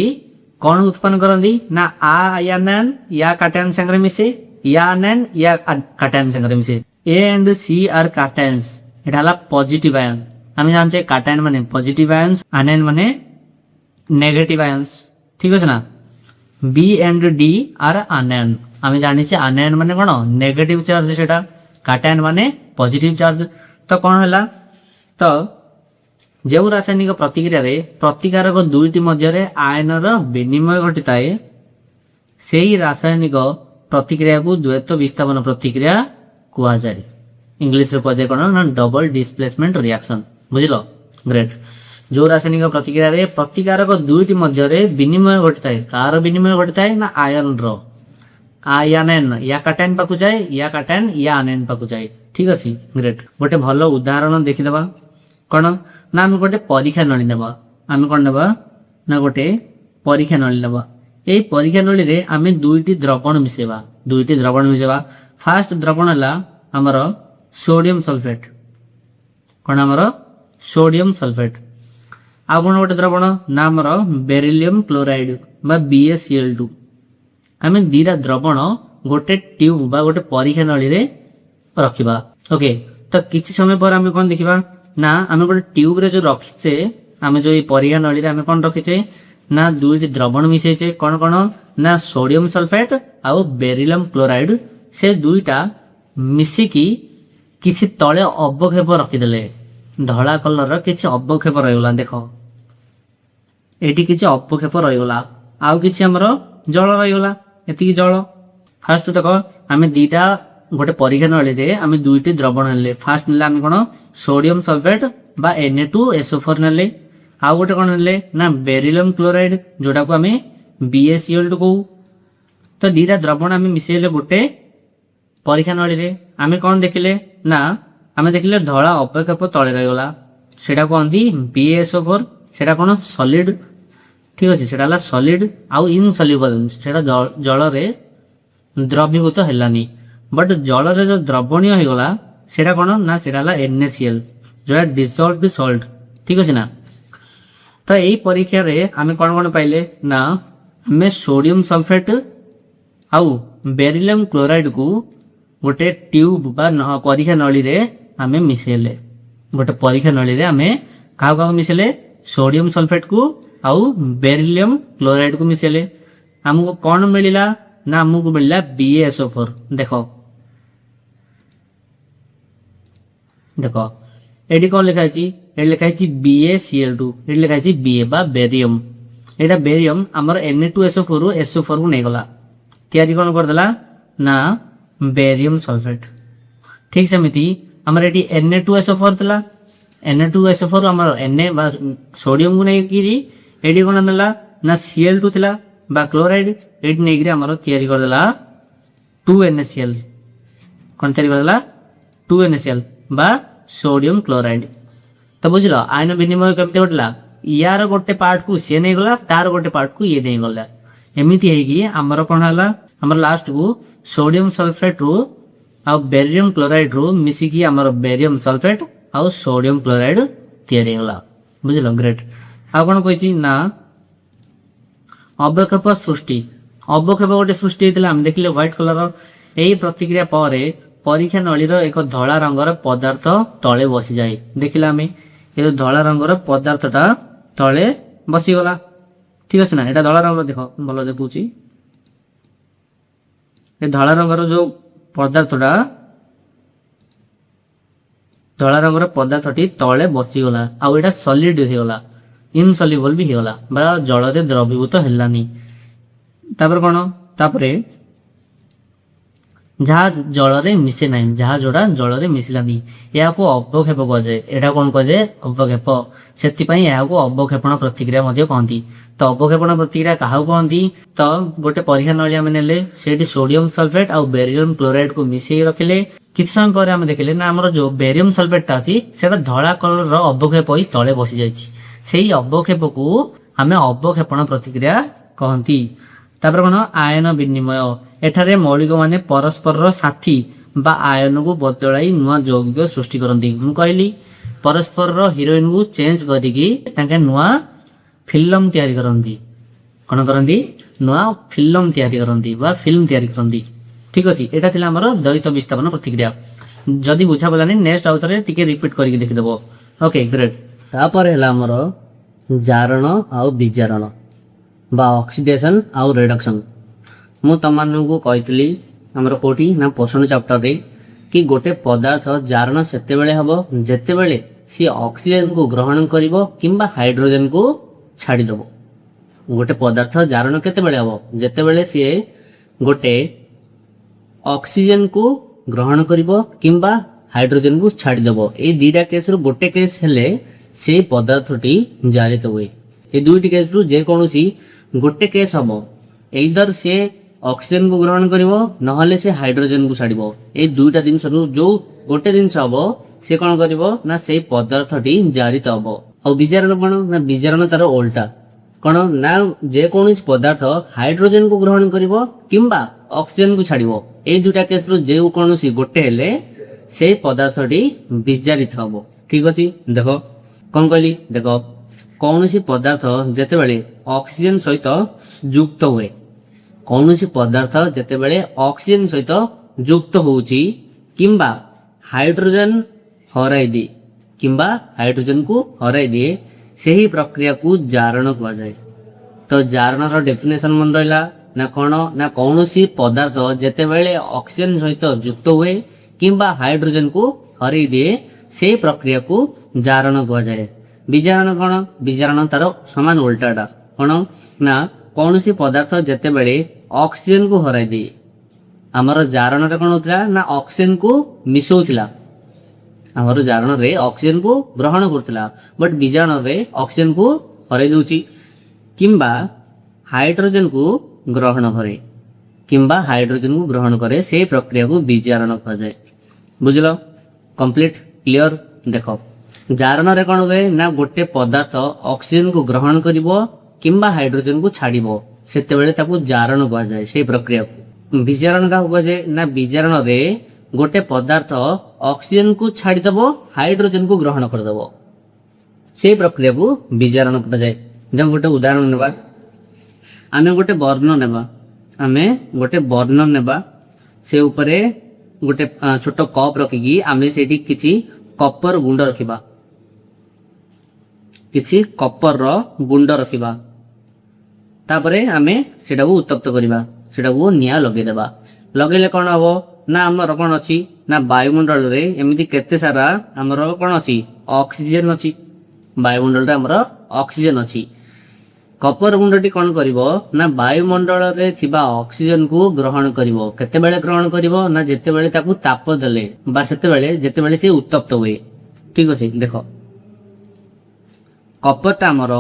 कौन उत्पन्न करती ना आयन या काटायन संगे मिसे या आनायन या काटायन संगे मिसे ए एंड सी आर काटायन्स एटा हला पॉजिटिव आयन आम जाने काटायन माने पॉजिटिव आयन्स आनायन माने नेगेटिव आयन्स ठीक है ना। बी एंड डी आर आनायन आम जानी आनायन माने कौन नेगेटिव चार्ज से काटायन माने पॉजिटिव चार्ज। तो कौन है तो जो रासायनिक प्रतिक्रिया रे प्रतिकारक दुईटी मध्य आयन विनिमय घटी थाए से रासायनिक प्रतिक्रिया को द्वैत विस्थापन प्रतिक्रिया कह जाए इंग्लिश रे पजे कौन ना डबल डिस्प्लेसमेंट रिएक्शन बुझल ग्रेट। जो रासायनिक प्रतिक्रिया रे प्रतिकारक दुईटी मध्य विनिमय घटी थाए कार विनिमय घटी थाए ना आयन रो आयन या काटायन पाकु जाए या काटायन या आनायन पाकु जाए ठीक अच्छे ग्रेट। गोटे भल उदाहरण देखीदबा कौन ना आम गोटे परीक्षा नली ना आम कौन ना ना गोटे परीक्षा नली ना ये परीक्षा नली रे आम दुईटी द्रवण मिसेबा दुईटी द्रवण मिसेबा फास्ट द्रवण है आमर सोडियम सल्फेट कौन आमर सोडियम सल्फेट आ कौन गोटे द्रवण ना आमर बेरिलियम क्लोराइड बा BaCl2 आम दीटा द्रवण गोटे ट्यूब बा गोटे परीक्षा नली रे रखिबा ओके। तो किसी समय पर आम कौन देखिबा ना आम गोटे ट्यूब रे जो रखीचे आम जो ये परीक्षा नली रे आम कौन रखीचे ना दुईटी द्रवण मिसेचे कौन कौन ना सोडियम सल्फेट आउ बेरिलियम क्लोराइड से दुईटा मिसिकी किसी तले अवक्षेप रखीदे धला कलर किसी अवक्षेप रहीगला देख ये किसी अवक्षेप रहीगला आउ किसी आमर जल रहीगला एति जल फास्ट देख आम दीटा गोटे परीक्षा नली रे आम दुईटी द्रवण ने फास्ट ने आम कौन सोडियम सल्फेट बा Na2SO4 ने आउ गोटे कौन ने ना बेरिलियम क्लोराइड जोटा को आम BaCl2 कहू। तो दीटा द्रवण आम मिसेले गोटे परीक्षा नली रे आम कौन देखिले ना आम देखिले धला अवक्षेप तले रहीगला सेटा कहती BaSO4 सेटा कौन सॉलिड ठीक अच्छे सेटा सॉलिड आउ इनसल्युबल सेटा जल रे द्रवीभूत हेलानी बट जल रे जो द्रवणीय हो गला सेटा कौन ना सेटा NaCl जो डिसॉल्व्ड सॉल्ट ठीक अच्छे ना। तो यही परीक्षा रे आम कौन कौन पाइले ना आम सोडियम सल्फेट आउ बेरिलियम क्लोराइड को गोटे ट्यूब बा परीक्षा नली रे आम मिसेले गोटे परीक्षा नली रे आम क्या मिसेले सोडियम सल्फेट को आउ बेरिलियम क्लोराइड को मिसेले आमको कौन मिलला ना आमको मिलला BaSO4 देखो देखो ये कौन लिखाई ये लिखाई BaCl2 ये लिखाई Ba बा बेरियम एटा बेरियम आमर Na2SO4 SO4 को नहीं गला तैयारी कौन करदेला ना बेरियम सल्फेट ठीक सेमती आमर एटी Na2SO4 Na2SO4 आमर Na बा सोडियम को नहीं एटी कौन नेला ନା Cl2 थिला बा क्लोराइड एट नेगरी हमरो तयारी कर देला 2NaCl कोन तयारी कर देला 2NaCl बा सोडियम क्लोराइड। तो बुझलो आयन विनिमय केमते घटला यार गोटे पार्ट को सी नहीं गला तार गोटे पार्ट को ये नहीं गला एमिति है कि हमर कोन हला हमर लास्ट को सोडियम सल्फेट रो आ बेरियम क्लोराइड रो मिसी की हमर बेरियम सल्फेट आ सोडियम क्लोराइड तयारी गला बुझलो ग्रेट। आ कोन कहछि ना अवक्षेप सृष्टि अवक्षेप गोटे सृष्टि हेतिला हम देखिले व्हाइट कलर एही प्रतिक्रिया परे परीक्षा नळीर एक धळा रंगर पदार्थ तळे बसी जाए देखिला हमें ये धळा रंगर पदार्थटा तळे बसी गला ठीक अछि ना एटा धळा रंगर देखो भलो देखुची ए धळा रंगर जो पदार्थटा धळा रंगर पदार्थटी तळे बसी गला आ एटा सॉलिड हे गला इनसॉल्युबल भी हे गला बा जल रे द्रवीभूत हेलानी तापर कोन तापरे जहाँ जल रे मिसे ना जहाँ जोड़ा जल रे मिसलानी या को अवक्षेप कहे एटा कौन कहे अवक्षेप से अवक्षेपण प्रतिक्रिया कहती। तो अवक्षेपण प्रतिक्रिया क्या कहती तो गोटे परीक्षा नली आम ने सोडियम सल्फेट आ बेरियम क्लोराइड को मिसई रखिले किछ समय पर आम देखिले ना आमर जो बेरियम सल्फेटा अच्छी से धला कलर अवक्षेप ही तले बसी जाई अवक्षेप को आम अवक्षेपण प्रतिक्रिया कहती। तापर कौन आयन विनिमय एठारे मौलिक माने परस्पर साथी बा आयन को बदलाई नुआ यौगिक सृष्टि करती मु कहली परस्पर हिरोइन को चेंज करिकी तांके नुआ फिल्म तैयारी करती कौन करती नुआ फिल्म तैयारी करती बा फिल्म तैयारी करती ठीक अछि। एटा थिला हमर द्वैत विस्थापन प्रतिक्रिया जदि बुझा पलानी नेक्स्ट आउथरे टिके रिपीट करके देखि देबो ओके ग्रेट। तापर हैला हमर जारण आ विजारण बा ऑक्सीडेशन आउ रिडक्शन मु तमनु कही आमर कोठी ना पोषण चैप्टर रे कि गोटे पदार्थ जारण सेते बेले हबो जेते बेले सी ऑक्सीजन को ग्रहण करिवो किंबा हाइड्रोजन को छाडी दबो। गोटे पदार्थ जारण केते बेले हबो जेते बेले सी गोटे ऑक्सीजन को ग्रहण करिवो किंबा हाइड्रोजन को छाडी दबो। ए दीटा केस रो गोटे केस हेले से पदार्थटी जारित हुए ए दुईटी केस रो जे कोनोसी गोटे केस हम इधर से ऑक्सीजन को ग्रहण करिवो नहले से हाइड्रोजन को छाड़िबो ए दुईटा जिंस जो गोटे जिंस हबो से कोन करिवो ना से पदार्थटी जारित हबो। आ विजारण कोन ना विजारण तार उल्टा कोन ना जे कोनोसी पदार्थ हाइड्रोजन को ग्रहण करिवो किंबा ऑक्सीजन को छाड़िबो ए दुईटा केस रो जे कोनोसी गोटे हेले से पदार्थटी विजारित हबो ठीक अछि। देखो कोन कहली देखो कौनसी पदार्थ जेतेबेले ऑक्सीजन सहित युक्त हुए कौनसी पदार्थ जेतेबेले ऑक्सीजन सहित युक्त होउची किंबा हाइड्रोजन हराई दे किंबा हाइड्रोजन को हराई दिए सही प्रक्रिया को जारण कहा जाए। तो जारण रो डेफिनेशन मन रहिला ना कोन ना कौनसी पदार्थ जेतेबेले ऑक्सीजन सहित युक्त हुए किंबा हाइड्रोजन को हराई दिए सही प्रक्रिया को जारण कहा जाए। विजारण कौन विजारण तार समान उल्टाटा कौन ना कौन सी पदार्थ जेते बेले ऑक्सीजन को हराई दे आमर जारण रे कौन होतिला ना ऑक्सीजन को मिसौतिला आमर जारण रे ऑक्सीजन को ग्रहण करतिला बट विजारण रे ऑक्सीजन को हराई दउची किंबा हाइड्रोजन को ग्रहण करे किंबा हाइड्रोजन को ग्रहण करे से प्रक्रिया को विजारण कहा जाए। बुझलो कंप्लीट क्लियर। देखो जारण रे कौन हुए ना गोटे पदार्थ ऑक्सीजन को ग्रहण करिवो किंबा हाइड्रोजन को छाड़िबो सेते बेले ताकू जारण कहा जाए से प्रक्रिया को। विजारण का हुआ जे ना विजारण रे गोटे पदार्थ ऑक्सीजन को छाड़ी दबो हाइड्रोजन को ग्रहण कर दबो से प्रक्रिया को विजारण कहा जाए। जब गोटे उदाहरण नेबा आमे गोटे वर्ण नेबा से ऊपरे गोटे छोट कप रखिकी आमे सेठी किछि कपर गुंड रखिबा किछि कपर रो गुंड रखिबा तापरे आमे सेटा को उत्तप्त करिबा सेटा को निया लगे देबा लगेले कोन हबो ना हमर कोन अछि ना वायुमंडल रे एमिति केते सारा हमर कोन अछि ऑक्सीजन अछि वायुमंडल रे हमर ऑक्सीजन अछि। कपर गुंडटी कोन करिवो ना वायुमंडल रे थिबा ऑक्सीजन को ग्रहण करिवो केते बेले ग्रहण करिवो ना जेते बेले ताकू ताप देले बा सेते बेले से उत्तप्त हुए ठीक अछि। देखो कपरटा हमर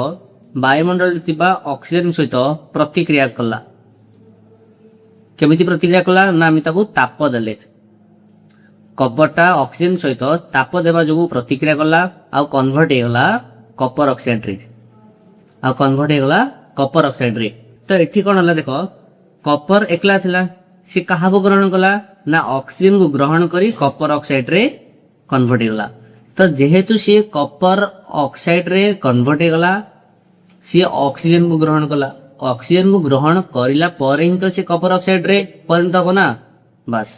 ବାୟୁମଣ୍ଡଳରେ ଥିବା ଅକ୍ସିଜେନ ସହିତ ପ୍ରତିକ୍ରିୟା କଲା। କେମିତି ପ୍ରତିକ୍ରିୟା କଲା ନା ଆମେ ତାକୁ ତାପ ଦେଲେ। କପରଟା ଅକ୍ସିଜେନ ସହିତ ତାପ ଦେବା ଯୋଗୁଁ ପ୍ରତିକ୍ରିୟା କଲା ଆଉ କନଭର୍ଟ ହେଇଗଲା କପର ଅକ୍ସାଇଡରେ। ତ ଏଠି କଣ ହେଲା ଦେଖ, କପର ଏକଲା ଥିଲା, ସେ କାହାକୁ ଗ୍ରହଣ କଲା ନା ଅକ୍ସିଜେନକୁ ଗ୍ରହଣ କରି କପର ଅକ୍ସାଇଡରେ କନଭର୍ଟ ହେଇଗଲା। ତ ଯେହେତୁ ସିଏ କପର ଅକ୍ସାଇଡରେ କନଭର୍ଟ ହେଇଗଲା, ସିଏ ଅକ୍ସିଜେନକୁ ଗ୍ରହଣ କଲା। ଅକ୍ସିଜେନକୁ ଗ୍ରହଣ କରିଲା ପରେ ହିଁ ତ ସେ କପର ଅକ୍ସାଇଡରେ ପରିଣତ ହବ ନା। ବାସ୍,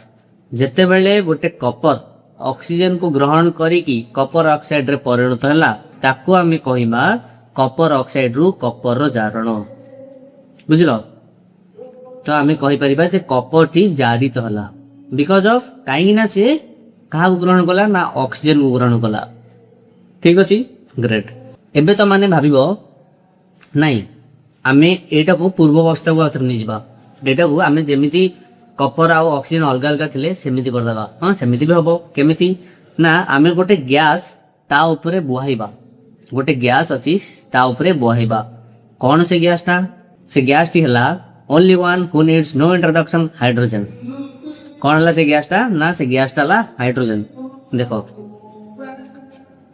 ଯେତେବେଳେ ଗୋଟେ କପର ଅକ୍ସିଜେନକୁ ଗ୍ରହଣ କରିକି କପର ଅକ୍ସାଇଡରେ ପରିଣତ ହେଲା, ତାକୁ ଆମେ କହିବା କପର ଅକ୍ସାଇଡରୁ କପରର ଜାରଣ। ବୁଝିଲ? ତ ଆମେ କହିପାରିବା ଯେ କପରଟି ଜାରିତ ହେଲା ବିକଜ ଅଫ, କାହିଁକି ନା ସିଏ କାହାକୁ ଗ୍ରହଣ କଲା ନା ଅକ୍ସିଜେନକୁ ଗ୍ରହଣ କଲା। ଠିକ ଅଛି, ଗ୍ରେଟ୍। ଏବେ ତ ମାନେ ଭାବିବ ନାଇଁ, ଆମେ ଏଇଟାକୁ ପୂର୍ବ ଅବସ୍ଥାକୁ ଆଉଥରେ ନେଇଯିବା। ଏଇଟାକୁ ଆମେ ଯେମିତି କପର ଆଉ ଅକ୍ସିଜେନ ଅଲଗା ଅଲଗା ଥିଲେ ସେମିତି କରିଦେବା। ହଁ, ସେମିତି ବି ହବ। କେମିତି ନା ଆମେ ଗୋଟେ ଗ୍ୟାସ୍ ତା ଉପରେ ବୁହାଇବା। ଗୋଟେ ଗ୍ୟାସ୍ ଅଛି, ତା ଉପରେ ବୁହାଇବା। କଣ ସେ ଗ୍ୟାସଟା? ସେ ଗ୍ୟାସଟି ହେଲା ଓନ୍ଲି ୱାନ୍ ହୁ ନିଡ୍ସ नो इंट्रोडक्शन, हाइड्रोजन। कौन है से गैसटा ना से गैसटा ला हाइड्रोजन। देखो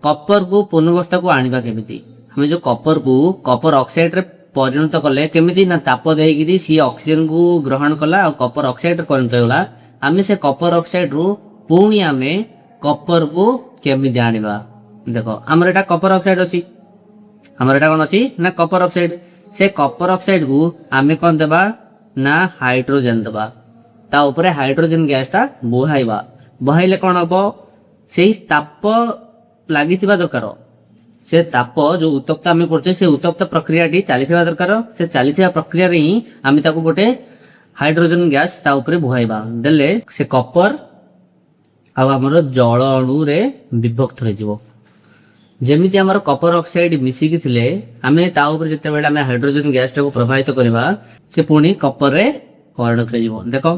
कपर को पूर्णावस्था को आनिबा केमिति, हमें जो कपर को कपर ऑक्साइड रे परिणत कले केमिति ना ताप देइगिरी सी ऑक्सीजन को ग्रहण कला और कपर ऑक्साइड रे परिणत होला। आमे से कपर ऑक्साइड रु पुणी आमे कपर को केमिति आनिबा। देखो हमर एटा कपर ऑक्साइड अछि, हमर एटा कोन अछि ना कपर ऑक्साइड। से कपर ऑक्साइड को आमे कोन देबा ना हाइड्रोजन देबा। ता ऊपरे हाइड्रोजन गैसटा बुहाइबा। बुहाइले कोन हबो, सेही ताप लागिथिबा दरकार। से ताप जो उत्तप्त आमे करछे से उत्तप्त प्रक्रियाटी चलीथिबा दरकार। से चलीथिबा प्रक्रिया रे ही आमे ताको गोटे हाइड्रोजन गैस ता ऊपरे बुहाइबा देले से कपर आ हमर जल अणु रे विभक्त हो जिवो। जेमिति हमर कपर ऑक्साइड मिसिकी थिले आमे ता ऊपर जते बेला आमे हाइड्रोजन गैस टाको प्रभावित करबा, से पुणी कपर रे परिणत हो जिवो। देखो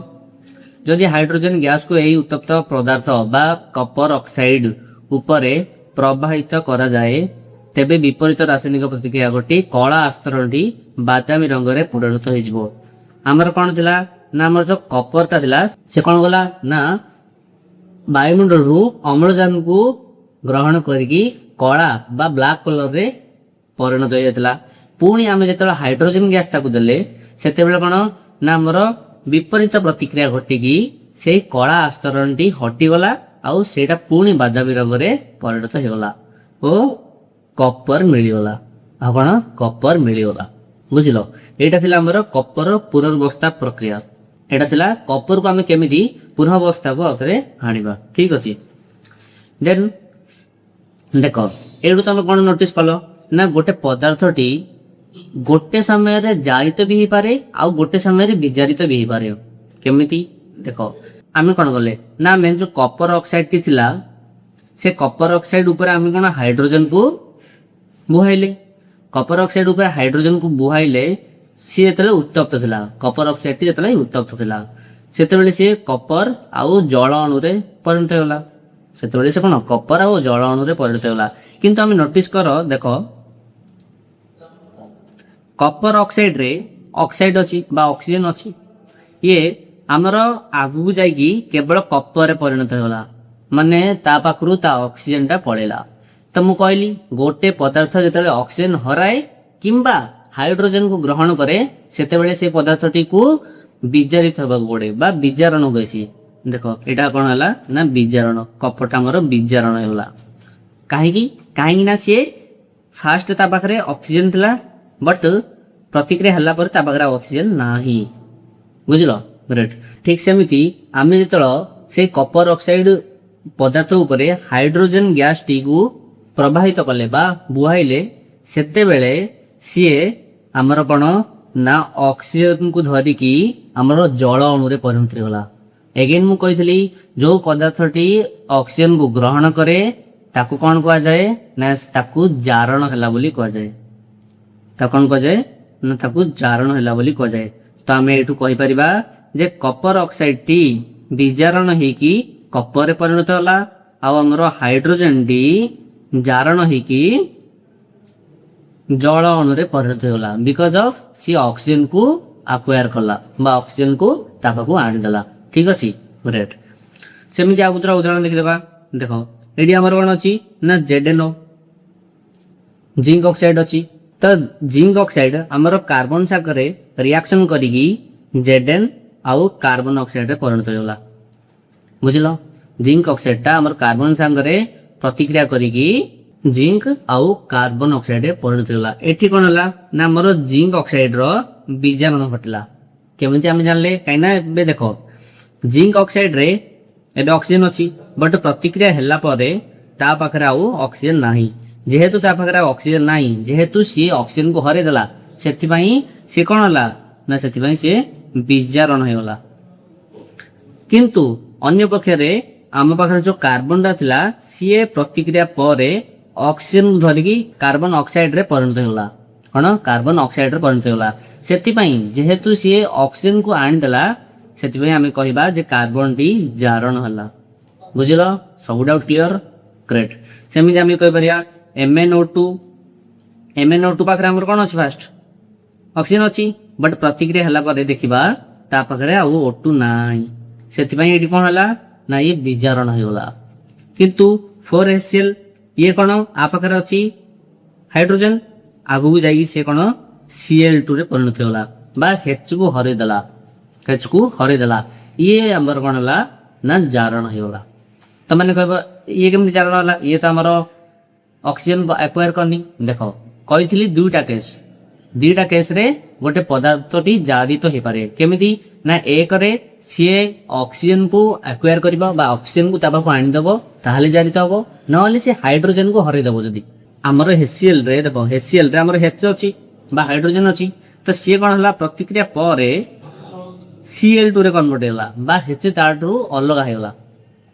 जदि हाइड्रोजन गैस को एही उत्तप्त पदार्थ बा कपर ऑक्साइड उपरे प्रवाहित करा जाए, तेबे विपरीत रासायनिक प्रतिक्रिया घटी कला आस्तरणटी बादामी रंग रे परिणत हो जिवो। हमर कोन थिला ना हमर जो कपरटा थिला से कोन गला ना वायुमंडल रु अम्लजान को ग्रहण करके कला बा ब्लैक कलर रे परिणत हो जायतला। पुणी आमे जेतला हाइड्रोजन गैस ताकू देले सेते बेले कोन ना हमर विपरीत प्रतिक्रिया घटिकी से कला आस्तरणटी हटी गला आउ सेटा पुणी बादामी रंग रे परिणत हो गला ओ कपर मिली गला। आ कोन कपर मिली गला। बुझिलो? एटा थिला हमर कपर पुनर्वस्था प्रक्रिया। एटा थिला कपर को आमे केमिति पुनर्वस्था को आउथरे हानिबा। ठीक अछि। देन देखो एडू तुम कौन नोटिस कल ना गोटे पदार्थटी गोटे समय रे जारित भी ही पारे आ गोटे समय रे विजारित भी ही पारे। केमिति देखो आमे कौन गले ना मैं जो कपर ऑक्साइड की थिला से कपर ऑक्साइड ऊपर आमे कौन हाइड्रोजन को बुहाइले। कपर ऑक्साइड ऊपर हाइड्रोजन को बुहाइले सी जेतले उत्तप्त थिला। कपर ऑक्साइड टी जेतले उत्तप्त थिला सेतेबेले सी कपर आउ जल अणु रे परिणत होला। सेतेबेले से कोन कपर आ जल अणु रे परिणत होला। किंतु आमे नोटिस करो देखो कपर ऑक्साइड रे ऑक्साइड अछि बा ऑक्सीजन अछि, ये हमर आगु जाईकी केवल कपर रे परिणत होला, माने ता पाखरु ता ऑक्सीजन टा पळेला। त मु कहली गोटे पदार्थ जेतेबेले ऑक्सीजन हराए किंबा हाइड्रोजन को ग्रहण करे सेतेबेले से पदार्थटी को विजारित होबाक पड़े बा विजारण होइसी। देखो एटा कोन हला ना विजारण, कपटांगर विजारण होला। काहेकि ना सी फास्ट ता पाखरे ऑक्सीजन थिला बट प्रतिक्रिया हल्ला पर ता पाखरे ऑक्सीजन नाही। बुझिलो? ग्रेट। ठीक सेमिति आमे जेतळ से कपर ऑक्साइड पदार्थ उपरे हाइड्रोजन गैस टी को प्रवाहित कले बा बुहाइले सेते बेले सीए हमर कोन ना ऑक्सीजन को धरिकी हमर जल अणु रे परिणत होला। एगेन मु कहितली जो पदार्थटी ऑक्सीजन को ग्रहण करे ताकू कोन कहा जाए ना ताकू जारण हला बोली कहा जाए। ता कोन कहा जाए ना ताकू जारण हला बोली कहा जाए। तो आमे एटू कहि परिबा जे कपर ऑक्साइड टी विजारण हेकी कपर रे परिणत होला आ हमरो हाइड्रोजन टी जारण हेकी जल अणुरे परिणत होगा बिकज ऑफ सी ऑक्सीजन को आक्वायर कला बा ऑक्सीजन को ता पाखु आनीदेला ठीक अच्छे ग्रेट सेमती आउ दुसरा उदाहरण देखिदेबा देख ये आमर कौन अच्छी ना जेडेनो जिंक ऑक्साइड अच्छी तो जिंक ऑक्साइड आमर कार्बन सागरे रिएक्शन करिकी जेडेन आउ कार्बन ऑक्साइड रे परिणत होगा बुझल जिंक ऑक्साइड टा आमर कार्बन सागरे प्रतिक्रिया करिकी जिंक आउ कार्बन ऑक्साइड रे परिणत होगा एठी कोन हला ना आमर जिंक ऑक्साइड रो बीजारण घटला केमिति आमे जानले काइना बे देखो जिंक ऑक्साइड रे एबे ऑक्सीजन अच्छी बट प्रतिक्रिया हैला परे ता पाखरे आउ ऑक्सीजन नाही जेहेतु ता पाखरे ऑक्सीजन नाही जेहेतु सी ऑक्सीजन को हरे देला सेति पई से कोन हला ना सेति पई से बीजारण होइला किंतु अन्य पक्षरे आम पाखरे जो कार्बन दा थिला सी प्रतिक्रिया परे ऑक्सीजन धरिकी कार्बन ऑक्साइड रे परिणत होला कोन कार्बन ऑक्साइड रे परिणत होला सेति पई जेहेतु सी ऑक्सीजन को आनि देला सेति आमे कहिबा जे कार्बन टी जारण हला बुझिलो सब डाउट क्लियर ग्रेट सेमि आमे कहि परिया MnO2 पाखरे हमर कोन अछि फास्ट ऑक्सीजन अछि बट प्रतिक्रिया हला पर देखिबा ता पाखरे आ O2 नाही सेति पई एडी कोन हला ना ये विजारण होला किंतु 4HCl ये कोन आ पाखरे अछि हाइड्रोजन आगु जाई से कोन Cl2 रे परिणत होला बा H को हरे देला H को हरे देला ये हमर कोन हला ना जारण होला त माने कहबा ये केमति जारण होला ये त हमर ऑक्सीजन एक्वायर करनी देखो कहिथिली दुईटा केस रे गोटे पदार्थटी जारित हो पारे केमिति ना एक रे सी ऑक्सीजन को एक्वायर करबा बा ऑक्सीजन को ताबा पानी दबो ताहाले जारित हबो नहले से हाइड्रोजन को हरे दबो जदी हमर HCl रे देखो HCl रे हमर H अछि बा हाइड्रोजन अछि तो से कोन हला प्रतिक्रिया परे Cl2 रे कन्वर्ट होला बा H तारु अलग होला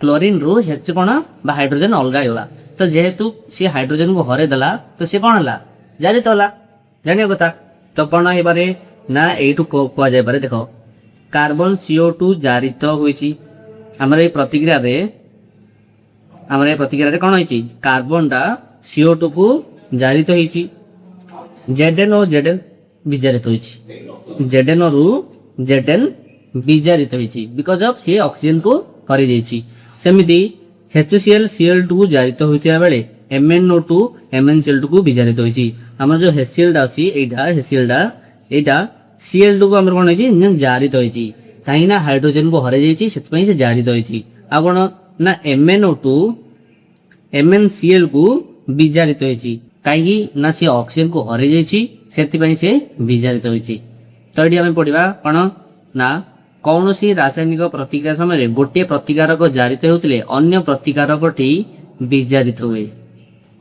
क्लोरीन रो H कोन बा हाइड्रोजन अलग होला तो जेहेतु सी हाइड्रोजन को हरे देला तो सी कोन हला जारित होला जानियो कथा तो कोन हे बारे ना एटू को जाय पारे देखो कार्बन CO2 जारित होईची हमर ए प्रतिक्रिया रे कोन होईची कार्बन दा CO2 को जारित होईची Zn और Zn विजारित होईची Zn रो Zn विजारित होईची बिकॉज़ ऑफ सी ऑक्सीजन को हरि जाईची सेमिति HCl Cl2 को जारित होइतिया बेले MnO2 MnCl2 को विजारित होईची हमर जो HCl दा अछि एटा HCl दा एटा Cl2 को हमर कोन होईची न जारित होईची काईना हाइड्रोजन को हरे जाईची सेत पई से जारित होईची आ कोन ना MnO2 MnCl को विजारित होईची काई ना से ऑक्सीजन को हरे जाईची सेत पई से विजारित होईची तो एडी हम पढिबा कोन ना कौनसी रासायनिक प्रतिक्रिया समय गोटे प्रतिकारक जारित होते अन्य प्रतिकारकटी विजारित हुए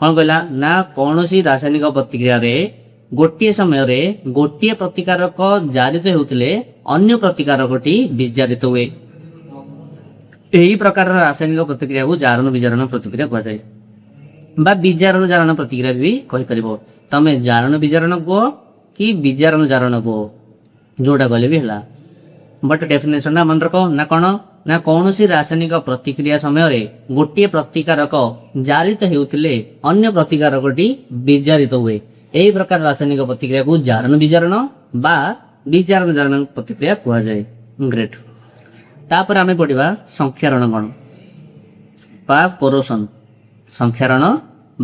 कौन कहला ना कौनसी रासायनिक प्रतिक्रिया रे गोटे समय रे गोटे प्रतिकारक जारित होते अन्य प्रतिकारकटी विजारित हुए यही प्रकार रासायनिक प्रतिक्रिया को जारण विजारण प्रतिक्रिया कह जाए बा विजारण जारण प्रतिक्रिया भी कहि परिबो तमे जारण विजारण को कि विजारण जारण को जोड़ा गले भी हला बट डेफिनेशन ना मन रखो ना कौन ना कौन सी रासायनिक प्रतिक्रिया समय रे गोटे प्रतिकारक जारित होते अन्य प्रतिकारकटी विजारित हुए यही प्रकार रासायनिक प्रतिक्रिया को जारण विजारण बा विजारण जारण प्रतिक्रिया कह जाए ग्रेट तापर आमे पढ़िबा संख्यारण गण बा पोरोशन संख्यारण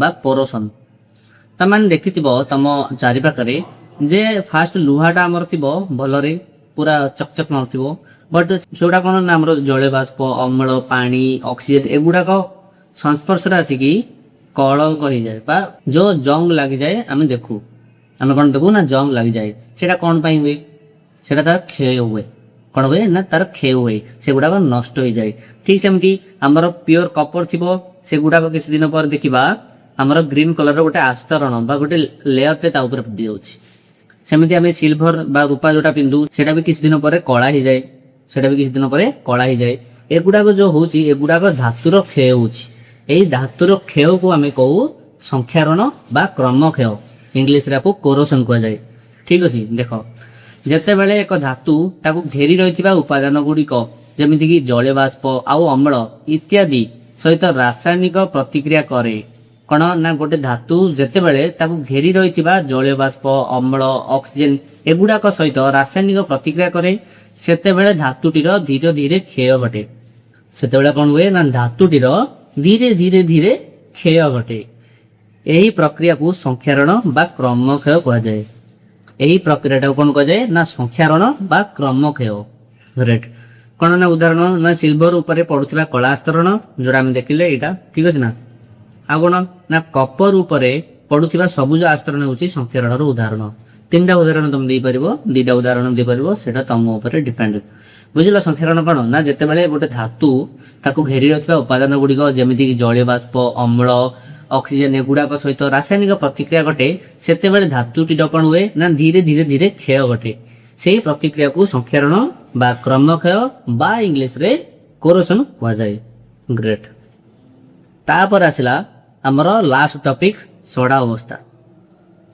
बा पोरोशन तमान देखिथिबो तम चारि पाखरे जे फास्ट लुहाटा हमर थिबो भलरे पूरा चकचक नथिबो बट सेउडा कोन ना हमर जळे बाष्प अम्ल पानी ऑक्सीजन एगुडा को संस्पर्श राशि की कलंक हो जाए बा जो जंग लग जाए आमे देखू आमे कोन देखू ना जंग लग जाए सेटा कोन पई हुए सेटा तार क्षय हुए कोन हुए ना तार क्षय हुए सेगुडा को नष्ट हो जाए ठीक सेमती हमर प्योर कॉपर थिबो सेगुडा को किछ दिन पर देखिबा हमर ग्रीन कलर रो गोटे आस्तरण बा गोटे लेयर ते ता ऊपर पड़ी जाउछि सेमती आमे सिल्वर बा रूपा जोटा पिंदु सेटा भी किछ दिन पर कळा हो जाए सेटा भी किछ दिन पर कळा हो जाए एगुडा को जो होछि एगुडा को धातुर क्षय होछि एई धातुर क्षय को आमे कहू संख्यारण बा क्रम क्षय इंग्लिश रे को कोरोशन कह जाए ठीक अछि देखो जते बेले एक धातु ताकू घेरी रहितिबा उपादान गुडी को जेमिति कि जले बाष्प आउ अम्ल इत्यादि सहित रासायनिक प्रतिक्रिया करे कौन ना गोटे धातु जेतेबेले ताकू घेरी रहिथिबा जलीय बाष्प अम्ल ऑक्सीजन एगुड़ाक सहित रासायनिक प्रतिक्रिया करे सेतेबेले धातुटीर धीरे धीरे क्षय घटे सेतेबेले कौन हुए ना धातुटीर धीरे धीरे धीरे क्षय घटे यही प्रक्रिया को संख्यारण बा क्रमक्षय कहुए यही प्रक्रिया कौन कहुए ना संख्यारण बा क्रमक्षय ग्रेट कौन ना उदाहरण ना सिल्वर उपर पड़ुवा कला स्तरण जोड़ा आम देखिले यहाँ ठीक अच्छे ना आ कौन ना कपर उपर पड़ुवा सबुज आस्तरण हूँ संख्यारण उदाहरण 3टा उदाहरण तुम देपर 2टा उदाहरण देपर से तुम उपर डिपेंड बुझल संख्यारण कौन ना जितेबाला गोटे धातु ताकू घेरी रखा उपादान गुड़िक जमीक जलीय बाष्प अम्ल ऑक्सीजन एगुड़ाक सहित रासायनिक प्रतिक्रिया घटे सेतेबेले धातुटी कौन हुए ना धीरे धीरे धीरे क्षय घटे से प्रतिक्रिया को संख्यारण बा क्रमक्षय बा इंग्लिश रे कोरोशन कहुए ग्रेट तापर आसला आमर लास्ट टॉपिक सड़ा अवस्था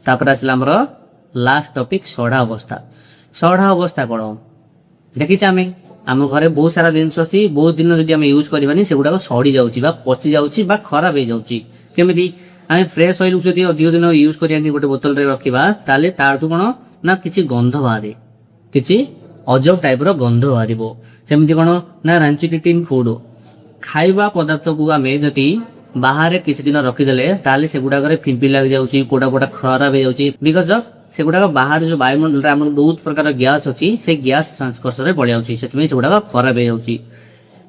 तापर आसला आमर लास्ट टॉपिक सड़ा अवस्था कौन देखीचे आम घरे बहुत सारा जिनस अच्छी बहुत दिन जब आम यूज करवानी से गुड़ाक सड़ी जाऊँगी पचि जाऊँगी खराब हो जाऊँगी केमी आम फ्रेश ऑयल जो अधिक दिन यूज करा गोटे बोतल रखा ताले तारठू कौन ना किसी गंध बाहर किसी अजब टाइप गंध बाहर सेमती कौन ना रांचिटिन फूड खाଇବା पदार्थ को आम जदि बाहर किसी दिन रखीदे ताले से गुड़ाक फिंपी लग जाऊँगी कोटा कोटा खराब हो जाऊँगी बिकज से गुड़ाक बाहर जो वायुमंडल आम बहुत प्रकार गैस अच्छी से गैस संस्पर्श में पड़ जाऊँगी से गुड़ाक खराब हो जाऊँगी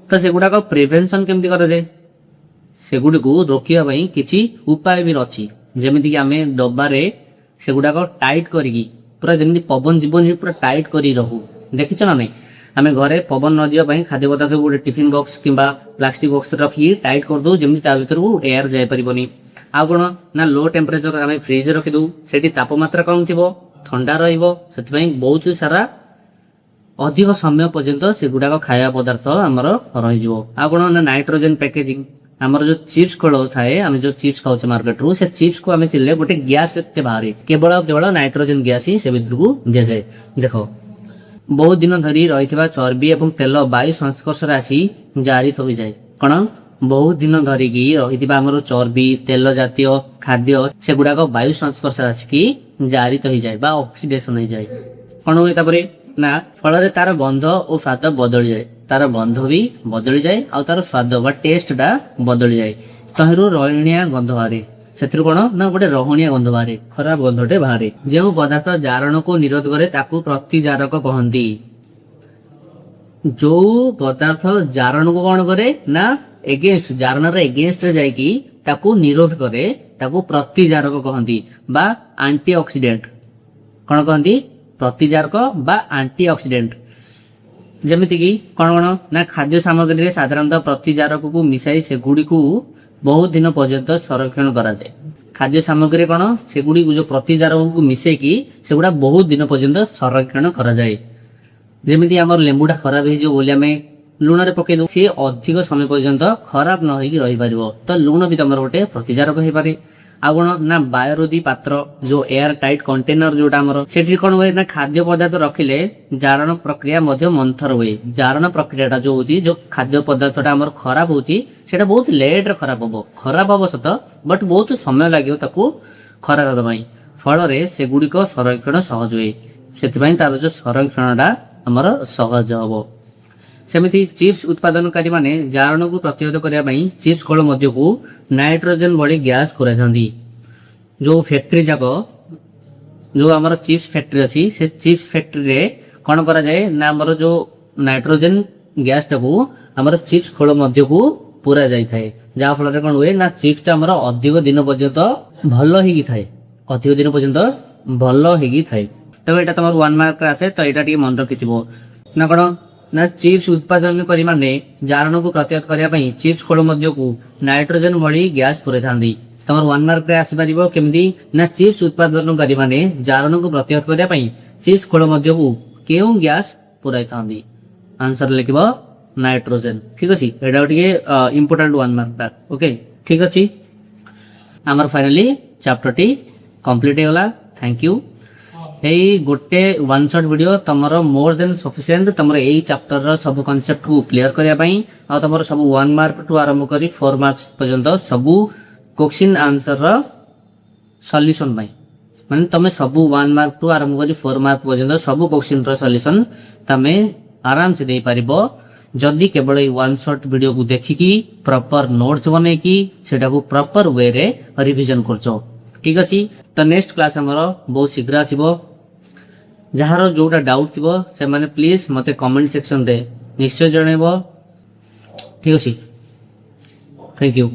तो से गुड़ाक प्रिवेंशन केमती कराए सेगुड़ी को रोकने किसी उपाय भी अच्छी जमीक आम डब्बारे से गुड़ाक टाइट करी पूरा जमी पवन जीवन पूरा टाइट करी रहू देखीच ना नहीं आम घरे पवन न जावाई खाद्य पदार्थ गोटे टिफिन बॉक्स किंबा प्लास्टिक बॉक्स रखी टाइट करदे जमी भर को एयर जापरनी आ कौन ना लो टेम्परेचर आम फ्रिज रखीदू से तापमात्रा कम थी ठंडा रही बहुत सारा अधिक समय पर्यंत से गुड़ाक खाया पदार्थ आमर रही आ कौन ना नाइट्रोजेन पैकेजिंग आमर जो चिप्स खोल थाए आम जो चिप्स खाऊ मार्केट रू से चिप्स को आम चिल्ले गोटे गैस बाहर केवल नाइट्रोजेन गैस ही से भर को दि जाए देख बहुत दिन धरी रही चर्बी और तेल वायु संस्पर्श आसी जारी हो जाए कौन बहुत दिन धरिकी रही चर्बी तेल जातीय खाद्य से गुड़ाक वायु संस्पर्श आसिकी जारी हो जाए ऑक्सीडेशन हो जाए कौन हुए ना फल तार गंध और स्वाद बदली जाए तार गंध भी बदली जाए और तार स्वाद बा टेस्टा बदली जाए तहरु रहिणिया गंध बाहर से कौन ना गोटे रहिणिया गंध बाहर खराब गंधटे बाहर जो पदार्थ जारण को निरोध करे ताकू प्रतिजारक कहती जो पदार्थ जारण को कौन करे ना एगेन्स्ट जारण एगेन्स्ट जाइकी ताकू निरोध करे ताकू प्रतिजारक कहती बा आंटी ऑक्सीडेंट कौन कहती प्रतिजारक बा आंटी ऑक्सीडेंट जमीक कौन कौन ना खाद्य सामग्री साधारणतः प्रतिजारक को मिसाई से गुड़ी को बहुत दिन पर्यंत संरक्षण कराए खाद्य सामग्री कौन से गुड़ी जो प्रतिजारक को मिसेकी से गुड़ा बहुत दिन पर्यंत संरक्षण कराए जमीती आम लेंबुटा खराब हो लुण पकई दो सी अधिक समय पर्यंत खराब न होगी रही पार तो लुण भी तुम गोटे प्रतिजारक हो पारे आ कौन ना बायोरोधी पात्र जो एयर टाइट कंटेनर जोटा आमर से कौन हुए ना खाद्य पदार्थ रखिले जारण प्रक्रिया मंथर हुए जारण प्रक्रिया जो होची जो खाद्य पदार्थटा आमर खराब होची सेटा बहुत लेट खराब हम सत बट बहुत समय लगे ताकू खराब होगापी फल से गुड़िक संरक्षण सहज हुए से तार जो संरक्षणटा आमर सहज हम सेमती चिप्स उत्पादनकारी माने जारण को प्रतिहत करने चिप्स खोल को नाइट्रोजेन भली गैस कराई जो फैक्ट्री जाक जो आमर चिप्स फैक्ट्री अच्छी से चिप्स फैक्ट्री रे कौन करा जाए ना आमर जो नाइट्रोजेन गैस टाकू आमर चिप्स खोल को पूरा जाए जहाँ फल कौन हुए ना चिप्स टा आमर अधिक दिन पर्यंत भल हो अधिक दिन पर्यंत भल हो तो यहाँ तुम 1 मार्क आसे तो यहाँ मन रखी ना कौन ना चिप्स उत्पादन करी माने जारण को प्रतिहत करने चिप्स खोल को नाइट्रोजेन भली गैस पूरे था तुम 1 मार्क आसपार केमी ना चिप्स उत्पादनकारी माने जारण को प्रतिहत करने चिप्स खोल को क्यों गैस पूरा था आंसर लिख नाइट्रोजेन ठीक अच्छे यहाँ टे इम्पोर्टाट 1 मार्कटा ओके ठीक अच्छे आमर फाइनाली चैप्टर टी कंप्लीट होगा थैंक यू यही गोटे 1 शॉट वीडियो तुमर मोर देन सफिशिएंट तुम यही चैप्टर सब कॉन्सेप्ट को क्लियर करने तुम सब 1 मार्क टू आरंभ कर 4 मार्क्स पर्यंत सबू क्वेश्चन आंसर रो सॉल्यूशन बाय माने तमे सबु 1 मार्क टू आरंभ करी 4 मार्क पर्यंत सबु क्वेश्चन रो सॉल्यूशन तमे आराम से दे पारिबो जदि केवल वन शॉट वीडियो को देखिकी प्रॉपर नोट्स बने की सेटा को प्रॉपर वे रे रिवीजन करछो ठीक अछि। तो नेक्स्ट क्लास हमरो बहुत शीघ्र आसीबो जहारो जोटा डाउट थिबो से माने प्लीज मते कमेंट सेक्शन रे निश्चय जणेबो ठीक अछि। Thank you.